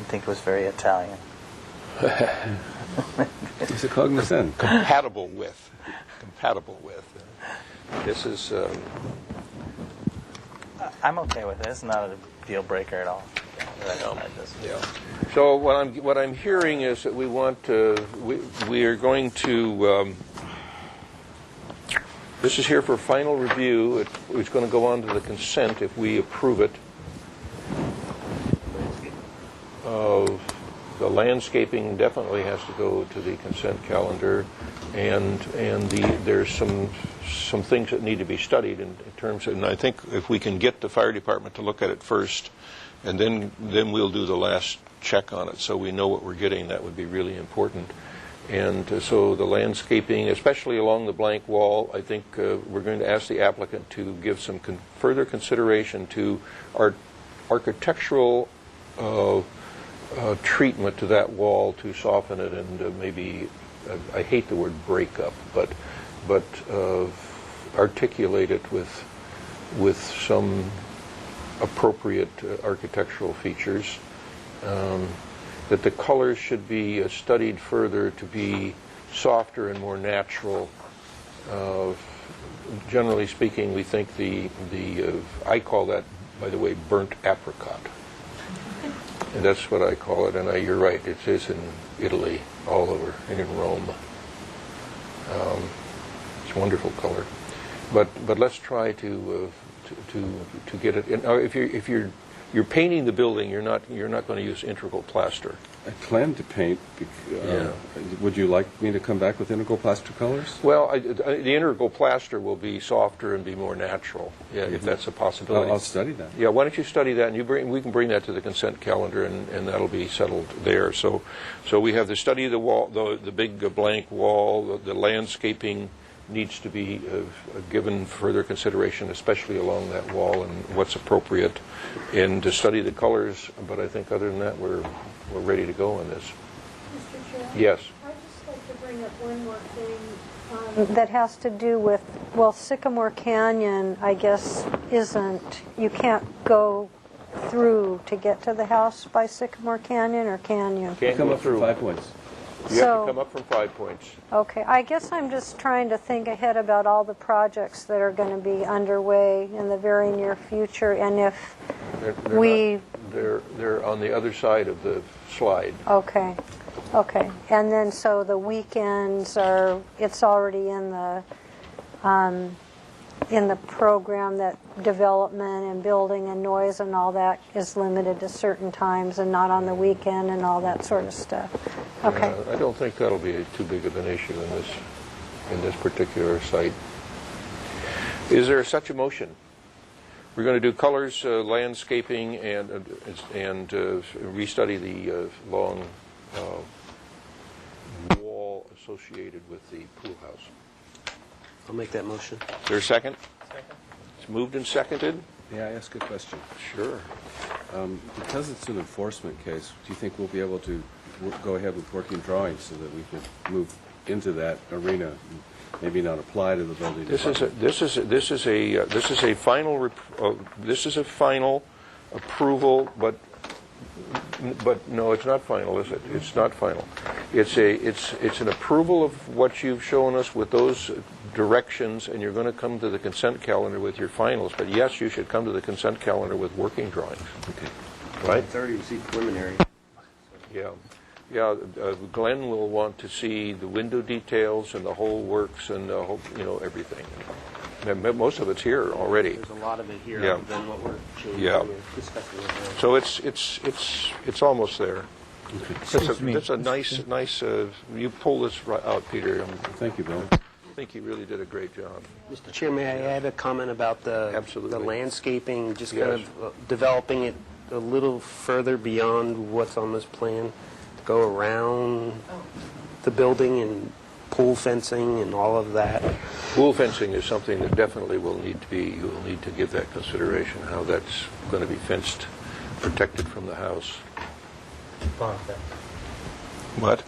think it was very Italian. It's a cognizant. Compatible with. This is. I'm okay with it. It's not a deal breaker at all. Yeah. So what I'm hearing is that we want we are going to. This is here for final review. It's going to go on to the consent if we approve it. The landscaping definitely has to go to the consent calendar, and there's some things that need to be studied in terms of, and I think if we can get the fire department to look at it first, and then we'll do the last check on it so we know what we're getting, that would be really important. And so the landscaping, especially along the blank wall, I think we're going to ask the applicant to give some further consideration to our architectural treatment to that wall to soften it and maybe, I hate the word break up, but articulate it with some appropriate architectural features. That the colors should be studied further to be softer and more natural. Generally speaking, we think I call that, by the way, burnt apricot. And that's what I call it, and you're right, it is in Italy, all over, and in Rome. It's a wonderful color. But let's try to get it. If you're painting the building, you're not going to use integral plaster. I plan to paint. Would you like me to come back with integral plaster colors? Well, the integral plaster will be softer and be more natural. Yeah, if that's a possibility. I'll study that. Yeah, why don't you study that, and we can bring that to the consent calendar, and that'll be settled there. So we have the study of the wall, the big blank wall, the landscaping needs to be given further consideration, especially along that wall and what's appropriate, and to study the colors. But I think other than that, we're ready to go on this. Mr. Chair? Yes. I'd just like to bring up one more thing that has to do with, Sycamore Canyon, I guess, you can't go through to get to the house by Sycamore Canyon, or can you? Can't come go up through. from 5 Points. You have to come up from 5 Points. Okay, I guess I'm just trying to think ahead about all the projects that are going to be underway in the very near future, and if they're on the other side of the slide. Okay, and then so the weekends it's already in the program that development and building and noise and all that is limited to certain times and not on the weekend and all that sort of stuff. Okay. I don't think that'll be too big of an issue in this particular site. Is there such a motion? We're going to do colors, landscaping, and restudy the long wall associated with the pool house. I'll make that motion. Is there a second? Second. It's moved and seconded. May I ask a question? Sure. Because it's an enforcement case, do you think we'll be able to go ahead with working drawings so that we can move into that arena and maybe not apply to the building department? This is a final approval, but no, it's not final, is it? It's not final. It's an approval of what you've shown us with those directions, and you're going to come to the consent calendar with your finals. But yes, you should come to the consent calendar with working drawings. Okay. Right? It's already received preliminary. Yeah. Yeah, Glenn will want to see the window details and the whole works and the whole, everything. And most of it's here already. There's a lot of it here Yeah. than what we're changing. Yeah. We're discussing right now. So it's almost there. Seems to me- It's a nice. You pull this right out, Peter. Thank you, Bill. I think you really did a great job. Mr. Chair, may I add a comment about the Absolutely. landscaping, just Yes. kind of developing it a little further beyond what's on this plan? Go around the building and pool fencing and all of that. Pool fencing is something that definitely will need to be. You will need to give that consideration. How that's going to be fenced, protected from the house. Pond fence. What?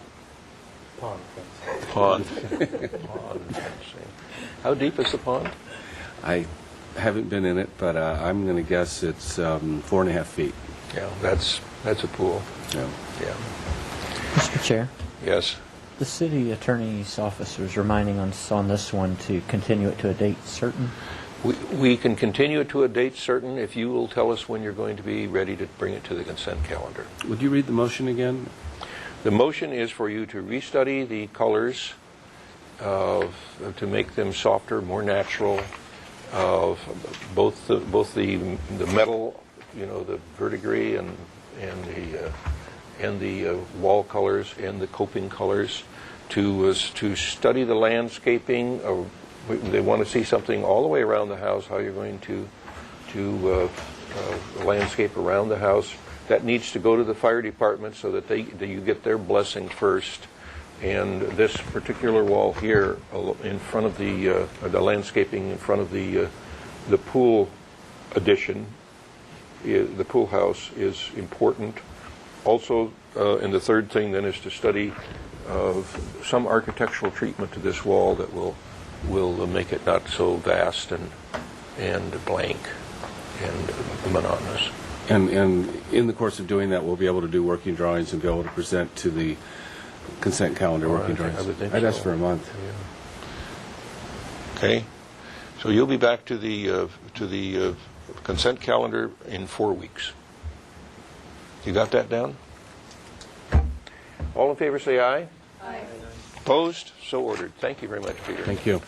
Pond fence. Pond. Pond fencing. How deep is the pond? I haven't been in it, but I'm going to guess it's 4.5 feet. Yeah, that's a pool. Yeah. Yeah. Mr. Chair, Yes. the city attorney's office was reminding us on this one to continue it to a date certain. We can continue it to a date certain if you will tell us when you're going to be ready to bring it to the consent calendar. Would you read the motion again? The motion is for you to restudy the colors to make them softer, more natural, of both the metal, the verdigris and the wall colors and the coping colors, to study the landscaping. They want to see something all the way around the house, how you're going to landscape around the house. That needs to go to the fire department so that you get their blessing first. And this particular wall here, in front of the landscaping in front of the pool addition, the pool house, is important. Also, and the third thing then is to study some architectural treatment to this wall that will make it not so vast and blank and monotonous. And in the course of doing that, we'll be able to do working drawings and be able to present to the consent calendar working drawings. I would think I'd ask so. for a month. Yeah. Okay, so you'll be back to the consent calendar in 4 weeks. You got that down? All in favor, say aye. Aye. Opposed? So ordered. Thank you very much, Peter. Thank you.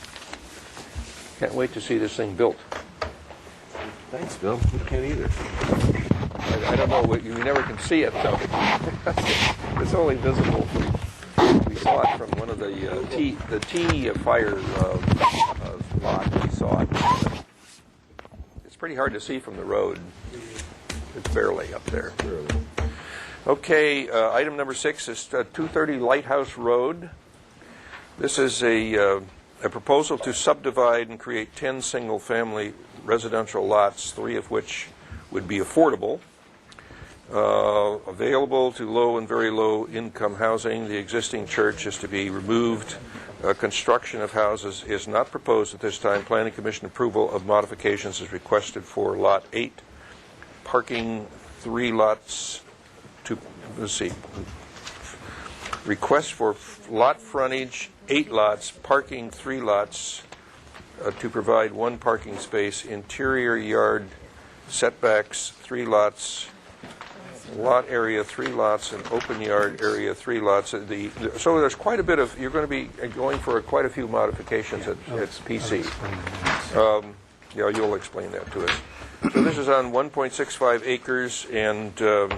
Can't wait to see this thing built. Thanks, Bill. We can't either. I don't know, you never can see it, though. It's only visible. We saw it from one of the T fire lot. We saw it. It's pretty hard to see from the road. It's barely up there. Okay, item number 6 is 230 Lighthouse Road. This is a proposal to subdivide and create 10 single-family residential lots, 3 of which would be affordable. Available to low and very low income housing. The existing church is to be removed. Construction of houses is not proposed at this time. Planning Commission approval of modifications is requested for Lot 8. Parking 3 lots to, let's see, request for lot frontage 8 lots, parking 3 lots to provide 1 parking space, interior yard setbacks 3 lots, lot area 3 lots, and open yard area 3 lots. So there's quite a bit of, you're going to be going for quite a few modifications at PC. You'll explain that to us. So this is on 1.65 acres, and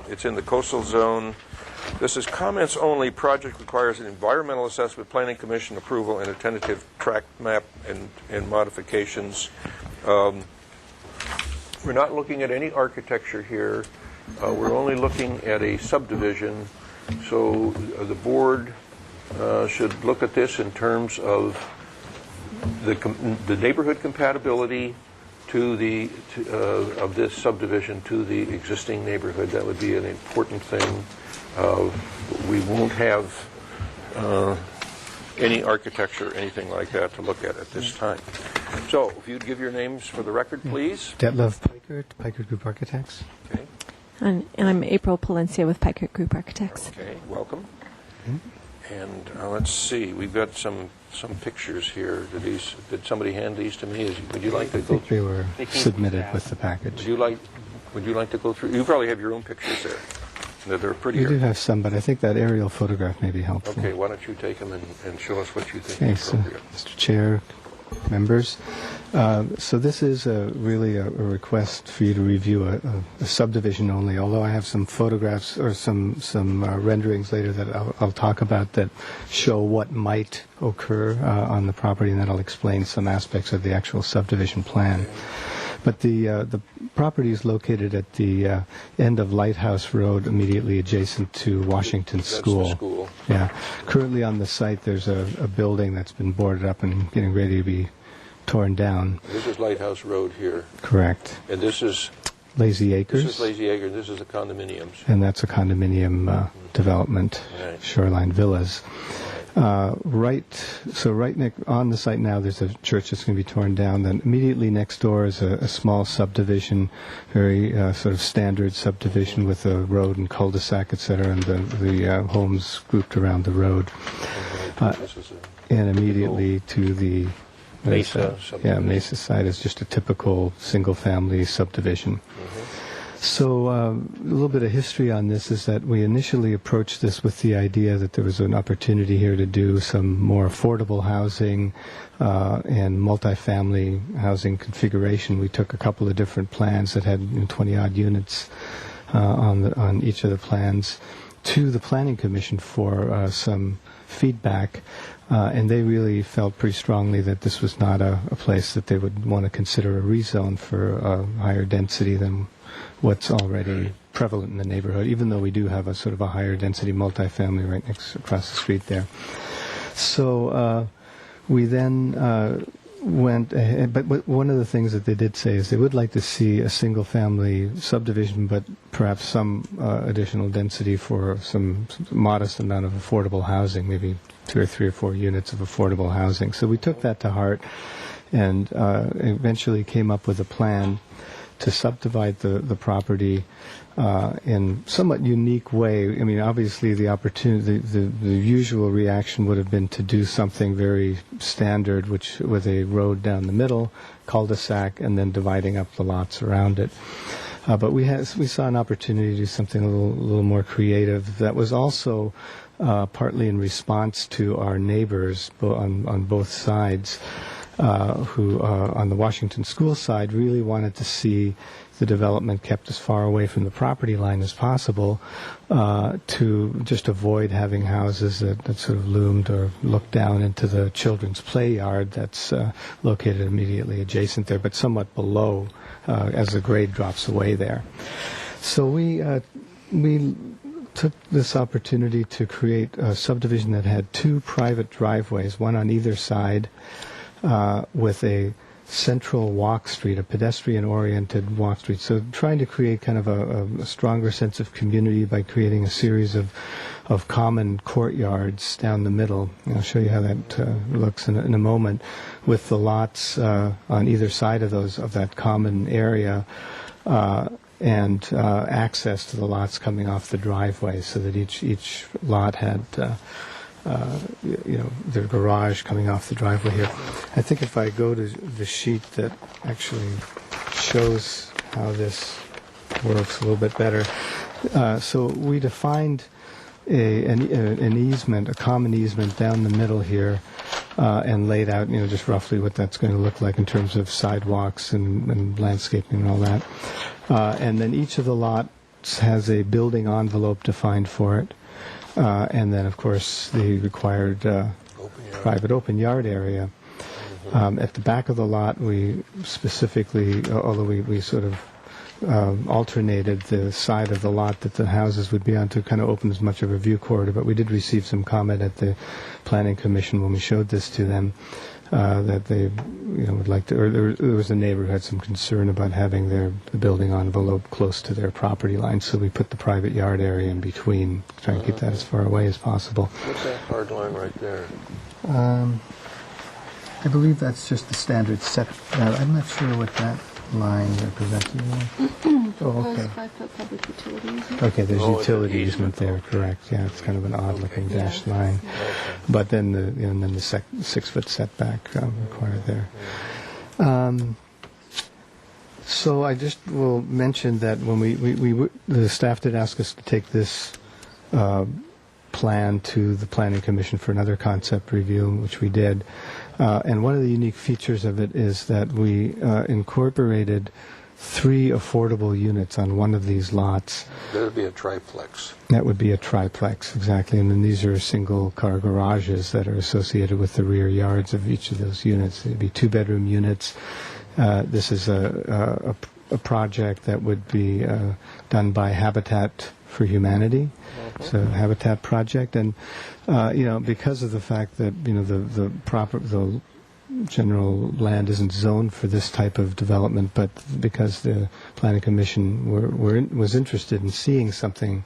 it's in the coastal zone. This is comments only. Project requires an environmental assessment, planning commission approval, and a tentative tract map and modifications. We're not looking at any architecture here. We're only looking at a subdivision. So the board should look at this in terms of the neighborhood compatibility to the of this subdivision to the existing neighborhood. That would be an important thing. We won't have any architecture or anything like that to look at this time. So, if you'd give your names for the record, please. Detlef Pikert, Pikert Group Architects. Okay. And I'm April Palencia with Pikert Group Architects. Okay, welcome. And let's see, we've got some pictures here. Did somebody hand these to me? Would you like to I go think through? they were submitted with the package. Would you like to go through? You probably have your own pictures there. They're prettier. We do have some, but I think that aerial photograph may be helpful. Okay, why don't you take them and show us what you think Okay, is so, appropriate. Mr. Chair, members, so this is really a request for you to review a subdivision only, although I have some photographs or some renderings later that I'll talk about that show what might occur on the property, and then I'll explain some aspects of the actual subdivision plan. But the property is located at the end of Lighthouse Road, immediately adjacent to Washington School. That's the school. Yeah. Currently on the site, there's a building that's been boarded up and getting ready to be torn down. This is Lighthouse Road here. Correct. And this is Lazy Acres. This is Lazy Acres. This is the condominiums. And that's a condominium development, Right. Shoreline Villas. Right on the site now, there's a church that's going to be torn down. Then immediately next door is a small subdivision, very sort of standard subdivision with a road and cul-de-sac, etc., and the homes grouped around the road. And immediately to the Mesa subdivision. Mesa side is just a typical single-family subdivision. So a little bit of history on this is that we initially approached this with the idea that there was an opportunity here to do some more affordable housing and multifamily housing configuration. We took a couple of different plans that had 20-odd units on each of the plans to the Planning Commission for some feedback. And they really felt pretty strongly that this was not a place that they would want to consider a rezone for a higher density than what's already prevalent in the neighborhood, even though we do have a sort of a higher density multifamily right across the street there. So we then went ahead, but one of the things that they did say is they would like to see a single family subdivision, but perhaps some additional density for some modest amount of affordable housing, maybe 2 or 3 or 4 units of affordable housing. So we took that to heart and eventually came up with a plan to subdivide the property in somewhat unique way. I mean, obviously the opportunity, the usual reaction would have been to do something very standard, which with a road down the middle, cul-de-sac, and then dividing up the lots around it. But we saw an opportunity to do something a little more creative that was also partly in response to our neighbors on both sides. Who, on the Washington School side, really wanted to see the development kept as far away from the property line as possible to just avoid having houses that sort of loomed or looked down into the children's play yard that's located immediately adjacent there, but somewhat below as the grade drops away there. So we took this opportunity to create a subdivision that had 2 private driveways, one on either side, with a central walk street, a pedestrian-oriented walk street. So trying to create kind of a stronger sense of community by creating a series of common courtyards down the middle. And I'll show you how that looks in a moment, with the lots on either side of that common area. And access to the lots coming off the driveway, so that each lot had their garage coming off the driveway here. I think if I go to the sheet that actually shows how this works a little bit better. So we defined an easement, a common easement down the middle here, and laid out, just roughly what that's going to look like in terms of sidewalks and landscaping and all that. And then each of the lots has a building envelope defined for it. And then, of course, the required private open yard area. At the back of the lot, we specifically, although we sort of alternated the side of the lot that the houses would be on to kind of open as much of a view corridor, but we did receive some comment at the Planning Commission when we showed this to them that they would like to, or there was a neighbor who had some concern about having the building envelope close to their property line, so we put the private yard area in between, try and keep that as far away as possible. What's that hard line right there? I believe that's just the standard set. I'm not sure what that line represents. Oh, okay. 5-foot public utility easement. Okay, there's utility easement there, correct. Yeah, it's kind of an odd-looking dashed line. But then the 6-foot setback required there. So I just will mention that when the staff did ask us to take this plan to the Planning Commission for another concept review, which we did. And one of the unique features of it is that we incorporated 3 affordable units on one of these lots. That would be a triplex. That would be a triplex, exactly. And then these are single-car garages that are associated with the rear yards of each of those units. They'd be 2-bedroom units. This is a project that would be done by Habitat for Humanity. It's a habitat project, and because of the fact that the general land isn't zoned for this type of development, but because the Planning Commission was interested in seeing something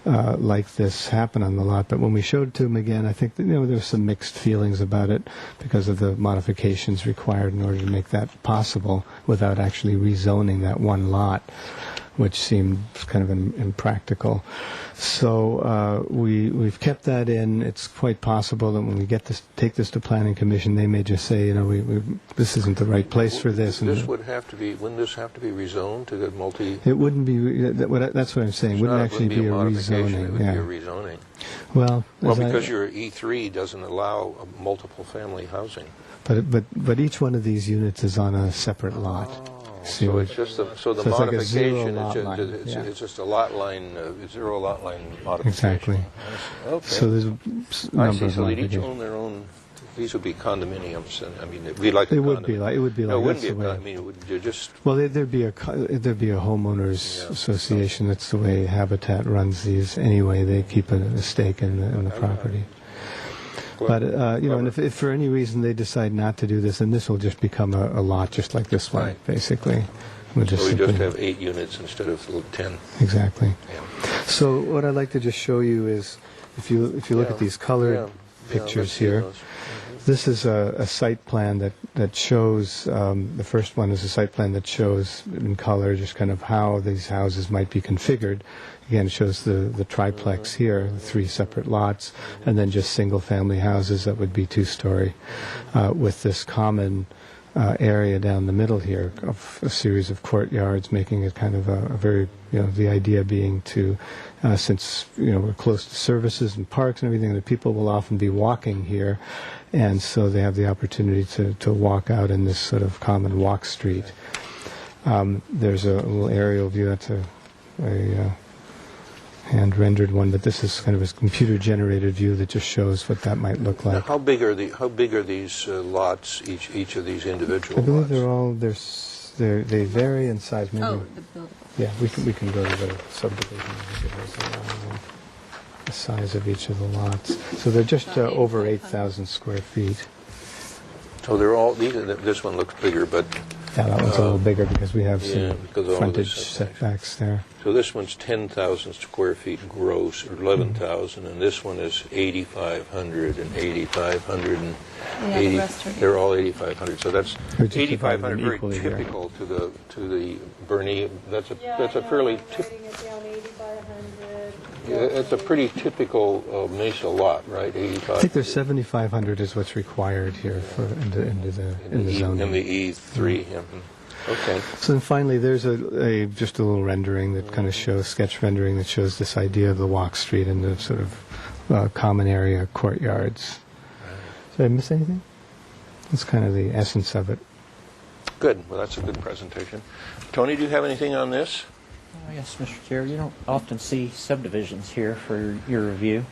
like this happen on the lot. But when we showed it to them again, I think that, there were some mixed feelings about it because of the modifications required in order to make that possible without actually rezoning that one lot, which seemed kind of impractical. So we've kept that in. It's quite possible that when we take this to Planning Commission, they may just say, this isn't the right place for this. Wouldn't this have to be rezoned to the multi? It wouldn't be. That's what I'm saying. It wouldn't actually be a rezoning. It would be a rezoning. Well, because your E3 doesn't allow multiple family housing. But each one of these units is on a separate lot. So it's just the modification. It's just a lot line, zero lot line modification. Exactly. Okay. So there's a number of So they each modifications. own their own. These would be condominiums, and I mean, we like. It would be like. No, it wouldn't be. that's the way. I mean, it would just. Well, there'd be a homeowners association. That's the way Habitat runs these. Anyway, they keep a stake in the property. But and if for any reason they decide not to do this, then this will just become a lot just like this one, basically. So we just have 8 units instead of 10. Exactly. So what I'd like to just show you is, if you look at these colored pictures here, this is a site plan that shows, the first one is a site plan that shows in color just kind of how these houses might be configured. Again, it shows the triplex here, the 3 separate lots, and then just single-family houses that would be 2-story, with this common area down the middle here of a series of courtyards, making it kind of a very, the idea being to, since, we're close to services and parks and everything, that people will often be walking here, and so they have the opportunity to walk out in this sort of common walk street. There's a little aerial view. That's a hand-rendered one, but this is kind of a computer-generated view that just shows what that might look like. Now, how big are these lots? Each of these individual I believe lots? they vary in size. Maybe. Oh, the buildable. Yeah, we can go to the subdivision. The size of each of the lots. So they're just over 8,000 square feet. So they're all this one looks bigger, but yeah, that one's a little bigger because we have some because of frontage setbacks there. So this one's 10,000 square feet gross, or 11,000, and this one is 8,500 and 8,500 and Yeah, the rest are they're all 8,500. So that's We're just 8,500, very equally here. typical to the Bernie. That's a fairly. It's a pretty typical Mesa lot, right? 85. I think there's 7,500 is what's required here for into the zone. In the E3. Yeah. Okay. So then finally, there's just a little rendering that kind of shows, sketch rendering that shows this idea of the walk street and the sort of common area courtyards. Did I miss anything? That's kind of the essence of it. Good. Well, that's a good presentation. Tony, do you have anything on this? Oh, yes, Mr. Chair. You don't often see subdivisions here for your review.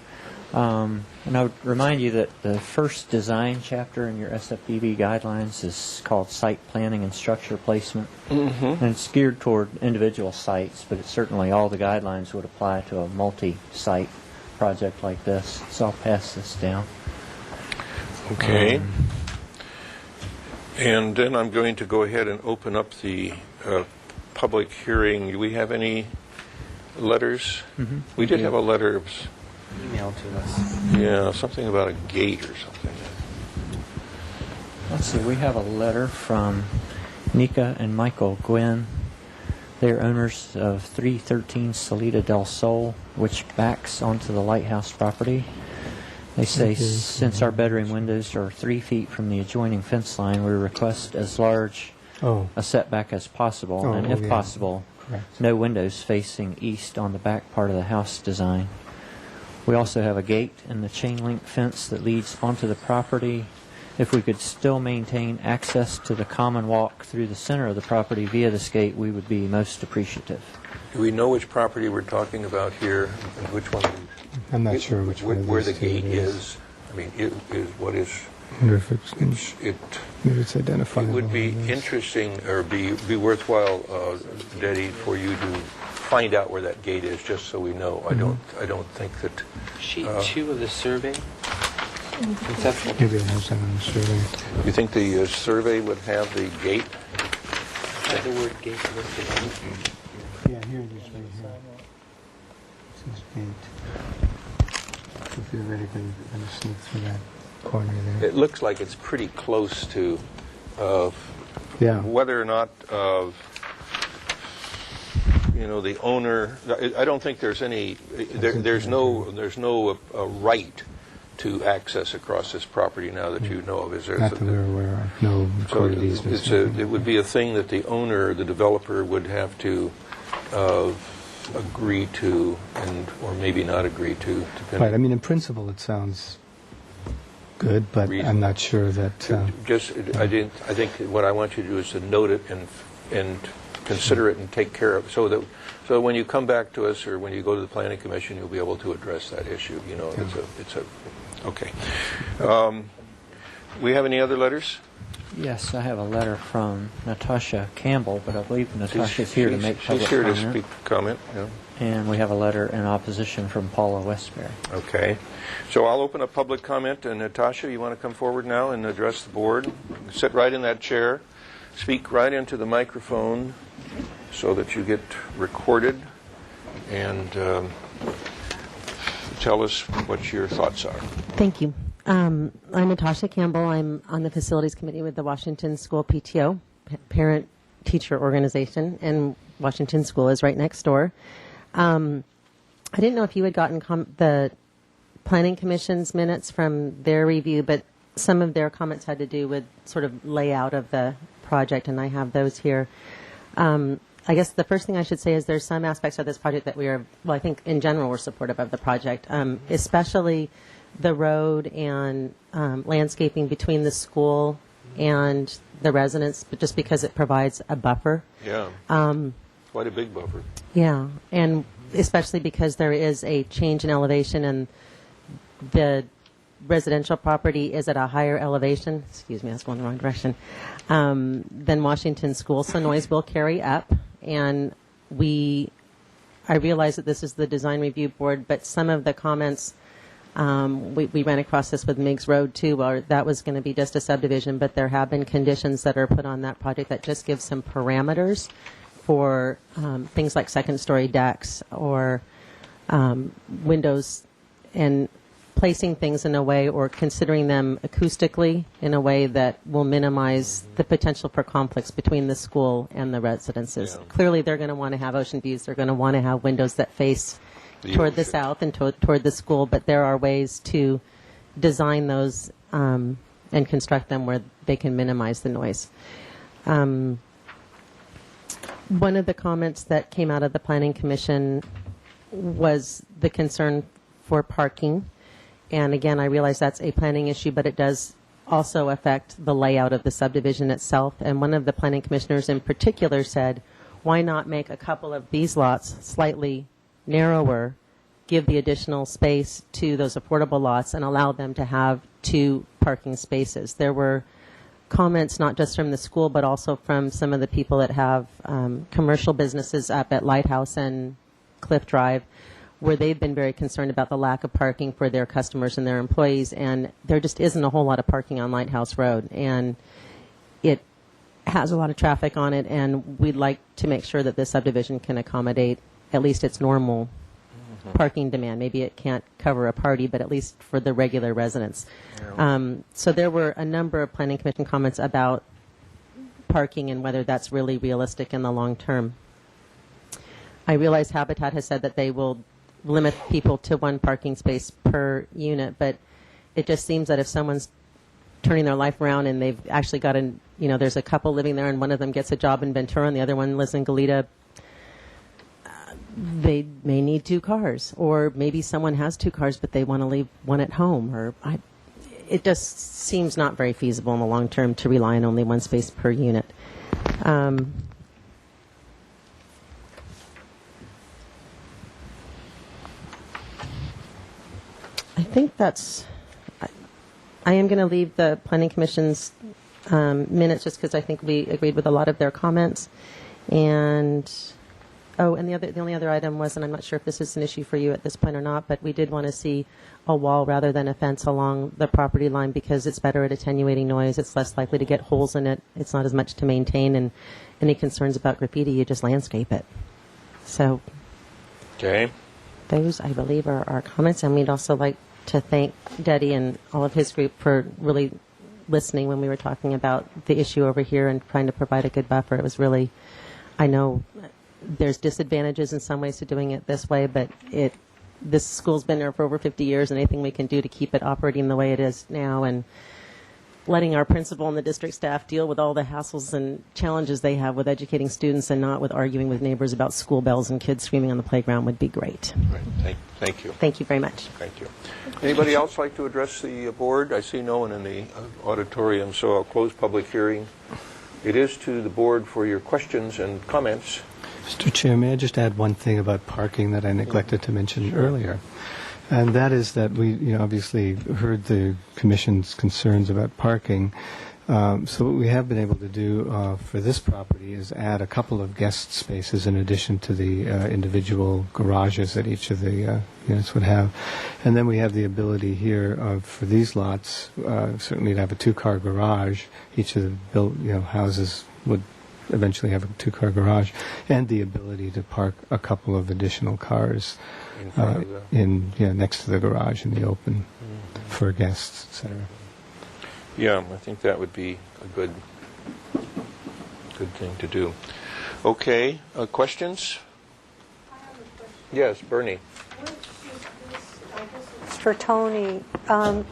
And I would remind you that the first design chapter in your SFPB guidelines is called Site Planning and Structure Placement. Mm-hmm. And it's geared toward individual sites, but certainly all the guidelines would apply to a multi-site project like this. So I'll pass this down. Okay. And then I'm going to go ahead and open up the public hearing. Do we have any letters? Mhm. We did have a letter. Email to us. Yeah, something about a gate or something. Let's see, we have a letter from Nika and Michael Gwynn. They're owners of 313 Salida del Sol, which backs onto the lighthouse property. They say, since our bedroom windows are 3 feet from the adjoining fence line, we request as large a setback as possible, and if possible, no windows facing east on the back part of the house design. We also have a gate and the chain link fence that leads onto the property. If we could still maintain access to the common walk through the center of the property via this gate, we would be most appreciative. Do we know which property we're talking about here, and which one? I'm not sure which one. Where the gate is. I mean, what is? I wonder if maybe it's identifiable. It would be interesting, or be worthwhile, Detty, for you to find out where that gate is, just so we know. I don't think that. Sheet 2 of the survey. Conceptual. Maybe it has that on the survey. You think the survey would have the gate? The word gate listed on it. Yeah, here it is right here. It says gate. So theoretically, you're going to sneak through that corner there. It looks like it's pretty close to whether or not the owner. I don't think there's any. There's no right to access across this property now that you know of. Is there? Not that we're aware of. No recorded easements. It would be a thing that the owner, the developer, would have to agree to, or maybe not agree to. Right. I mean, in principle, it sounds good, but I'm not sure that. I think what I want you to do is to note it and consider it and take care of it, so when you come back to us or when you go to the Planning Commission, you'll be able to address that issue. Okay. We have any other letters? Yes, I have a letter from Natasha Campbell, but I believe Natasha's here to make public comment. She's here to speak comment, yeah. And we have a letter in opposition from Paula Westbury. Okay. So I'll open up public comment, and Natasha, you want to come forward now and address the board? Sit right in that chair. Speak right into the microphone so that you get recorded, and tell us what your thoughts are. Thank you. I'm Natasha Campbell. I'm on the Facilities Committee with the Washington School PTO, Parent-Teacher Organization, and Washington School is right next door. I didn't know if you had gotten the Planning Commission's minutes from their review, but some of their comments had to do with sort of layout of the project, and I have those here. I guess the first thing I should say is there's some aspects of this project that I think in general we're supportive of the project, especially the road and landscaping between the school and the residents, but just because it provides a buffer. Yeah. Quite a big buffer. Yeah, and especially because there is a change in elevation and the residential property is at a higher elevation, excuse me, I was going the wrong direction, than Washington School, so noise will carry up. And I realize that this is the design review board, but some of the comments, we ran across this with Meigs Road too, where that was going to be just a subdivision, but there have been conditions that are put on that project that just give some parameters for things like second-story decks or windows, and placing things in a way or considering them acoustically in a way that will minimize the potential for conflicts between the school and the residences. Yeah. Clearly, they're going to want to have ocean views. They're going to want to have windows that face toward the south and toward the school, but there are ways to design those and construct them where they can minimize the noise. One of the comments that came out of the Planning Commission was the concern for parking. And again, I realize that's a planning issue, but it does also affect the layout of the subdivision itself. And one of the planning commissioners in particular said, why not make a couple of these lots slightly narrower, give the additional space to those affordable lots, and allow them to have 2 parking spaces. There were comments not just from the school, but also from some of the people that have commercial businesses up at Lighthouse and Cliff Drive, where they've been very concerned about the lack of parking for their customers and their employees, and there just isn't a whole lot of parking on Lighthouse Road. And has a lot of traffic on it, and we'd like to make sure that this subdivision can accommodate at least its normal parking demand. Maybe it can't cover a party, but at least for the regular residents. So there were a number of Planning Commission comments about parking and whether that's really realistic in the long term. I realize Habitat has said that they will limit people to one parking space per unit, but it just seems that if someone's turning their life around and they've actually got there's a couple living there and one of them gets a job in Ventura and the other one lives in Goleta, they may need 2 cars, or maybe someone has 2 cars but they want to leave one at home, it just seems not very feasible in the long term to rely on only one space per unit. I think I am going to leave the Planning Commission's minutes just because I think we agreed with a lot of their comments. And the only other item was, and I'm not sure if this is an issue for you at this point or not, but we did want to see a wall rather than a fence along the property line because it's better at attenuating noise. It's less likely to get holes in it. It's not as much to maintain. And any concerns about graffiti, you just landscape it. So those, I believe, are our comments. And we'd also like to thank Deddy and all of his group for really listening when we were talking about the issue over here and trying to provide a good buffer. It was really, I know there's disadvantages in some ways to doing it this way, but this school's been there for over 50 years, and anything we can do to keep it operating the way it is now and letting our principal and the district staff deal with all the hassles and challenges they have with educating students and not with arguing with neighbors about school bells and kids screaming on the playground would be great. Right. Thank you. Thank you very much. Thank you. Anybody else like to address the board? I see no one in the auditorium, so I'll close public hearing. It is to the board for your questions and comments. Mr. Chair, may I just add one thing about parking that I neglected to mention earlier? And that is that we obviously heard the Commission's concerns about parking. So what we have been able to do for this property is add a couple of guest spaces in addition to the individual garages that each of the units would have. And then we have the ability here for these lots, certainly to have a 2-car garage. Each of the houses would eventually have a 2-car garage, and the ability to park a couple of additional cars next to the garage in the open for guests, etc. Yeah, I think that would be a good thing to do. Okay, questions? I have a question. Yes, Bernie. It's for Tony. Are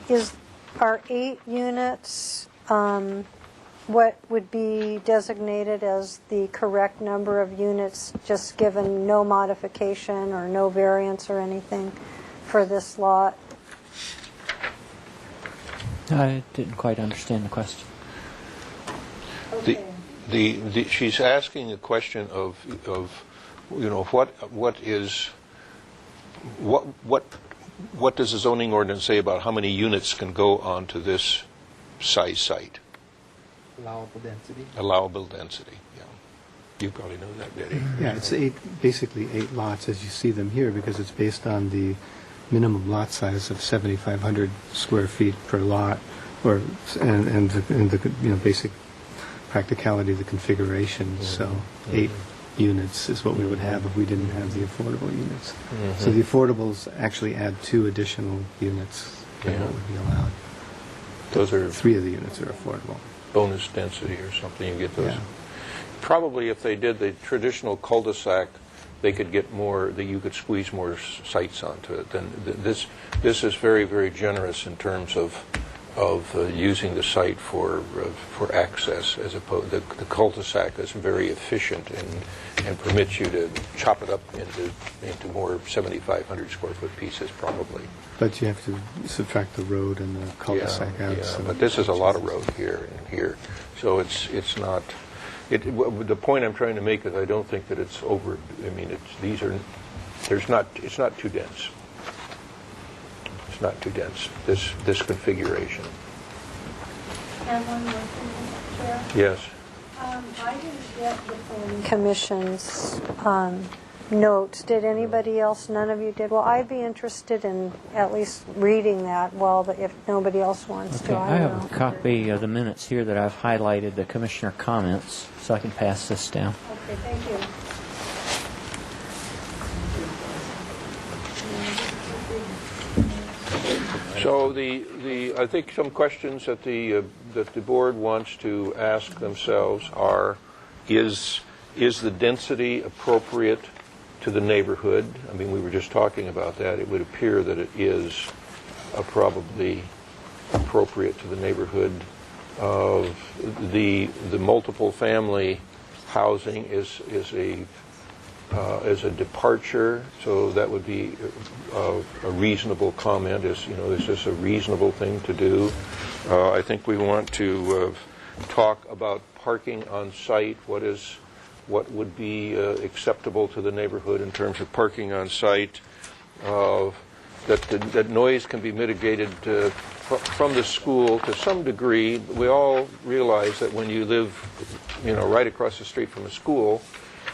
8 units what would be designated as the correct number of units, just given no modification or no variance or anything for this lot? I didn't quite understand the question. Okay. She's asking a question of what does the zoning ordinance say about how many units can go onto this size site? Allowable density, yeah. You probably know that, Deddy. Yeah, it's basically 8 lots as you see them here, because it's based on the minimum lot size of 7,500 square feet per lot, and the basic practicality of the configuration. So 8 units is what we would have if we didn't have the affordable units. So the affordables actually add 2 additional units than what would be allowed. Those are 3 of the units are affordable. Bonus density or something, you get those. Yeah. Probably if they did the traditional cul-de-sac, they could get more, that you could squeeze more sites onto it. Then this is very, very generous in terms of using the site for access, as opposed the cul-de-sac is very efficient and permits you to chop it up into more 7,500 square foot pieces probably. But you have to subtract the road and the cul-de-sac out. Yeah, so but this is a lot of road here and here, so it's not. The point I'm trying to make is I don't think that it's over. I mean, it's not too dense. It's not too dense. This configuration. And one more thing, Chair. Yes. I didn't get the Planning Commission's notes. Did anybody else? None of you did? Well, I'd be interested in at least reading that, well, if nobody else wants Okay, to. I I have don't a know. copy of the minutes here that I've highlighted the commissioner comments, so I can pass this down. Okay, thank you. So I think some questions that the board wants to ask themselves are, is the density appropriate to the neighborhood? I mean, we were just talking about that. It would appear that it is probably appropriate to the neighborhood. Of the multiple family housing is a departure, so that would be a reasonable comment. Is this a reasonable thing to do? I think we want to talk about parking on site. What would be acceptable to the neighborhood in terms of parking on site? That noise can be mitigated from the school to some degree. We all realize that when you live, right across the street from a school,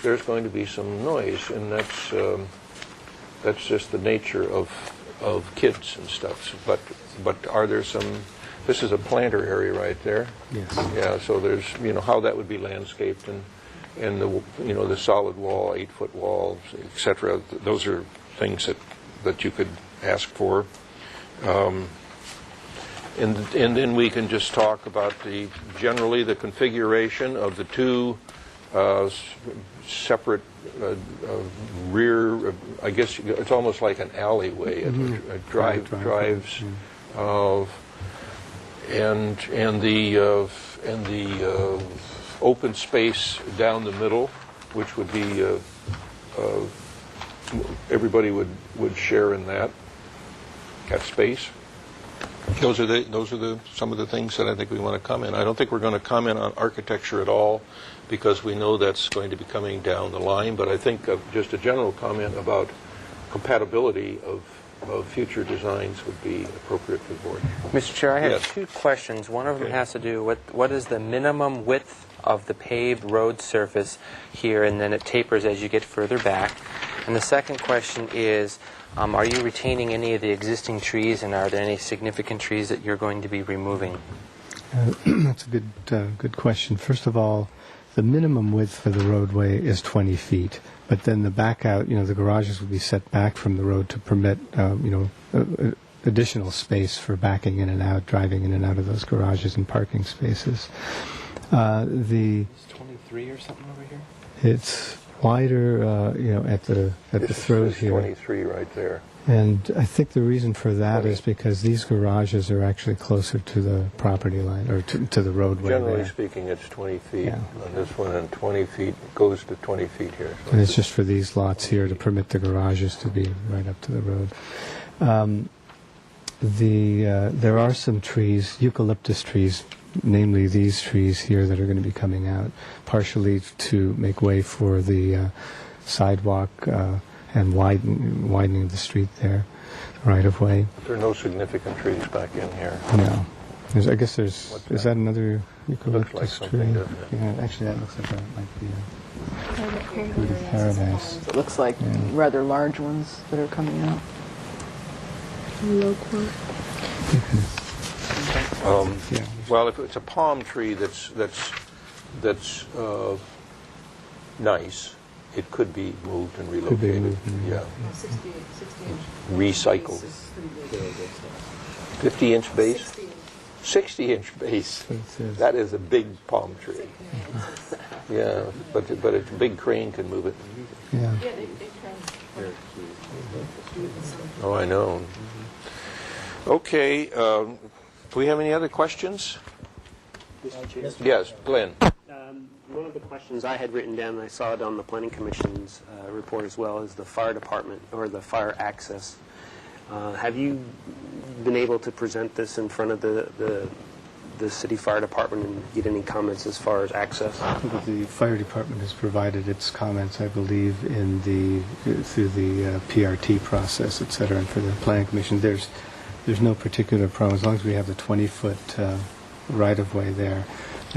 there's going to be some noise, and that's just the nature of kids and stuff. But are there some? This is a planter area right there. Yes. Yeah. So there's how that would be landscaped and the solid wall, 8-foot walls, etc. Those are things that you could ask for. And then we can just talk about generally the configuration of the two separate rear. I guess it's almost like an alleyway, drives, and the open space down the middle, which would be everybody would share in that space. Those are some of the things that I think we want to comment. I don't think we're going to comment on architecture at all, because we know that's going to be coming down the line. But I think just a general comment about compatibility of future designs would be appropriate for the board. Mr. Chair, I have Yes. two questions. One of them has to do with what is the minimum width of the paved road surface here, and then it tapers as you get further back. And the second question is, are you retaining any of the existing trees, and are there any significant trees that you're going to be removing? That's a good question. First of all, the minimum width for the roadway is 20 feet, but then the back out, the garages will be set back from the road to permit, additional space for backing in and out, driving in and out of those garages and parking spaces. It's 23 or something over here? It's wider, at the throat here. 23 right there. And I think the reason for that is because these garages are actually closer to the property line, or to the roadway. Generally there. speaking, it's 20 feet on this one, and 20 feet goes to 20 feet here. So And it's just for these lots here to permit the garages to be right up to the road. There are some trees, eucalyptus trees, namely these trees here, that are going to be coming out, partially to make way for the sidewalk and widening of the street there, right of way. there are no significant trees back in here. No. I guess there's, is that another eucalyptus like tree? something, doesn't it? Yeah, actually that looks like that might be a fruit of paradise. It looks like rather large ones that are coming out. Well, if it's a palm tree that's nice, it could be moved and relocated. Could be moved and yeah. Recycled. 50-inch base? 60-inch base. That is a big palm tree. Yeah, but a big crane can move it. Yeah. Oh, I know. Okay, do we have any other questions? Yes, Glenn. One of the questions I had written down, and I saw it on the Planning Commission's report as well, is the fire department, or the fire access. Have you been able to present this in front of the city fire department and get any comments as far as access? The fire department has provided its comments, I believe, through the PRT process, et cetera, and for the Planning Commission. There's no particular problem as long as we have the 20-foot right-of-way there.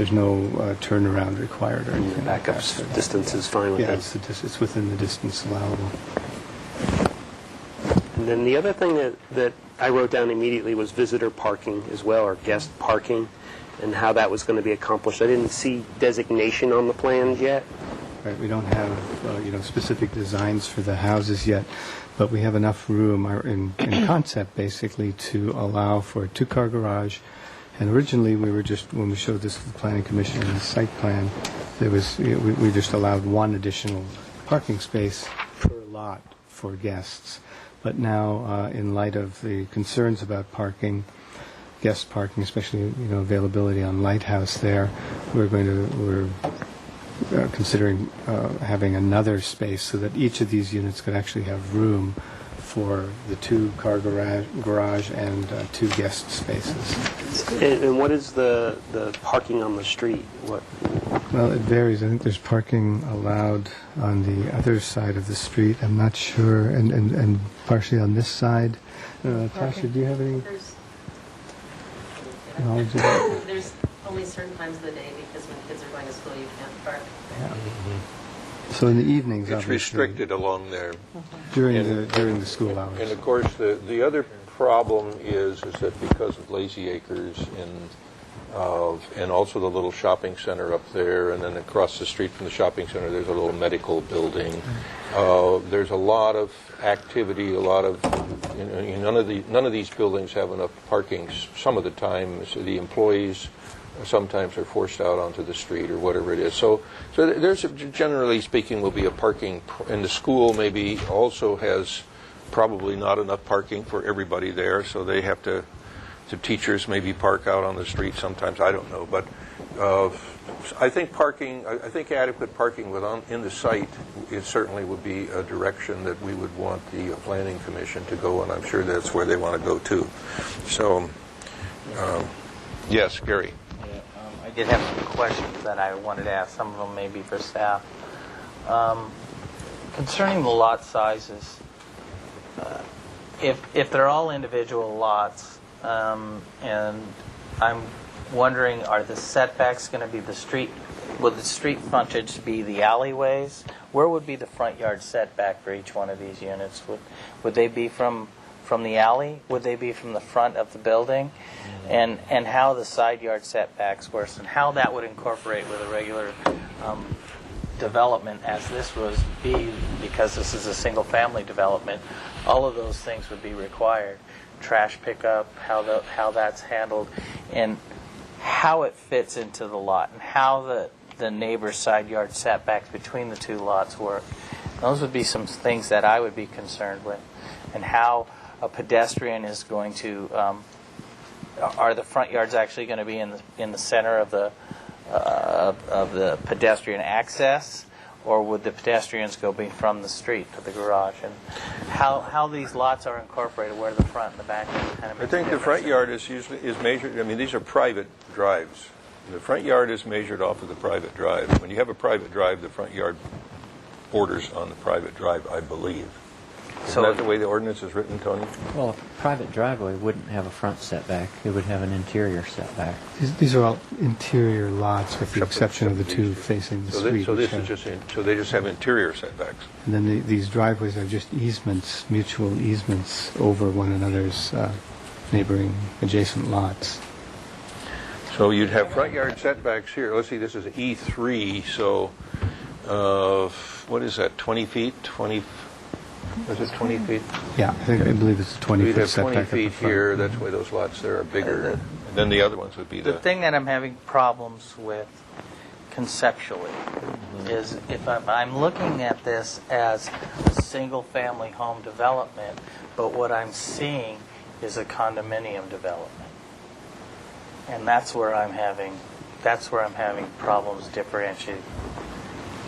there's no turnaround required or anything. Backup distance is fine with Yeah, that. it's within the distance allowable. And then the other thing that I wrote down immediately was visitor parking as well, or guest parking, and how that was going to be accomplished. I didn't see designation on the plans yet. Right, we don't have specific designs for the houses yet, but we have enough room in concept basically to allow for a two-car garage. And originally we were just, when we showed this to the Planning Commission in the site plan, we just allowed one additional parking space per lot for guests. But now, in light of the concerns about parking, guest parking, especially availability on Lighthouse there, we're considering having another space so that each of these units could actually have room for the two-car garage and two guest spaces. And what is the parking on the street? Well, it varies. I think there's parking allowed on the other side of the street. I'm not sure, and partially on this side. Tasha, do you have any knowledge of that? There's only certain times of the day because when kids are going to school, you can't park. So in the evenings, It's obviously, restricted along there. during the school hours. And of course, the other problem is that because of Lazy Acres and also the little shopping center up there, and then across the street from the shopping center, there's a little medical building. There's a lot of activity, a lot of none of these buildings have enough parking. Some of the time, so the employees sometimes are forced out onto the street or whatever it is. So there's generally speaking will be a parking, and the school maybe also has probably not enough parking for everybody there, so they have to. The teachers maybe park out on the street sometimes. I don't know, but I think adequate parking in the site certainly would be a direction that we would want the Planning Commission to go, and I'm sure that's where they want to go too. So, yes, Gary. I did have some questions that I wanted to ask. Some of them maybe for staff. Concerning the lot sizes, if they're all individual lots, and I'm wondering, are the setbacks going to be the street? Would the street frontage be the alleyways? Where would be the front yard setback for each one of these units? Would they be from the alley? Would they be from the front of the building? And how the side yard setbacks work, and how that would incorporate with a regular development as this was because this is a single family development. All of those things would be required. Trash pickup, how that's handled, and how it fits into the lot, and how the neighbor's side yard setbacks between the two lots work. Those would be some things that I would be concerned with, and how a pedestrian is going to. Are the front yards actually going to be in the center of the pedestrian access? Or would the pedestrians go from the street to the garage? And how these lots are incorporated, where the front and the back kind of. I think the front yard is measured. I mean, these are private drives. The front yard is measured off of the private drive. When you have a private drive, the front yard borders on the private drive, I believe. Isn't that the way the ordinance is written, Tony? Well, a private driveway wouldn't have a front setback. It would have an interior setback. These are all interior lots with the exception of the two facing the street. So they just have interior setbacks. And then these driveways are just easements, mutual easements over one another's neighboring adjacent lots. So you'd have front yard setbacks here. Let's see, this is E3, so what is that, 20 feet? Is it 20 feet? Yeah, I believe it's a 20-foot setback. We'd have 20 feet here, that's why those lots there are bigger. And then the other ones would be the thing that I'm having problems with conceptually is if I'm looking at this as a single-family home development, but what I'm seeing is a condominium development, and that's where I'm having problems differentiating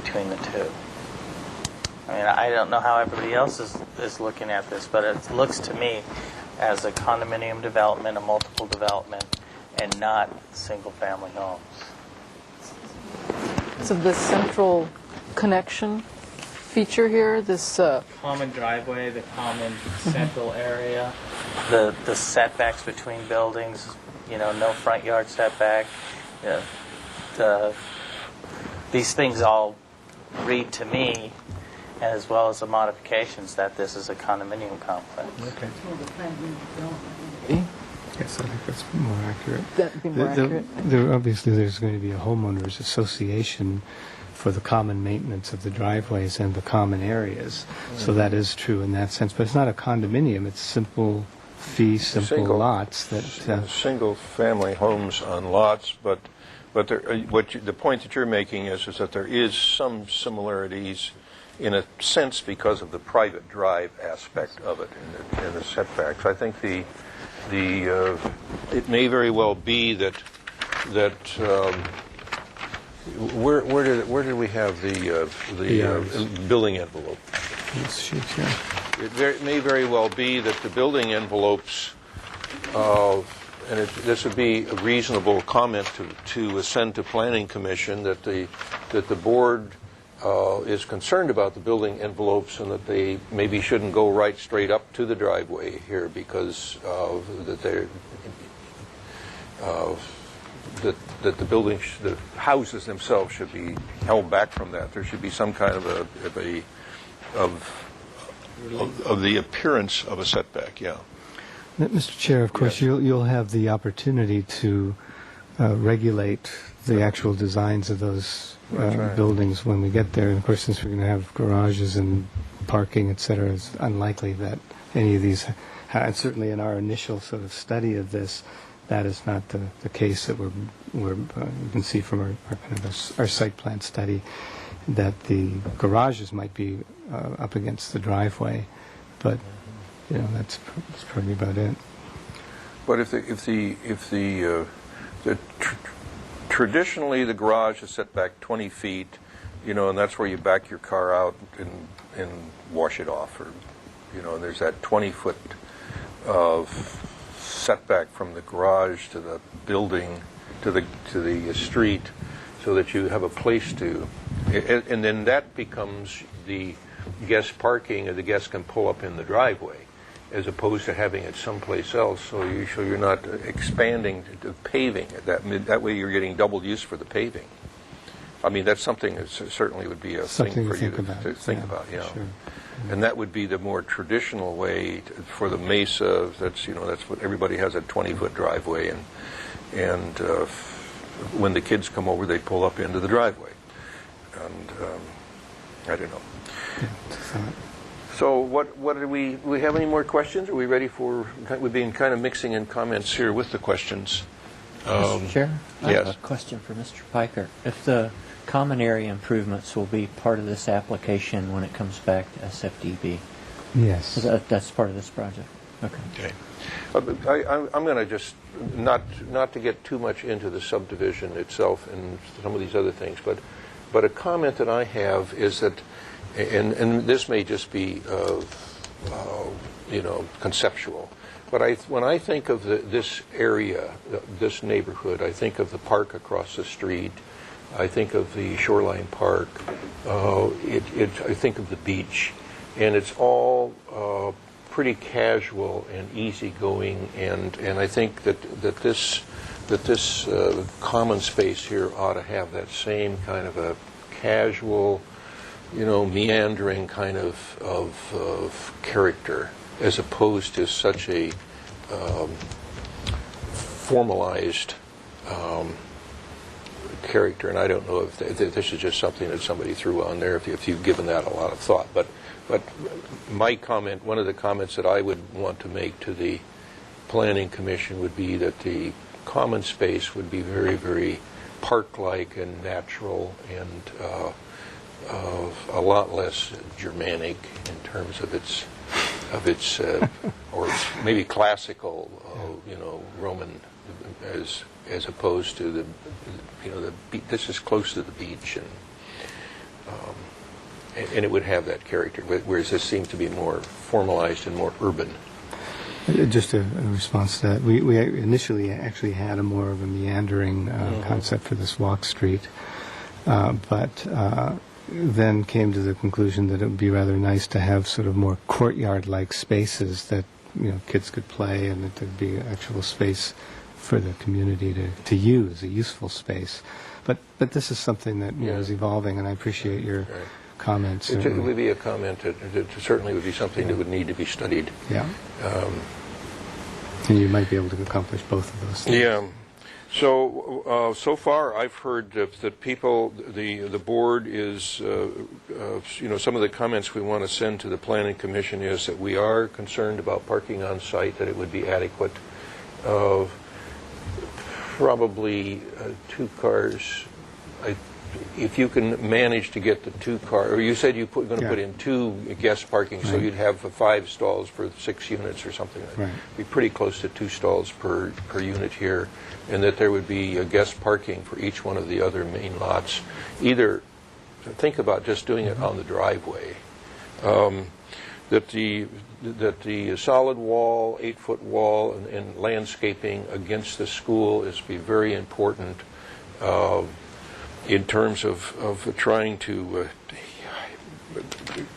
between the two. I mean, I don't know how everybody else is looking at this, but it looks to me as a condominium development, a multiple development, and not single-family homes. So the central connection feature here, this common driveway, the common central area, the setbacks between buildings, no front yard setback. these things all read to me, as well as the modifications, that this is a condominium complex. Okay. Yes, I think that's more accurate. That'd be more accurate. Obviously, there's going to be a homeowners association for the common maintenance of the driveways and the common areas. So that is true in that sense. But it's not a condominium. It's simple lots that... Single-family homes on lots, but there, the point that you're making is that there is some similarities in a sense because of the private drive aspect of it in the setbacks. I think it may very well be that where did we have the building envelope? It may very well be that the building envelopes, and this would be a reasonable comment to send to Planning Commission, that the board is concerned about the building envelopes and that they maybe shouldn't go right straight up to the driveway here because that the houses themselves should be held back from that. There should be some kind of the appearance of a setback. Yeah. Mr. Chair, of course, you'll have the opportunity to regulate the actual designs of those buildings when we get there. And of course, since we're going to have garages and parking, et cetera, it's unlikely that any of these, and certainly in our initial sort of study of this, that is not the case that you can see from our site plan study, that the garages might be up against the driveway, but that's probably about it. But traditionally the garage is set back 20 feet, and that's where you back your car out and wash it off, or and there's that 20-foot of setback from the garage to the building to the street, so that you have a place to, and then that becomes the guest parking, or the guests can pull up in the driveway, as opposed to having it someplace else. So you're not expanding to paving. That way you're getting double use for the paving. I mean, that's something that certainly would be a thing for you to think about. Yeah. Sure. And that would be the more traditional way for the Mesa. That's what everybody has, a 20-foot driveway, and when the kids come over, they pull up into the driveway. And I don't know. So what do we have any more questions? Are we ready for? We've been kind of mixing in comments here with the questions. Mr. Chair, I yes. have a question for Mr. Piker. If the common area improvements will be part of this application when it comes back to SFDB? Yes. That's part of this project. Okay. I'm going to just not to get too much into the subdivision itself and some of these other things, but a comment that I have is that, and this may just be conceptual, but when I think of this area, this neighborhood, I think of the park across the street. I think of the Shoreline Park. I think of the beach, and it's all pretty casual and easygoing. And I think that this common space here ought to have that same kind of a casual, meandering kind of character, as opposed to such a formalized character. And I don't know if this is just something that somebody threw on there, if you've given that a lot of thought. But my comment, one of the comments that I would want to make to the Planning Commission would be that the common space would be very, very park-like and natural, and a lot less Germanic in terms of its or maybe classical, Roman, as opposed to the this is close to the beach, and it would have that character, whereas this seems to be more formalized and more urban. Just a response to that, we initially actually had a more of a meandering concept for this walk street, but then came to the conclusion that it would be rather nice to have sort of more courtyard-like spaces that kids could play, and that there'd be actual space for the community to use, a useful space. But this is something that is evolving, and I appreciate your comments. It would be a comment. It certainly would be something that would need to be studied. Yeah. And you might be able to accomplish both of those things. Yeah. So so far, I've heard that people, the board is, some of the comments we want to send to the Planning Commission is that we are concerned about parking on site, that it would be adequate. Probably 2 cars. If you can manage to get the 2 car, or you said you're going to put in 2 guest parking, so you'd have 5 stalls for 6 units or something. Right. Be pretty close to 2 stalls per unit here, and that there would be a guest parking for each one of the other main lots. Either think about just doing it on the driveway. That the solid wall, 8-foot wall, and landscaping against the school is be very important. In terms of trying to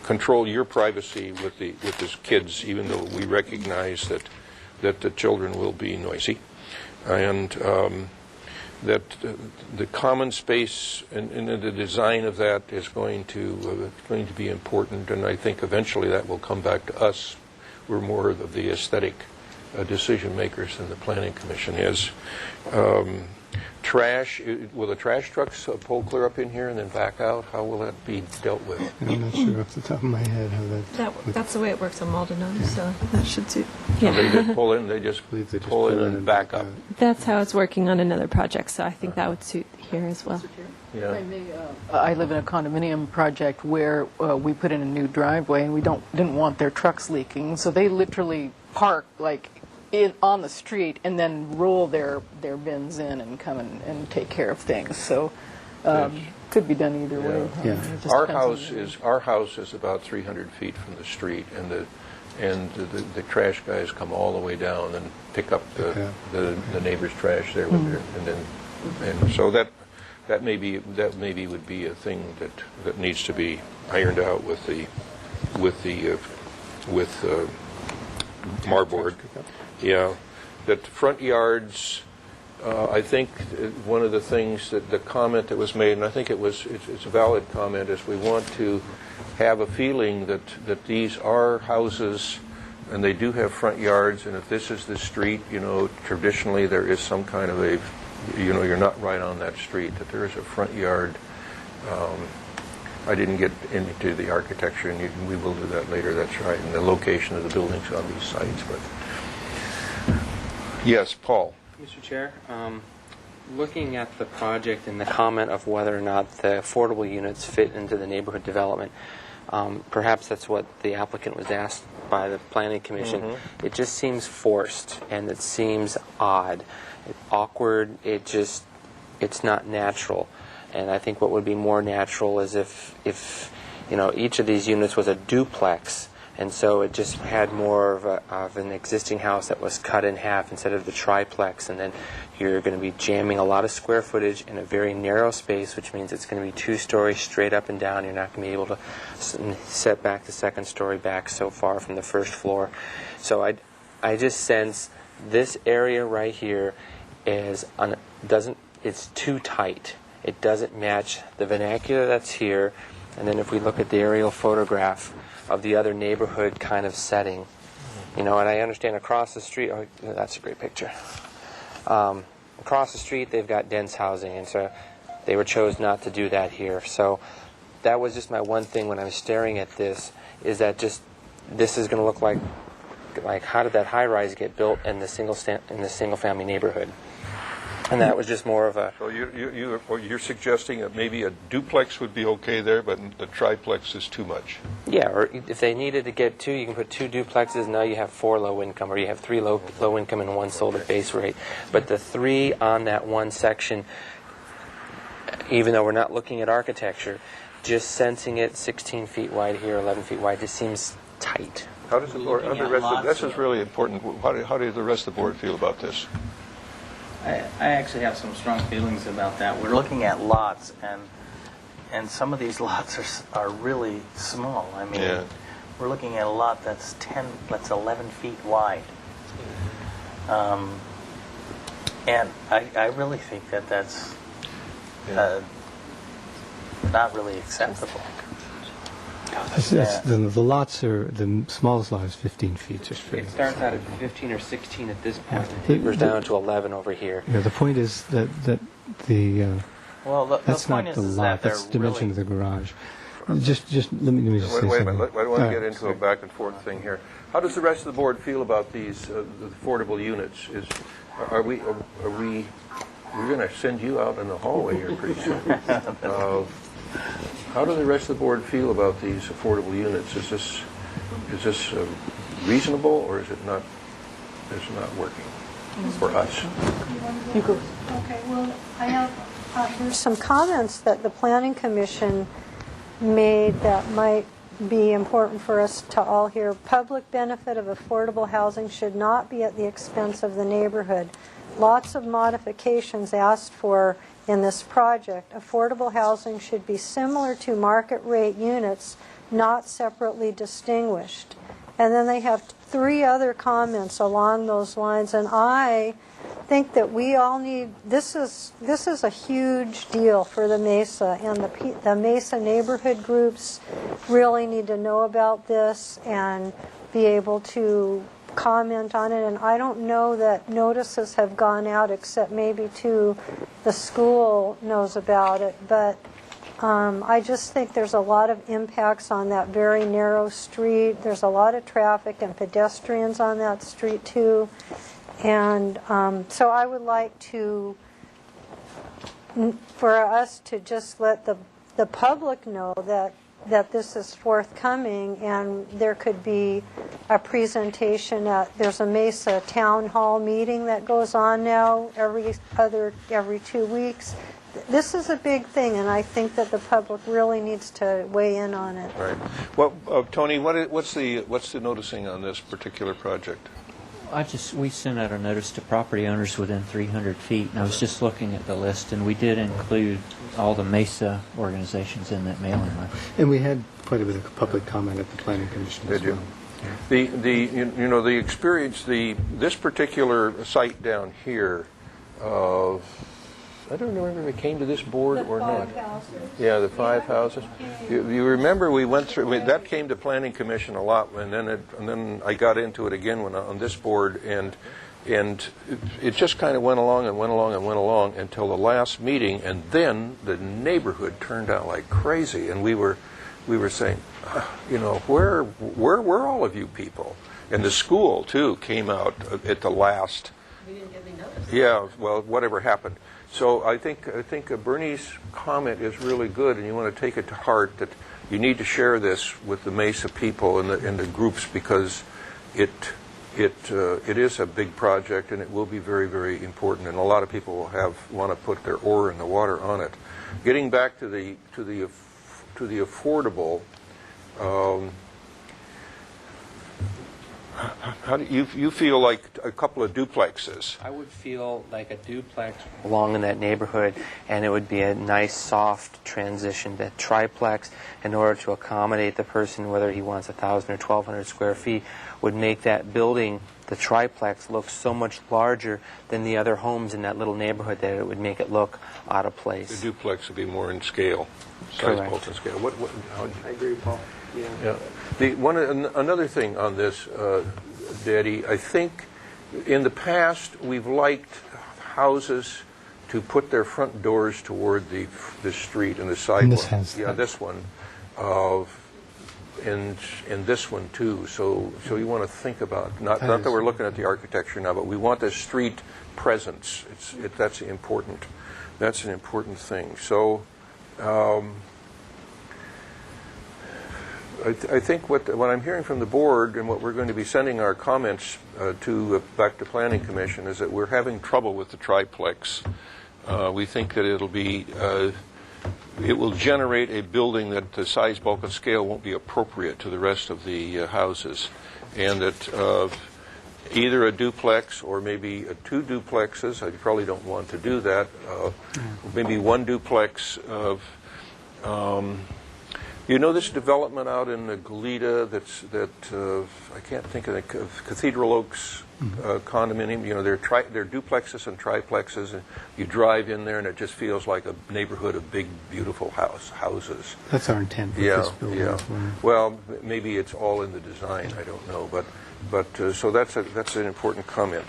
control your privacy with the kids, even though we recognize that the children will be noisy, and that the common space and the design of that is going to be important, and I think eventually that will come back to us. We're more of the aesthetic decision makers than the Planning Commission is. Trash, will the trash trucks pull clear up in here and then back out? How will that be dealt with? I'm not sure off the top of my head how That's the way it works on Maldonado, so that should suit. So they just pull in, they just pull in and back up. That's how it's working on another project, so I think that would suit here as well. Yeah. I live in a condominium project where we put in a new driveway, and we didn't want their trucks leaking, so they literally park on the street and then roll their bins in and come and take care of things. So could be done either way. Yeah. Our house is about 300 feet from the street, and the trash guys come all the way down and pick up the neighbor's trash there with their, and so that maybe would be a thing that needs to be ironed out with Marburg. Yeah, that front yards. I think one of the things that the comment that was made, and I think it's a valid comment, is we want to have a feeling that these are houses and they do have front yards, and if this is the street, traditionally there is some kind of a, you're not right on that street, that there is a front yard. I didn't get into the architecture, and we will do that later, that's right, and the location of the buildings on these sites. But yes, Paul. Mr. Chair, looking at the project and the comment of whether or not the affordable units fit into the neighborhood development, perhaps that's what the applicant was asked by the Planning Commission. It just seems forced, and it seems odd, awkward. It's not natural. And I think what would be more natural is if each of these units was a duplex, and so it just had more of an existing house that was cut in half instead of the triplex, and then you're going to be jamming a lot of square footage in a very narrow space, which means it's going to be 2 stories straight up and down. You're not going to be able to set back the second story back so far from the first floor. So I just sense this area right here it's too tight. It doesn't match the vernacular that's here. And then if we look at the aerial photograph of the other neighborhood kind of setting, and I understand across the street, that's a great picture. Across the street, they've got dense housing, and so they chose not to do that here. So that was just my one thing when I was staring at this, is that this is going to look like how did that high rise get built in the single family neighborhood? And that was just more of a... So you're suggesting that maybe a duplex would be okay there, but the triplex is too much? Yeah, or if they needed to get 2, you can put 2 duplexes. Now you have 4 low income, or you have 3 low income and 1 sold at base rate. But the 3 on that one section, even though we're not looking at architecture, just sensing it 16 feet wide here, 11 feet wide, just seems tight. How does the board, this is really important. How does the rest of the board feel about this? I actually have some strong feelings about that. We're looking at lots, and some of these lots are really small. I mean, we're looking at a lot that's 11 feet wide. And I really think that's not really acceptable. The lots are, the smallest lot is 15 feet. Just It starts out at 15 or 16 at this point. Yeah. It tapers down to 11 over here. Yeah, the point is that the Well, the that's point not is the that lot. they're That's the dimension really- of the garage. Just let me just say Wait a something. minute, I don't want All to get right. into a back and forth thing here. How does the rest of the board feel about these affordable units? We're going to send you out in the hallway here pretty soon. How do the rest of the board feel about these affordable units? Is this reasonable, or is it not? It's not working for us. Okay, well, I have, there's some comments that the Planning Commission made that might be important for us to all hear. Public benefit of affordable housing should not be at the expense of the neighborhood. Lots of modifications asked for in this project. Affordable housing should be similar to market rate units, not separately distinguished. And then they have 3 other comments along those lines, and I think that we all need, this is a huge deal for the Mesa, and the Mesa neighborhood groups really need to know about this and be able to comment on it. And I don't know that notices have gone out, except maybe to the school knows about it, but I just think there's a lot of impacts on that very narrow street. There's a lot of traffic and pedestrians on that street too. And so I would like for us to just let the public know that this is forthcoming, and there could be a presentation there's a Mesa Town Hall meeting that goes on now every 2 weeks. This is a big thing, and I think that the public really needs to weigh in on it. Right. Well, Tony, what's the noticing on this particular project? We sent out a notice to property owners within 300 feet, and I was just looking at the list, and we did include all the Mesa organizations in that mailing list. And we had quite a bit of public comment at the Planning Commission as well. The experience, this particular site down here, I don't remember if it came to this board or not. Yeah, the 5 houses. You remember we went through that came to Planning Commission a lot, and then I got into it again on this board, and it just kind of went along until the last meeting, and then the neighborhood turned out like crazy, and we were saying, where were all of you people? And the school too came out at the last. We didn't get any notice. Yeah, well, whatever happened. So I think Bernie's comment is really good, and you want to take it to heart that you need to share this with the Mesa people and the groups, because it is a big project, and it will be very, very important, and a lot of people will want to put their oar in the water on it. Getting back to the affordable. How do you feel like a couple of duplexes? I would feel like a duplex along in that neighborhood, and it would be a nice, soft transition. That triplex, in order to accommodate the person, whether he wants 1,000 or 1,200 square feet, would make that building, the triplex, look so much larger than the other homes in that little neighborhood that it would make it look out of place. The duplex would be more in scale, Correct. size, and scale. I agree, Paul. Yeah. Another thing on this, Daddy, I think in the past we've liked houses to put their front doors toward the street and the sidewalk. And this has yeah, that. this one, and this one too. So you want to think about not that we're looking at the architecture now, but we want the street presence. That's important. That's an important thing. So. I think what I'm hearing from the board, and what we're going to be sending our comments back to Planning Commission, is that we're having trouble with the triplex. We think that it will generate a building that the size, bulk, and scale won't be appropriate to the rest of the houses, and that either a duplex or maybe 2 duplexes. I probably don't want to do that. Maybe 1 duplex You know this development out in Goleta I can't think of Cathedral Oaks condominium. You know, they're duplexes and triplexes, and you drive in there and it just feels like a neighborhood of big, beautiful houses. That's our intent with this building as well. Well, maybe it's all in the design. I don't know, but so that's an important comment.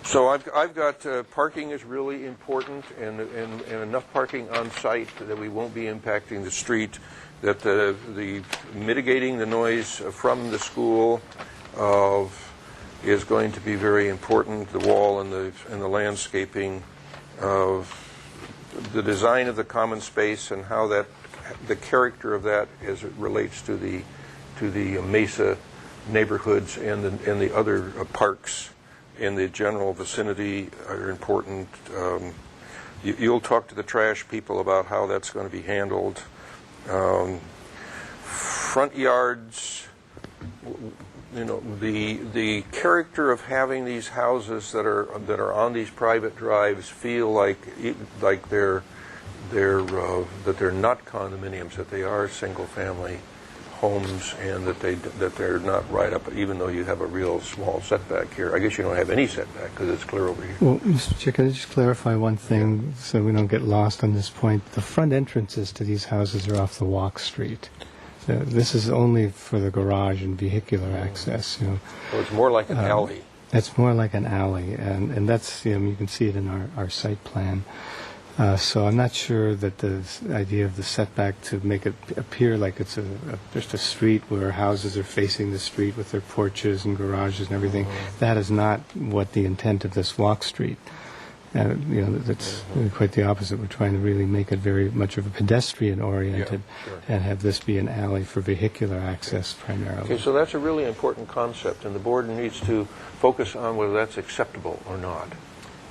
So I've got parking is really important, and enough parking on site that we won't be impacting the street. That the mitigating the noise from the school is going to be very important. The wall and the landscaping, the design of the common space, and how the character of that as it relates to the Mesa neighborhoods and the other parks in the general vicinity are important. You'll talk to the trash people about how that's going to be handled. Front yards, you know, the character of having these houses that are on these private drives feel like they're not condominiums, that they are single family homes, and that they're not right up, even though you have a real small setback here. I guess you don't have any setback because it's clear over here. Well, Mr. Chair, can I just clarify one thing so we don't get lost on this point? The front entrances to these houses are off the walk street. So this is only for the garage and vehicular access. You know. So it's more like an alley. It's more like an alley, and that's, you know, you can see it in our site plan. So I'm not sure that the idea of the setback to make it appear like it's just a street where houses are facing the street with their porches and garages and everything, that is not what the intent of this walk street. You know, that's quite the opposite. We're trying to really make it very much of a pedestrian-oriented and have this be an alley for vehicular access primarily. Okay, so that's a really important concept, and the board needs to focus on whether that's acceptable or not.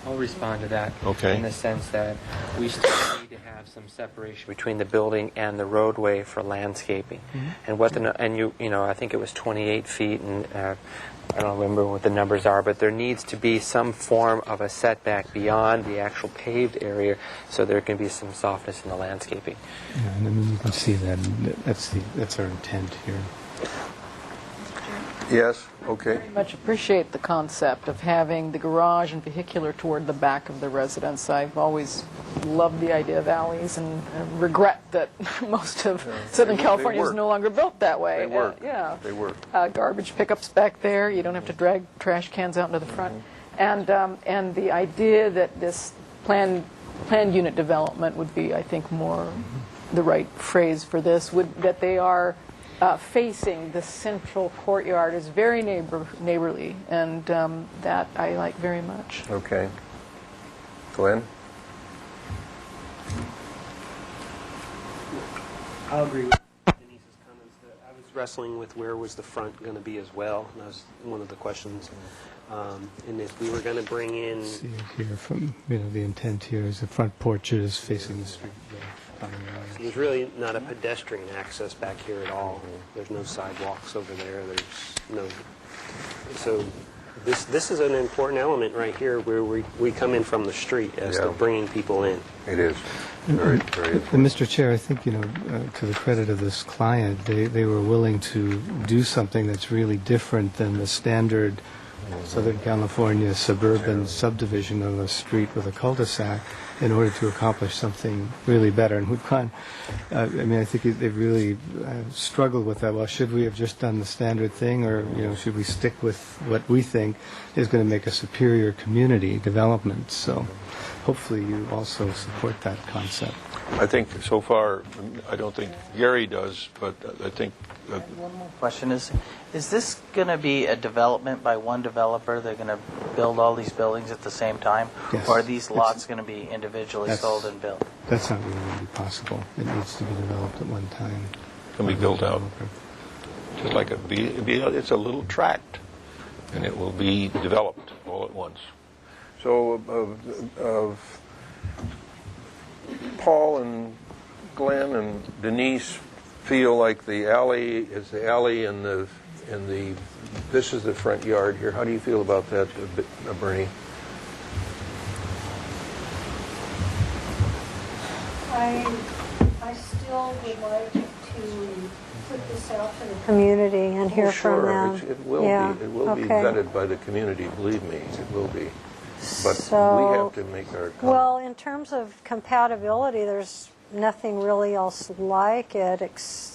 I'll respond to that Okay. in the sense that we still need to have some separation between the building and the roadway for landscaping. And I think it was 28 feet, and I don't remember what the numbers are, but there needs to be some form of a setback beyond the actual paved area, so there can be some softness in the landscaping. Yeah, and I mean, you can see that. That's our intent here. Yes, okay. I very much appreciate the concept of having the garage and vehicular toward the back of the residence. I've always loved the idea of alleys and regret that most of Southern California is no longer built that way. They work. They work. Garbage pickups back there. You don't have to drag trash cans out into the front. And the idea that this planned unit development would be, I think, more the right phrase for this, that they are facing the central courtyard is very neighborly, and that I like very much. Okay. Glenn? I'll agree with Denise's comments. I was wrestling with where was the front going to be as well, and that was one of the questions. And if we were going to bring in... See it here from, you know, the intent here is the front porches facing the street. There's really not a pedestrian access back here at all. There's no sidewalks over there. There's no... So this is an important element right here where we come in from the street as to bringing people in. It is. Very, very important. And Mr. Chair, I think, you know, to the credit of this client, they were willing to do something that's really different than the standard Southern California suburban subdivision of a street with a cul-de-sac in order to accomplish something really better. And we've gone, I mean, I think they've really struggled with that. Well, should we have just done the standard thing, or, you know, should we stick with what we think is going to make a superior community development? So hopefully you also support that concept. I think so far, I don't think Gary does, but I think... One more question is this going to be a development by one developer? They're going to build all these buildings at the same time? Yes. Or are these lots going to be individually sold and built? That's not really going to be possible. It needs to be developed at one time. Can be built out. Just like it's a little tract, and it will be developed all at once. So Paul and Glenn and Denise feel like the alley is the alley and this is the front yard here. How do you feel about that, Bernie? I I still would like to put this out to the community and hear from them. It will Yeah, be. It will be okay. vetted by the community, believe me, it will be. But So- we have to make our comment. Well, in terms of compatibility, there's nothing really else like it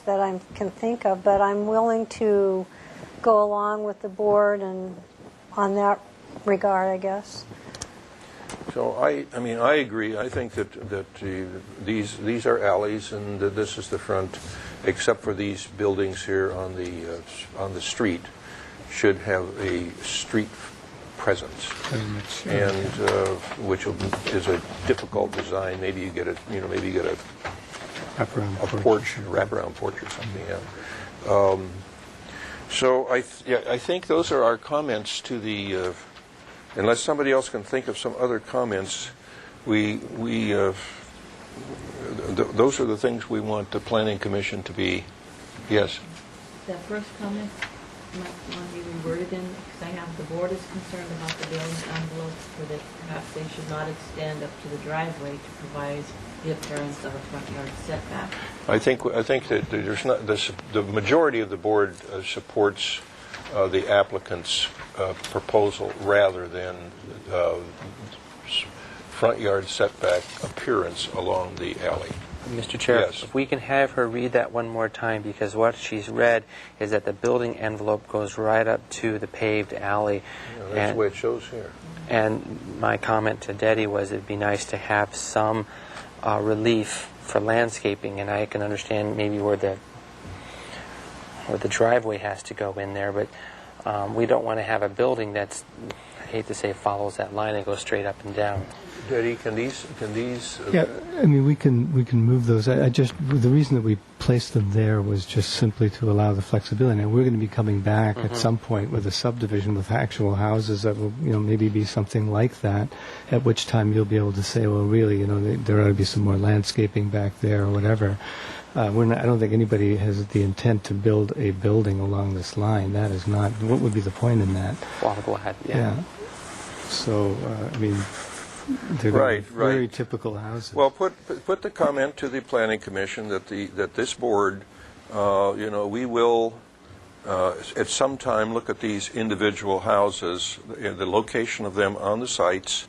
that I can think of, but I'm willing to go along with the board and on that regard, I guess. So I mean, I agree. I think that these are alleys, and that this is the front, except for these buildings here on the street, should have a street presence, and which is a difficult design. Maybe you get a porch, wraparound porch or something. Yeah. So I think those are our comments to the. Unless somebody else can think of some other comments, those are the things we want the Planning Commission to be. Yes. That first comment might want to be reworded in, because I have the board is concerned about the building envelope, for that perhaps they should not extend up to the driveway to provide the appearance of a front yard setback. I think that there's not the majority of the board supports the applicant's proposal rather than front yard setback appearance along the alley. Mr. Chair, Yes. if we can have her read that one more time, because what she's read is that the building envelope goes right up to the paved alley. Yeah, that's the way it shows here. And my comment to Deddy was it'd be nice to have some relief for landscaping, and I can understand maybe where the driveway has to go in there, but we don't want to have a building that's, I hate to say, follows that line and goes straight up and down. Deddy, can these? Yeah, I mean, we can move those. I just, the reason that we placed them there was just simply to allow the flexibility. And we're going to be coming back at some point with a subdivision with actual houses that will, maybe be something like that, at which time you'll be able to say, well, really, there ought to be some more landscaping back there or whatever. I don't think anybody has the intent to build a building along this line. That is not, what would be the point in that? Well, go ahead, Yeah. So, I mean, they're Right, very typical houses. Well, put the comment to the Planning Commission that this board, we will at some time look at these individual houses, the location of them on the sites,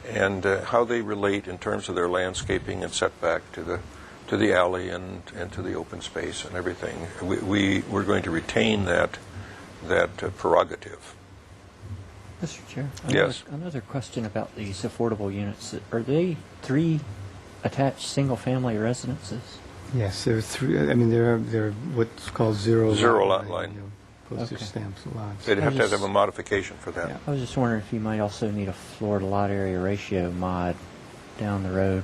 and how they relate in terms of their landscaping and setback to the alley and to the open space and everything. We're going to retain that prerogative. Mr. Chair? Yes. Another question about these affordable units. Are they 3 attached single-family residences? Yes, there are 3. I mean, they're what's called zero lot line. Postage stamps lots. They'd have to have a modification for that. Yeah, I was just wondering if you might also need a floor-to-lot area ratio mod down the road,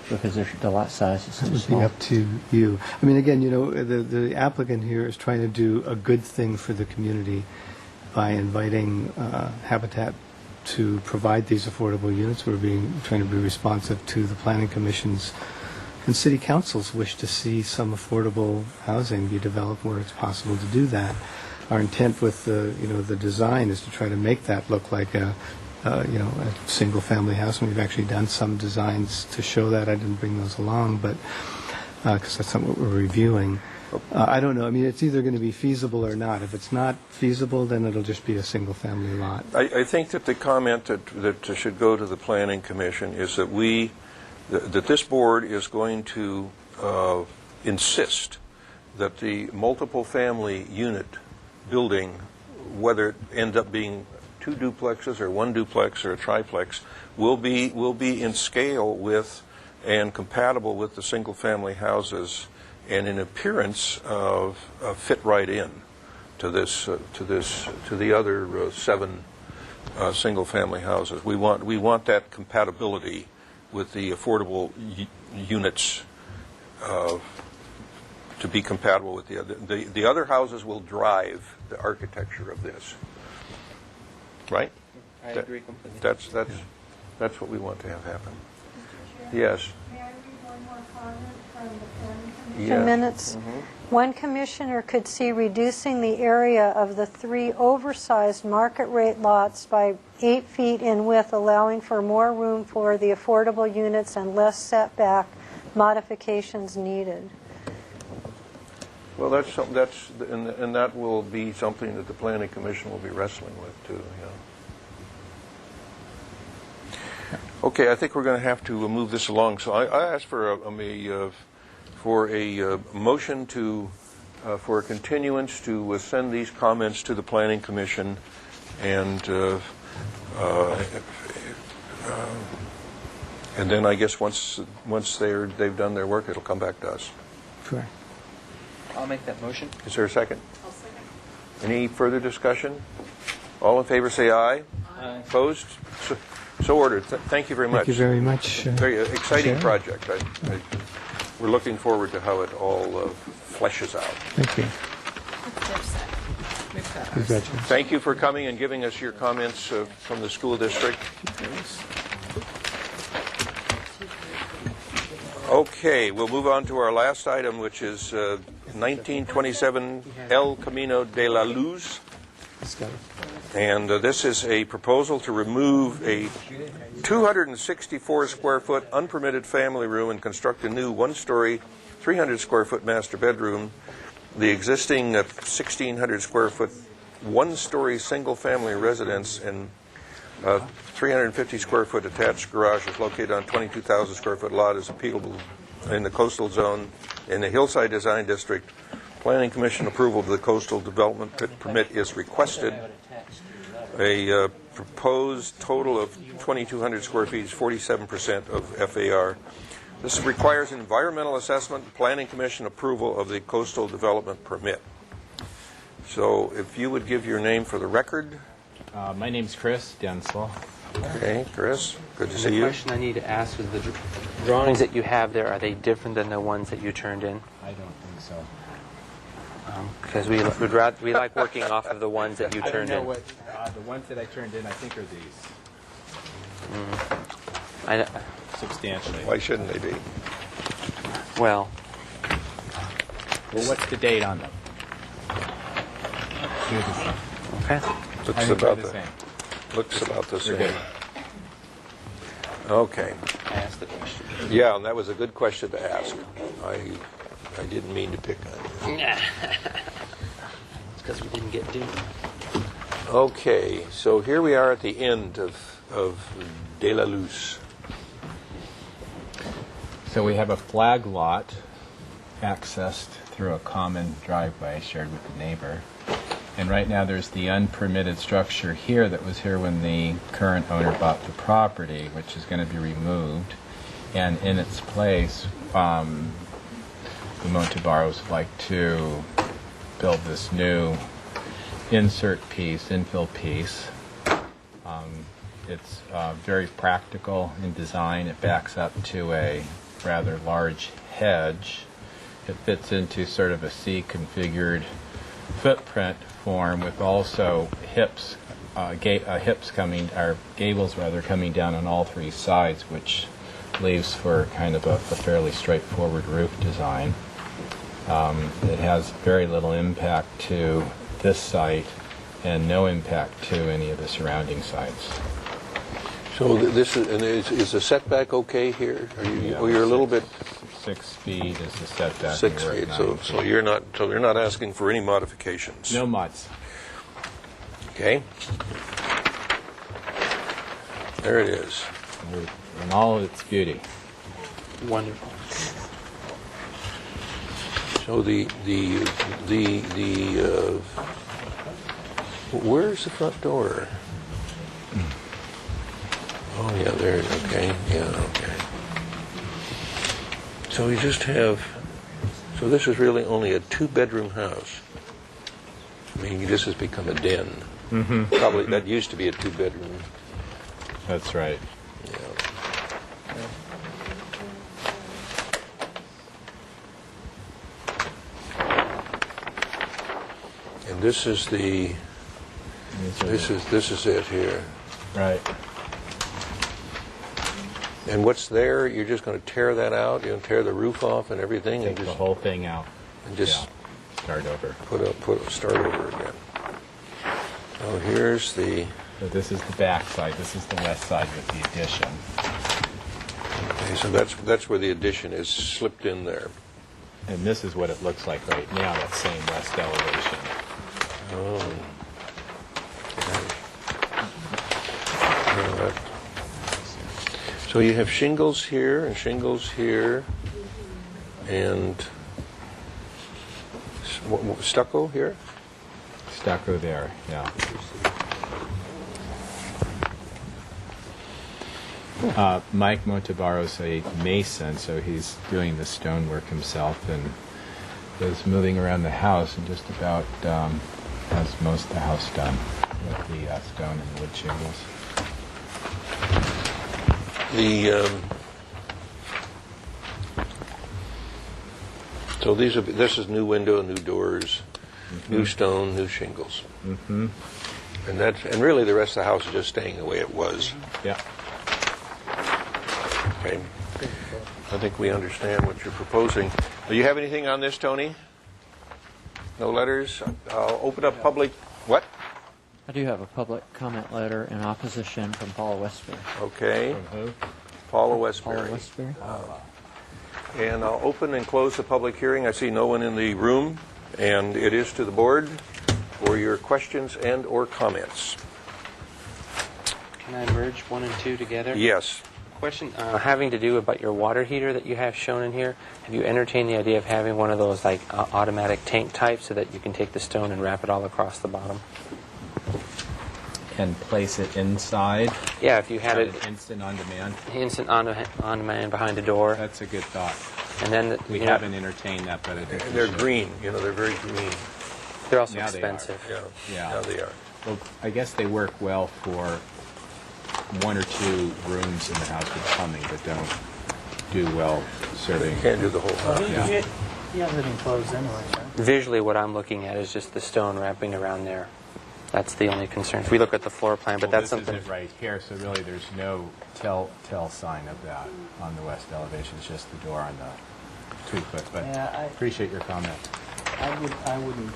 because the lot size is That too would small. be up to you. I mean, again, the applicant here is trying to do a good thing for the community by inviting Habitat to provide these affordable units. We're trying to be responsive to the Planning Commission's and City Council's wish to see some affordable housing be developed where it's possible to do that. Our intent with the design is to try to make that look like a single-family house, and we've actually done some designs to show that. I didn't bring those along, but because that's not what we're reviewing. I don't know. I mean, it's either going to be feasible or not. If it's not feasible, then it'll just be a single-family lot. I think that the comment that should go to the Planning Commission is that that this board is going to insist that the multiple family unit building, whether it ends up being 2 duplexes or 1 duplex or a triplex, will be in scale with and compatible with the single family houses, and in appearance fit right in to the other 7 single family houses. We want that compatibility with the affordable units to be compatible with the other. The other houses will drive the architecture of this, right? I agree completely. That's what we want to have happen. Yes. May I read one more comment from the Planning Commission? Yes. Minutes. One commissioner could see reducing the area of the 3 oversized market rate lots by 8 feet in width, allowing for more room for the affordable units and less setback modifications needed. Well, and that will be something that the Planning Commission will be wrestling with too. Yeah. Okay, I think we're going to have to move this along. So I asked for a motion to for a continuance to send these comments to the Planning Commission, and then I guess once they've done their work, it'll come back to us. Correct. I'll make that motion. Is there a second? I'll second. Any further discussion? All in favor say aye. Aye. Opposed? So ordered. Thank you very much. Thank you very much. Very exciting Chair. project. We're looking forward to how it all fleshes out. Thank you. Congratulations. Thank you for coming and giving us your comments from the school district. Okay, we'll move on to our last item, which is 1927 El Camino de la Luz. And this is a proposal to remove a 264 square foot unpermitted family room and construct a new one-story, 300 square foot master bedroom. The existing 1,600 square foot one-story single-family residence and 350 square foot attached garage is located on 22,000 square foot lot is appealable in the coastal zone in the Hillside Design District. Planning Commission approval of the coastal development permit is requested. A proposed total of 2,200 square feet is 47% of FAR. This requires environmental assessment, Planning Commission approval of the coastal development permit. So if you would give your name for the record. My name's Chris Densel. Okay, Chris, good to see The you. question I need to ask is the drawings that you have there, are they different than the ones that you turned in? I don't think so. Because we like working off of the ones that you turned in. I don't know what the ones that I turned in, I think, are these. Substantially. Why shouldn't they be? Well, what's the date on them? Okay. Looks about the same. Good. Okay. I asked the question. Yeah, and that was a good question to ask. I didn't mean to pick on you. It's because we didn't get due. Okay, so here we are at the end of De La Luz. So we have a flag lot accessed through a common driveway shared with the neighbor. And right now there's the unpermitted structure here that was here when the current owner bought the property, which is going to be removed. And in its place, the Montebaros would like to build this new infill piece. It's very practical in design. It backs up to a rather large hedge. It fits into sort of a C-configured footprint form with also gables coming down on all three sides, which leaves for kind of a fairly straightforward roof design. It has very little impact to this site and no impact to any of the surrounding sites. So this is the setback okay here? You're a little bit 6 feet is the setback. 6 feet. So you're not asking for any modifications. No mods. Okay. There it is. In all its beauty. Wonderful. So where's the front door? Oh yeah, there it is. Okay. Yeah. Okay. So we just have. So this is really only a 2-bedroom house. I mean, this has become a den. Mm-hmm. Probably that used to be a 2-bedroom. That's right. Yeah. And this is the. This is it here. Right. And what's there? You're just going to tear that out? You're going to tear the roof off and everything, Take and just the whole thing out. and just Start over. start over again. Oh, here's the. So this is the back side. This is the west side with the addition. Okay, so that's where the addition is slipped in there. And this is what it looks like right now, that same west elevation. Oh. So you have shingles here and shingles here, and stucco here? Stucco there, yeah. Mike Montebaro's a mason, so he's doing the stonework himself and is moving around the house and just about has most of the house done with the stone and wood shingles. So this is new window, new doors, new stone, new shingles. Mm-hmm. And really the rest of the house is just staying the way it was. Yeah. Okay. I think we understand what you're proposing. Do you have anything on this, Tony? No letters? I'll open up public. What? I do have a public comment letter in opposition from Paula Westbury. Okay. From who? Paula Westbury. Paula Westbury. And I'll open and close the public hearing. I see no one in the room, and it is to the board for your questions and or comments. Can I merge 1 and 2 together? Yes. Question having to do about your water heater that you have shown in here. Have you entertained the idea of having one of those like automatic tank types so that you can take the stone and wrap it all across the bottom? And place it inside? Yeah, if you had it instant on demand? Instant on demand behind the door. That's a good thought. And then we haven't entertained that, but I think and they're green. You know, they're very green. They're also now expensive. They are. Yeah. Now they are. Well, I guess they work well for 1 or 2 rooms in the house with plumbing, but don't do well serving. You can't do the whole house. Yeah. You have everything closed anyway, right? Visually, what I'm looking at is just the stone wrapping around there. That's the only concern. If we look at the floor plan, but Well, that's this something. is it right here, so really there's no tell sign of that on the west elevation. It's just the door on the 2-foot. But Yeah, I appreciate your comment. I wouldn't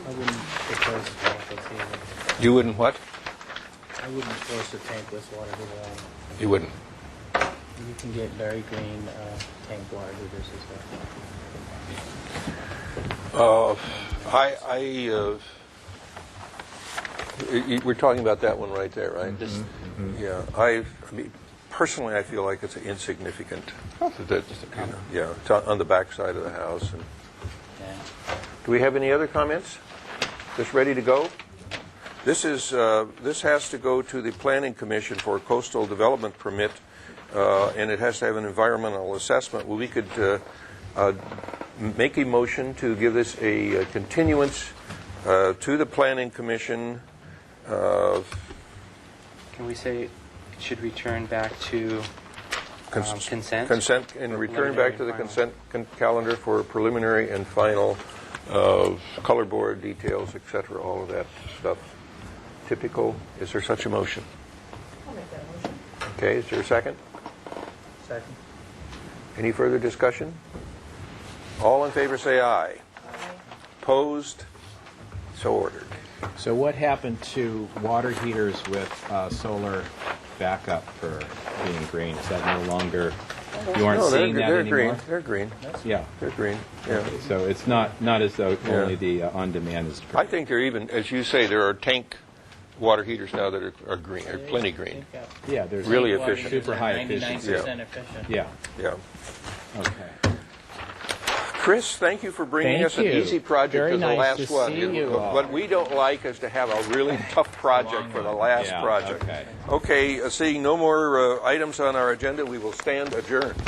propose to tank this either. You wouldn't what? I wouldn't force to tank this water heater on. You wouldn't. You can get very green tank water heaters as well. We're talking about that one right there, right? Yeah. I mean, personally, I feel like it's insignificant. That, it's on the back side of the house. And do we have any other comments? Just ready to go? This has to go to the Planning Commission for a coastal development permit, and it has to have an environmental assessment. Well, we could make a motion to give this a continuance to the Planning Commission. Can we say it should return back to consent? Consent, and return back to the consent calendar for preliminary and final color board details, etc., all of that stuff. Typical. Is there such a motion? I'll make that motion. Okay, is there a second? Second. Any further discussion? All in favor say aye. Opposed? So ordered. So what happened to water heaters with solar backup for being green? Is that no longer, you aren't seeing that anymore? Green. They're green. Yeah. They're green. Yeah. Okay, so it's not as though only the on-demand is green. I think there are even, as you say, there are tank water heaters now that are green, are plenty green. Yeah, there's really efficient. Super high efficiency. 99% efficient. Yeah. Yeah. Okay. Chris, thank you for bringing us an easy project Very as the nice last to one. see you all. What we don't like is to have a really tough project for the last Yeah, project. okay. Okay, seeing no more items on our agenda, we will stand adjourned.